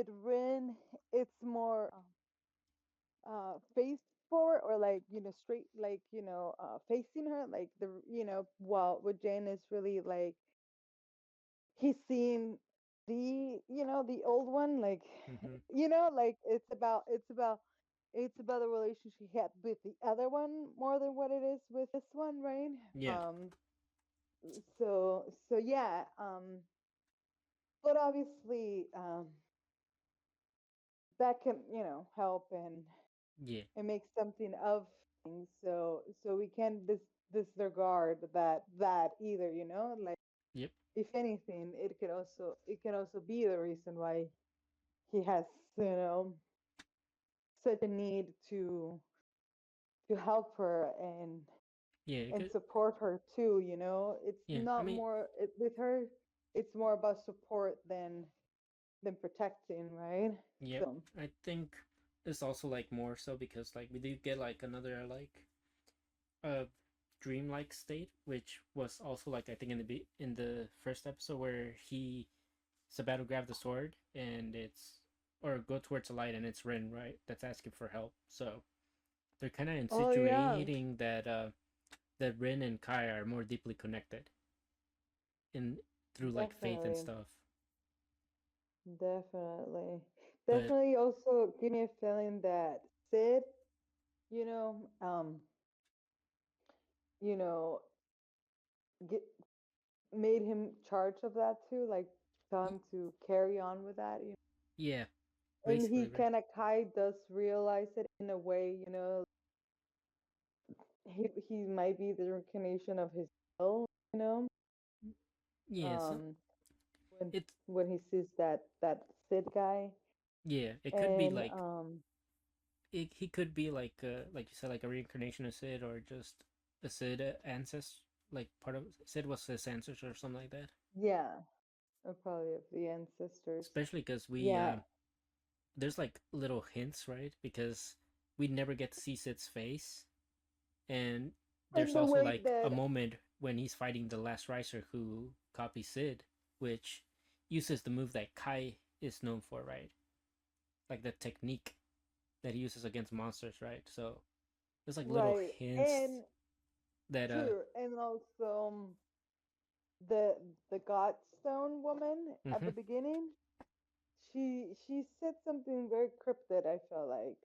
Rin, it's more face forward or like straight, like facing her, like while with Jane is really like he's seen the old one, like hmm like it's about the relationship he had with the other one more than what it is with this one, right? yeah, So yeah, but obviously that can help yeah, and make something of things, so we can't disregard that either, like yep, if anything it can also be the reason why he has you know such a need to help her yeah, and support her too. It's yeah. I not mean, more with her, it's more about support than protecting, right? yep. So I think it's also like more so because like we do get like another like uh dreamlike state, which was also like I think in in the first episode where he's about to grab the sword and it's or go towards the light and it's Rin, right? That's asking for help. So they're kind of oh yeah, insinuating that Rin and Kai are more deeply connected in through like faith and definitely, stuff. definitely, But definitely also give me a feeling that Sid, you know um you know get made him charge of that too, like tell him to carry on with that, yeah, and he basically, right? kind of Kai does realize it in a way, he might be the reincarnation of his soul, Yeah, so um when it when he sees that Sid guy, yeah, it could be and like he could be like you said, like a reincarnation of Sid or just a Sid ancestor, like part of Sid was his ancestor or something like that. yeah, probably of the ancestors, Especially because we yeah, there's like little hints, right? Because we never get to see Sid's face, and and there's the also way like a that moment when he's fighting the last riser who copies Sid, which uses the move that Kai is known for, right? Like the technique that he uses against monsters, right? So there's like little right, hints and that true, and also the the Godstone woman at mm-hmm, the beginning, she said something very cryptic. I felt like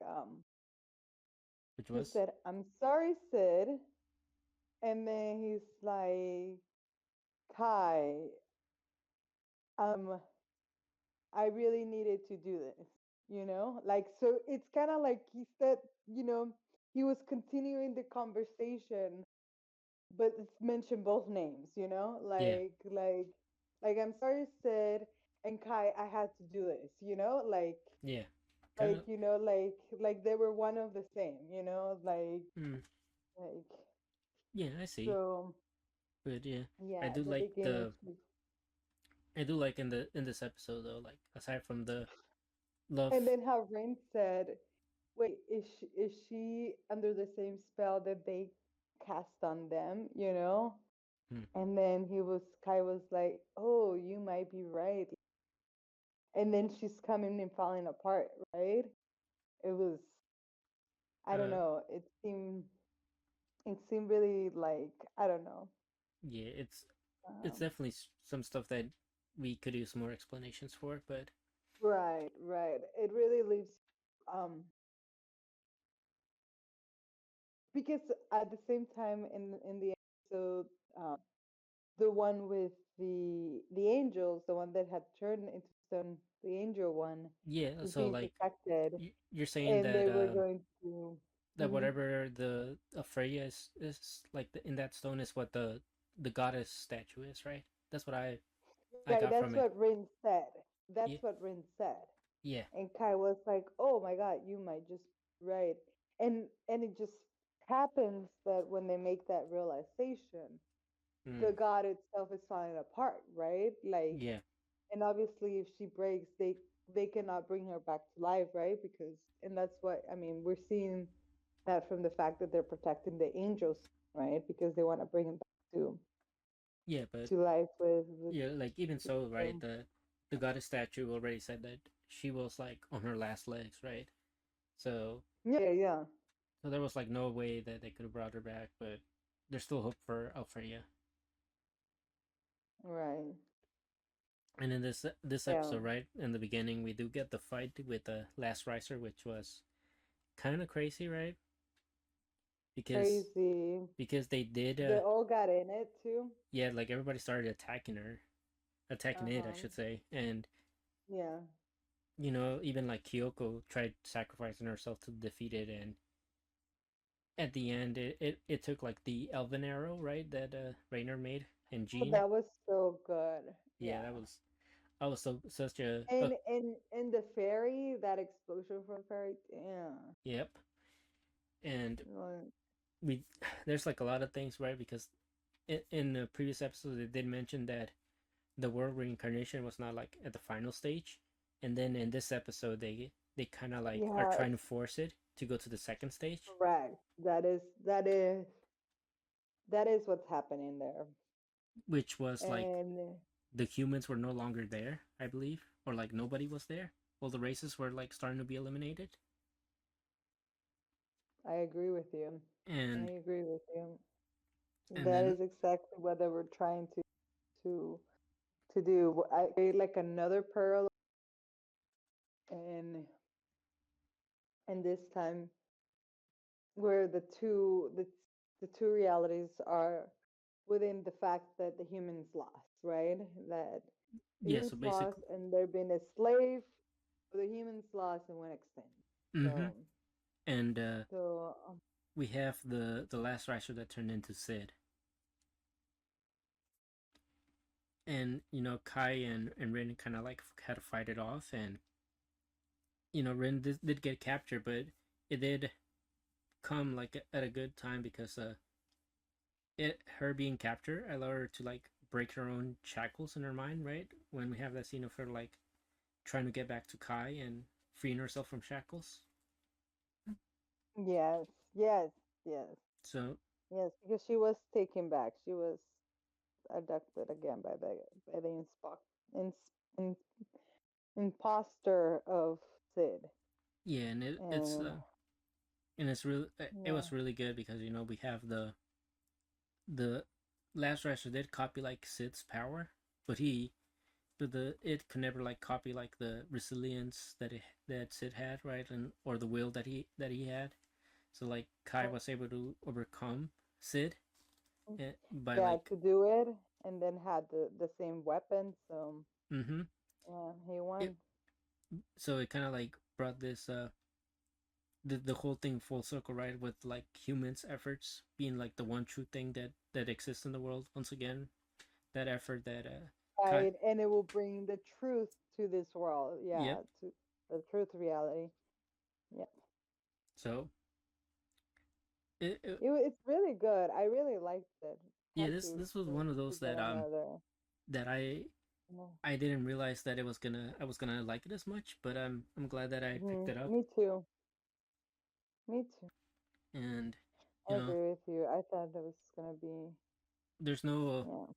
which she was said, "I'm sorry, Sid," and then he's like, "Kai, um, I really needed to do this." Like so, it's kind of like he said, you know, he was continuing the conversation, but it's mentioned both names. yeah, Like I'm sorry, Sid and Kai, I had to do this. yeah, kind Like of, like they were one of the same. mm, Like yeah, I see, so. but yeah, I Yeah, do the like beginning. the I do like in this episode though, like aside from the love, And then how Rain said, "Wait, is she under the same spell that they cast on them?" hmm, And then Kai was like, "Oh, you might be right." And then she's coming and falling apart, right? It was, I don't uh, know. It seemed really like, I don't know. yeah, it's Um, definitely some stuff that we could use more explanations for, but right, right. It really leaves um because at the same time in the episode, um the one with the angels, the one that had turned into stone, the angel one, yeah, was so being like protected, you're saying and that they were going to. that whatever the Freya is like in that stone is what the goddess statue is, right? That's what I Right, got that's from it. what Rin said. Yeah, That's what Rin said. yeah, And Kai was like, "Oh my God, you might just right." And it just happens that when they make that realization, mm, the god itself is falling apart, right? Like, yeah, and obviously, if she breaks, they cannot bring her back to life, right? Because and that's what I mean. We're seeing that from the fact that they're protecting the angels, right? Because they want to bring him back yeah. But to life with yeah, like even so, right? them. The goddess statue already said that she was like on her last legs, right? So Yeah, yeah, yeah. so there was like no way that they could have brought her back, but there's still hope for Alfreya. Right. And in this Yeah. episode, right in the beginning, we do get the fight with the last riser, which was kind of crazy, right? Because Crazy. because they did, They all got in it too. yeah, like everybody started attacking her, attacking Uh it, I huh. should say, and Yeah. even like Kyoko tried sacrificing herself to defeat it, and at the end, it took like the Elven arrow, right, that Rainer made and Oh, Jean. that was so good. Yeah, Yeah. that was so such a And the fairy, that explosion from fairy. Yeah. yep. And Well, we there's like a lot of things, right, because in the previous episode they did mention that the world reincarnation was not like at the final stage, and then in this episode they kind of like are yeah. trying to force it to go to the second stage, Correct. That is what's happening there. which was like And the humans were no longer there, I believe, or like nobody was there. All the races were like starting to be eliminated, I agree with you. I and agree with you. That then is exactly what they were trying to to do. I create like another parallel, and this time where the two realities are within the fact that the humans lost, right? That the yeah, humans so lost basically, and they're being a slave, the humans lost and went extinct. mm-hmm. So And so we have the last riser that turned into Sid, and Kai and Rin kind of like had to fight it off, and Rin did get captured, but it did come like at a good time because her being captured allowed her to like break her own shackles in her mind, right? When we have that scene of her like trying to get back to Kai and freeing herself from shackles. yes, yes, yes, So yes, because she was taken back. She was abducted again by the in, in, imposter of Sid. yeah, and And it's really it yeah, was really good because we have the last riser did copy like Sid's power, but the it could never like copy like the resilience that Sid had, right, and or the will that he had. So like Kai was able to overcome Sid by yeah, like to do it, and then had the same weapon. So mm-hmm. yeah, he It won. so it kind of like brought this the whole thing full circle, right, with like humans efforts being like the one true thing that exists in the world once again, that effort that Kai Right, and it will bring the truth to this world. yep. Yeah, to the truth reality. Yeah, So it it's really good. I really liked it. yeah, Had this was one of to those get that another. that I didn't realize that I was gonna like it as much, but I'm glad that I picked it up. Me too. Me too. And I you know agree with you. I thought it was gonna be. there's no Yeah.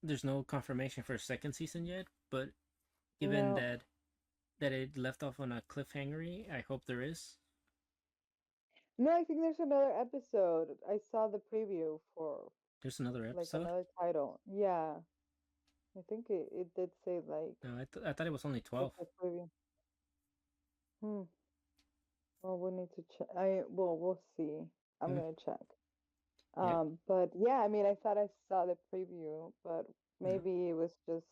there's no confirmation for a second season yet, but given No. that it left off on a cliffhangery, I hope there is. No, I think there's another episode. I saw the preview for There's another like episode. another title. Yeah. I think it did say like No, I thought it was only like 12. the preview. Hmm. Well, we need to check. We'll see. I'm Mm, gonna check. yeah, But yeah, I mean, I thought I saw the preview, but no. maybe it was just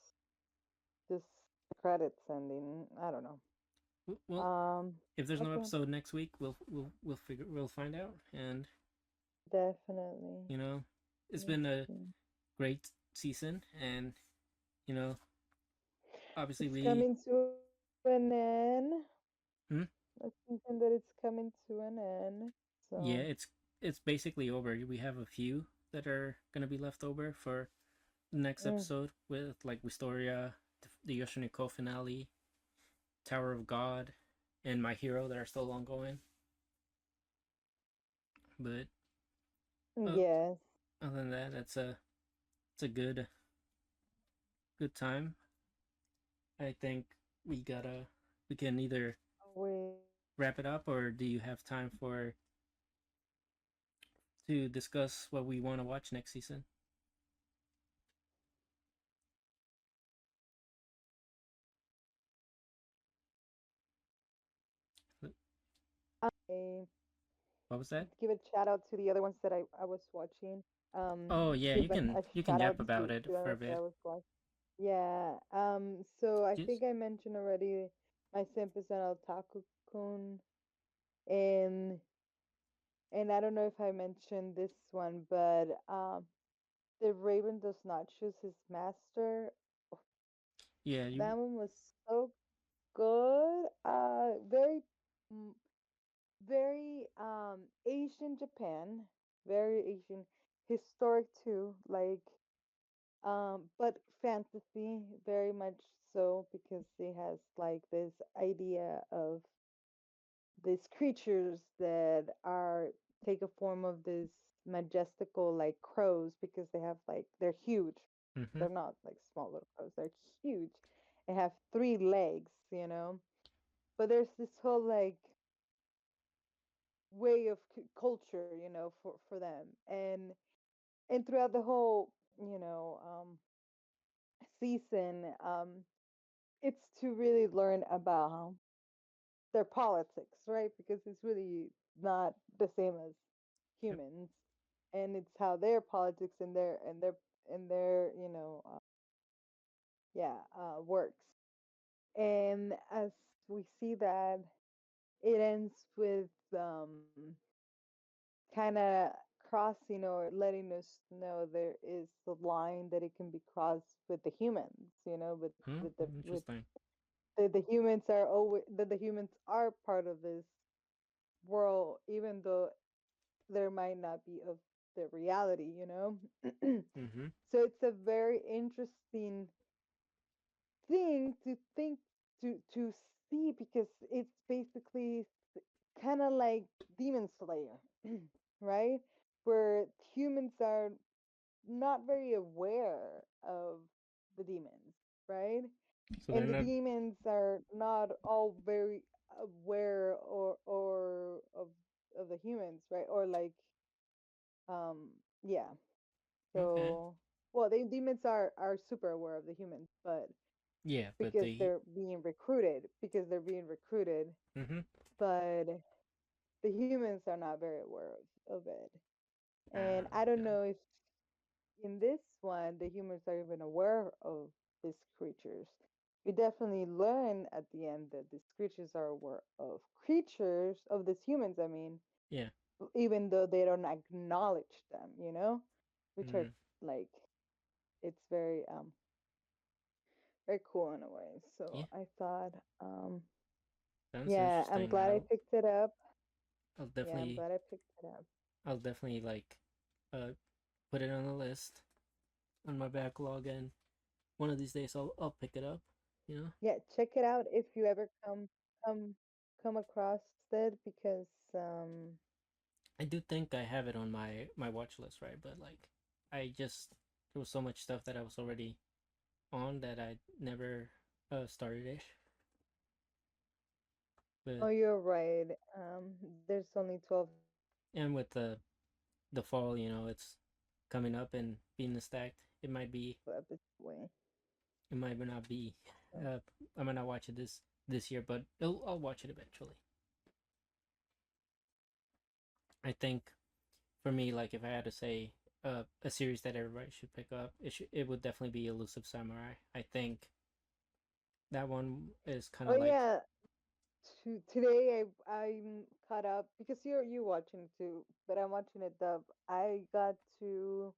the credits ending. I don't know. Well, Um, if there's no okay, episode next week, we'll find out, and definitely. you know, it's Let's been a see. great season, and you know, obviously It's we, coming to an end. hmm? A season that it's coming to an end. Yeah, So, it's basically over. We have a few that are gonna be left over for the next mm, episode with like Wistoria, the Oshi No Ko finale, Tower of God, and My Hero that are still ongoing. But uh, yes. other than that, it's a good time. I think we can either Wait. wrap it up, or do you have time for to discuss what we want to watch next season? I What was that? give a shout out to the other ones that I was watching. Oh yeah, Give a you can shout yap out about it to the for a ones that I bit. was watching. Yeah. So I Just think I mentioned already my 100% otaku kun, and I don't know if I mentioned this one, but the Raven does not choose his master. yeah, you. That one was so good. Mm, very Asian Japan, very Asian, historic too, like but fantasy very much so because it has like this idea of these creatures that are take a form of this majestical like crows because they have like they're huge. Mm-hmm. They're not like small little crows. They're huge. They have three legs, But there's this whole like way of culture, for them, and throughout the whole, season, it's to really learn about their politics, right? Because it's really not the same as Yep. humans, and it's how their politics and their yeah, works. And as we see that, it ends with kind of crossing or letting us know there is the line that it can be crossed with the humans, with Interesting. the humans are always that the humans are part of this world, even though there might not be of the reality. Mm-hmm. So it's a very interesting thing to think to see because it's basically kind of like Demon Slayer, right? Where humans are not very aware of the demons, right? So they're And the not. demons are not all very aware or of the humans, right? Or like yeah. Okay. So well, the demons are super aware of the humans, but Yeah, but because they're being recruited, Mm-hmm. but the humans are not very aware of it. And Ah, I don't okay. know if in this one the humans are even aware of these creatures. We definitely learn at the end that these creatures are aware of creatures of these humans, I mean, Yeah. even though they don't acknowledge them, which are Mm. like it's very cool in a way. Yeah. So I thought Sounds yeah, I'm interesting. glad I picked it up. I'll Yeah, I'm definitely glad I picked it up. I'll definitely like uh put it on the list on my backlog, and one of these days I'll pick it up. You know. Yeah, check it out if you ever come come across it because I do think I have it on my watch list, right? But like, I just there was so much stuff that I was already on that I never started it. oh, But you're right. There's only 12 and with the fall, it's coming up and being stacked. episodes away. It might not be. So. Uh, I might not watch it this year, but I'll watch it eventually. I think for me, like if I had to say a series that everybody should pick up, it would definitely be Elusive Samurai. I think that one is kind Oh of like yeah, Today I'm caught up because you're watching it too, but I'm watching it dub. I got to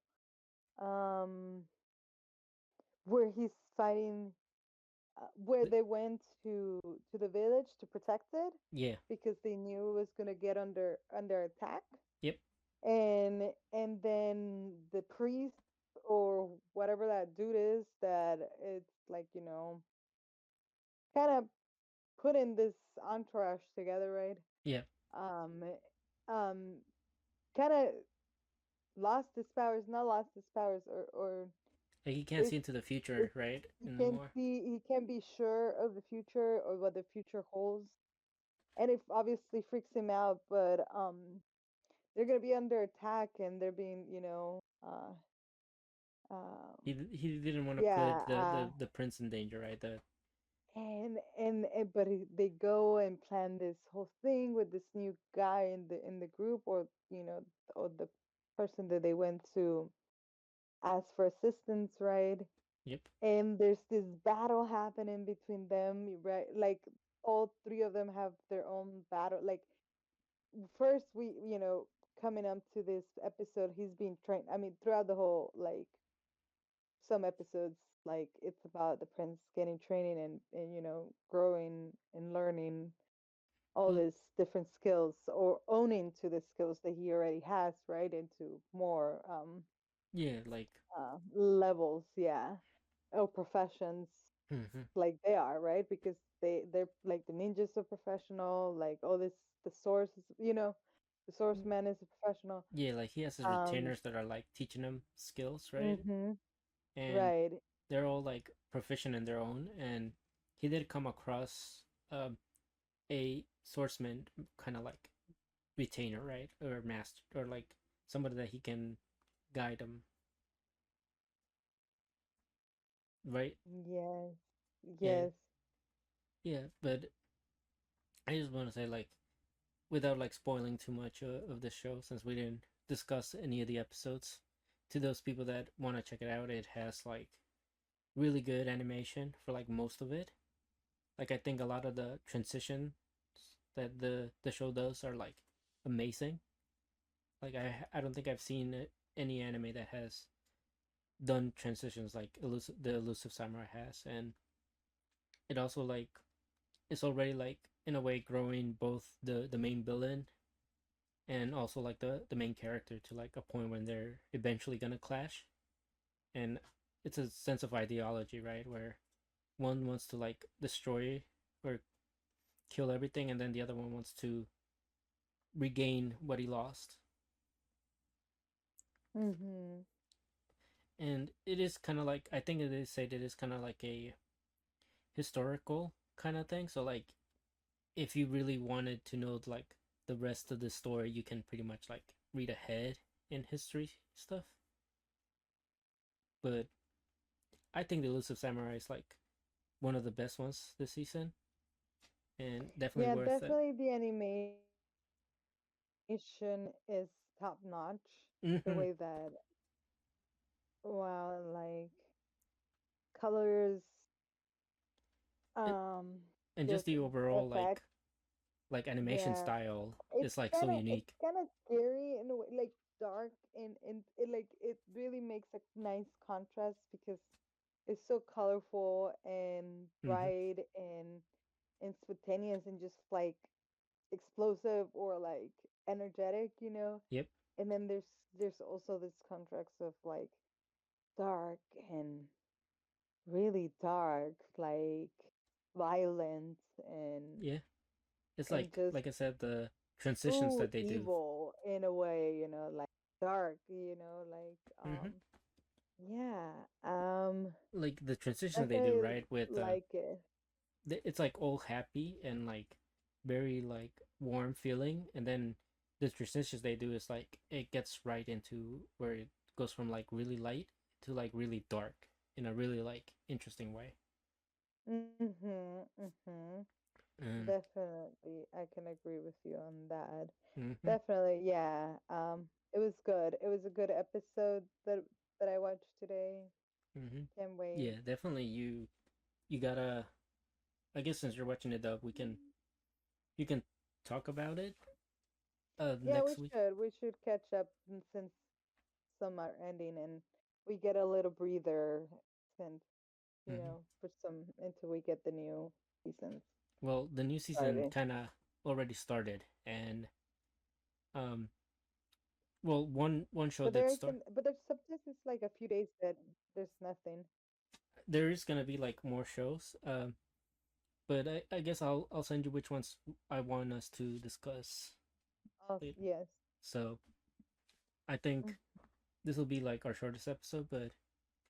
um where he's fighting, where The- they went to the village to protect it yeah. because they knew it was gonna get under attack, Yep. and then the priest or whatever that dude is that it's like kind of putting this entourage together, right? Yep. Um, um, kind of lost his powers, not lost his powers, or Like he can't if see into the future, if right? he can Anymore. see, he can be sure of the future or what the future holds, and it obviously freaks him out. But they're gonna be under attack, and they're being, He didn't want to yeah, put the prince in danger, right? The and but they go and plan this whole thing with this new guy in the group, or or the person that they went to ask for assistance, right? yep. And there's this battle happening between them, right? Like all three of them have their own battle. Like first, we coming up to this episode, he's being trained. I mean, throughout the whole, like, some episodes, like, it's about the prince getting training and growing and learning all Well, these different skills, or owning to the skills that he already has, right, into more yeah, like levels, yeah, or professions, hmm like they are, right? Because they're like the ninjas are professional, like all this, the source is, the source man is a professional. yeah, like he has his um retainers that are like teaching him skills, right? mhm, And right. they're all like proficient in their own. And he did come across a swordsman, kind of like retainer, right, or master, or like somebody that he can guide him, right? Yes, And yes. yeah, but I just want to say, like, without like spoiling too much of the show, since we didn't discuss any of the episodes, to those people that want to check it out, it has like really good animation for like most of it. Like I think a lot of the transitions that the show does are like amazing. Like I don't think I've seen any anime that has done transitions like the Elusive Samurai has. And it also like it's already like in a way growing both the main villain and also like the main character to like a point when they're eventually gonna clash. And it's a sense of ideology, right, where one wants to like destroy or kill everything, and then the other one wants to regain what he lost. Mhm. And it is kind of like, I think it is said it is kind of like a historical kind of thing. So like if you really wanted to know like the rest of the story, you can pretty much like read ahead in history stuff. But I think the Elusive Samurai is like one of the best ones this season, and definitely Yeah, worth it. definitely the animation is top notch. The Hmm. way that, wow, like colors, And, um and just just the overall effects. like animation Yeah, style it's is like so kind of it's unique. kind of scary in a way, like dark, and it, like, it really makes a nice contrast because it's so colorful and Hmm. bright and spontaneous and just like explosive or like energetic, Yep. and then there's also this contrast of like dark and really dark, like violent Yeah. It's and just like I said, the transitions true that they do. evil in a way, like dark, like Hmm. yeah, Like the transitions they do, definitely right? With like it. it's like all happy and like very like warm feeling, and then the transitions they do is like it gets right into where it goes from like really light to like really dark in a really like interesting way. Mhm, mhm. And Definitely, I can agree with you on that. mm-hmm, Definitely, yeah. It was good. It was a good episode that I watched today. mm-hmm. Can't wait. Yeah, definitely you gotta, I guess since you're watching it up, we can you can talk about it Yeah, we next week. should. We should catch up since some are ending and we get a little breather since, Hmm. for some until we get the new seasons Well, the new season started. kind of already started, and um, well, one show But did start. there's sometimes it's like a few days that there's nothing. There is gonna be like more shows, but I guess I'll send you which ones I want us to discuss Oh, later. yes. So I Mm, think this will be like our shortest episode, but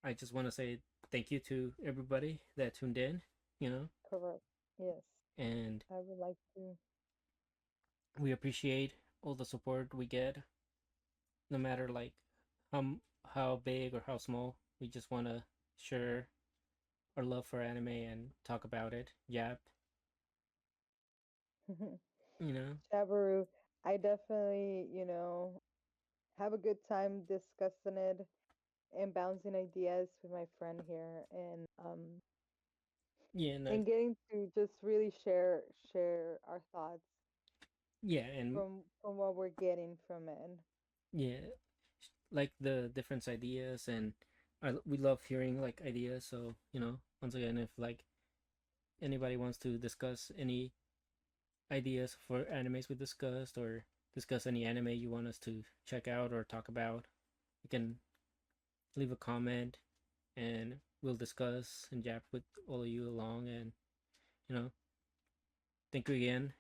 I just want to say thank you to everybody that tuned in, you know, correct. Yes. and I would like to. we appreciate all the support we get, no matter like how how big or how small. We just want to share our love for anime and talk about it. Yep, you know. Chabaru, I definitely, have a good time discussing it and bouncing ideas with my friend here Yeah, and and getting to just really share our thoughts yeah, and from what we're getting from it. yeah, like the different ideas, and we love hearing like ideas. So once again, if like anybody wants to discuss any ideas for animes we discussed, or discuss any anime you want us to check out or talk about, you can leave a comment, and we'll discuss and jab with all of you along. And you know, thank you again.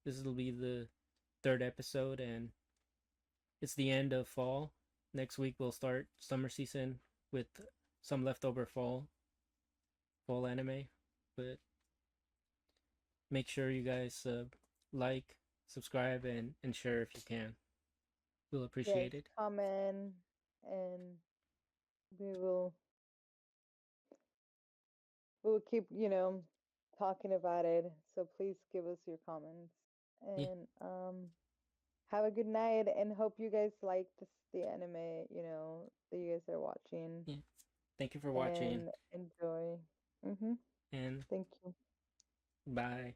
This will be the third episode, and it's the end of fall. Next week we'll start summer season with some leftover fall anime. But make sure you guys like, subscribe, and share if you can. We'll Yes, appreciate it. comment and we will we'll keep, talking about it. So please give us your comments. Yeah, And have a good night and hope you guys like the anime, that you guys are watching yeah. Thank you for watching, and enjoy. Mhm. and Thank you. bye.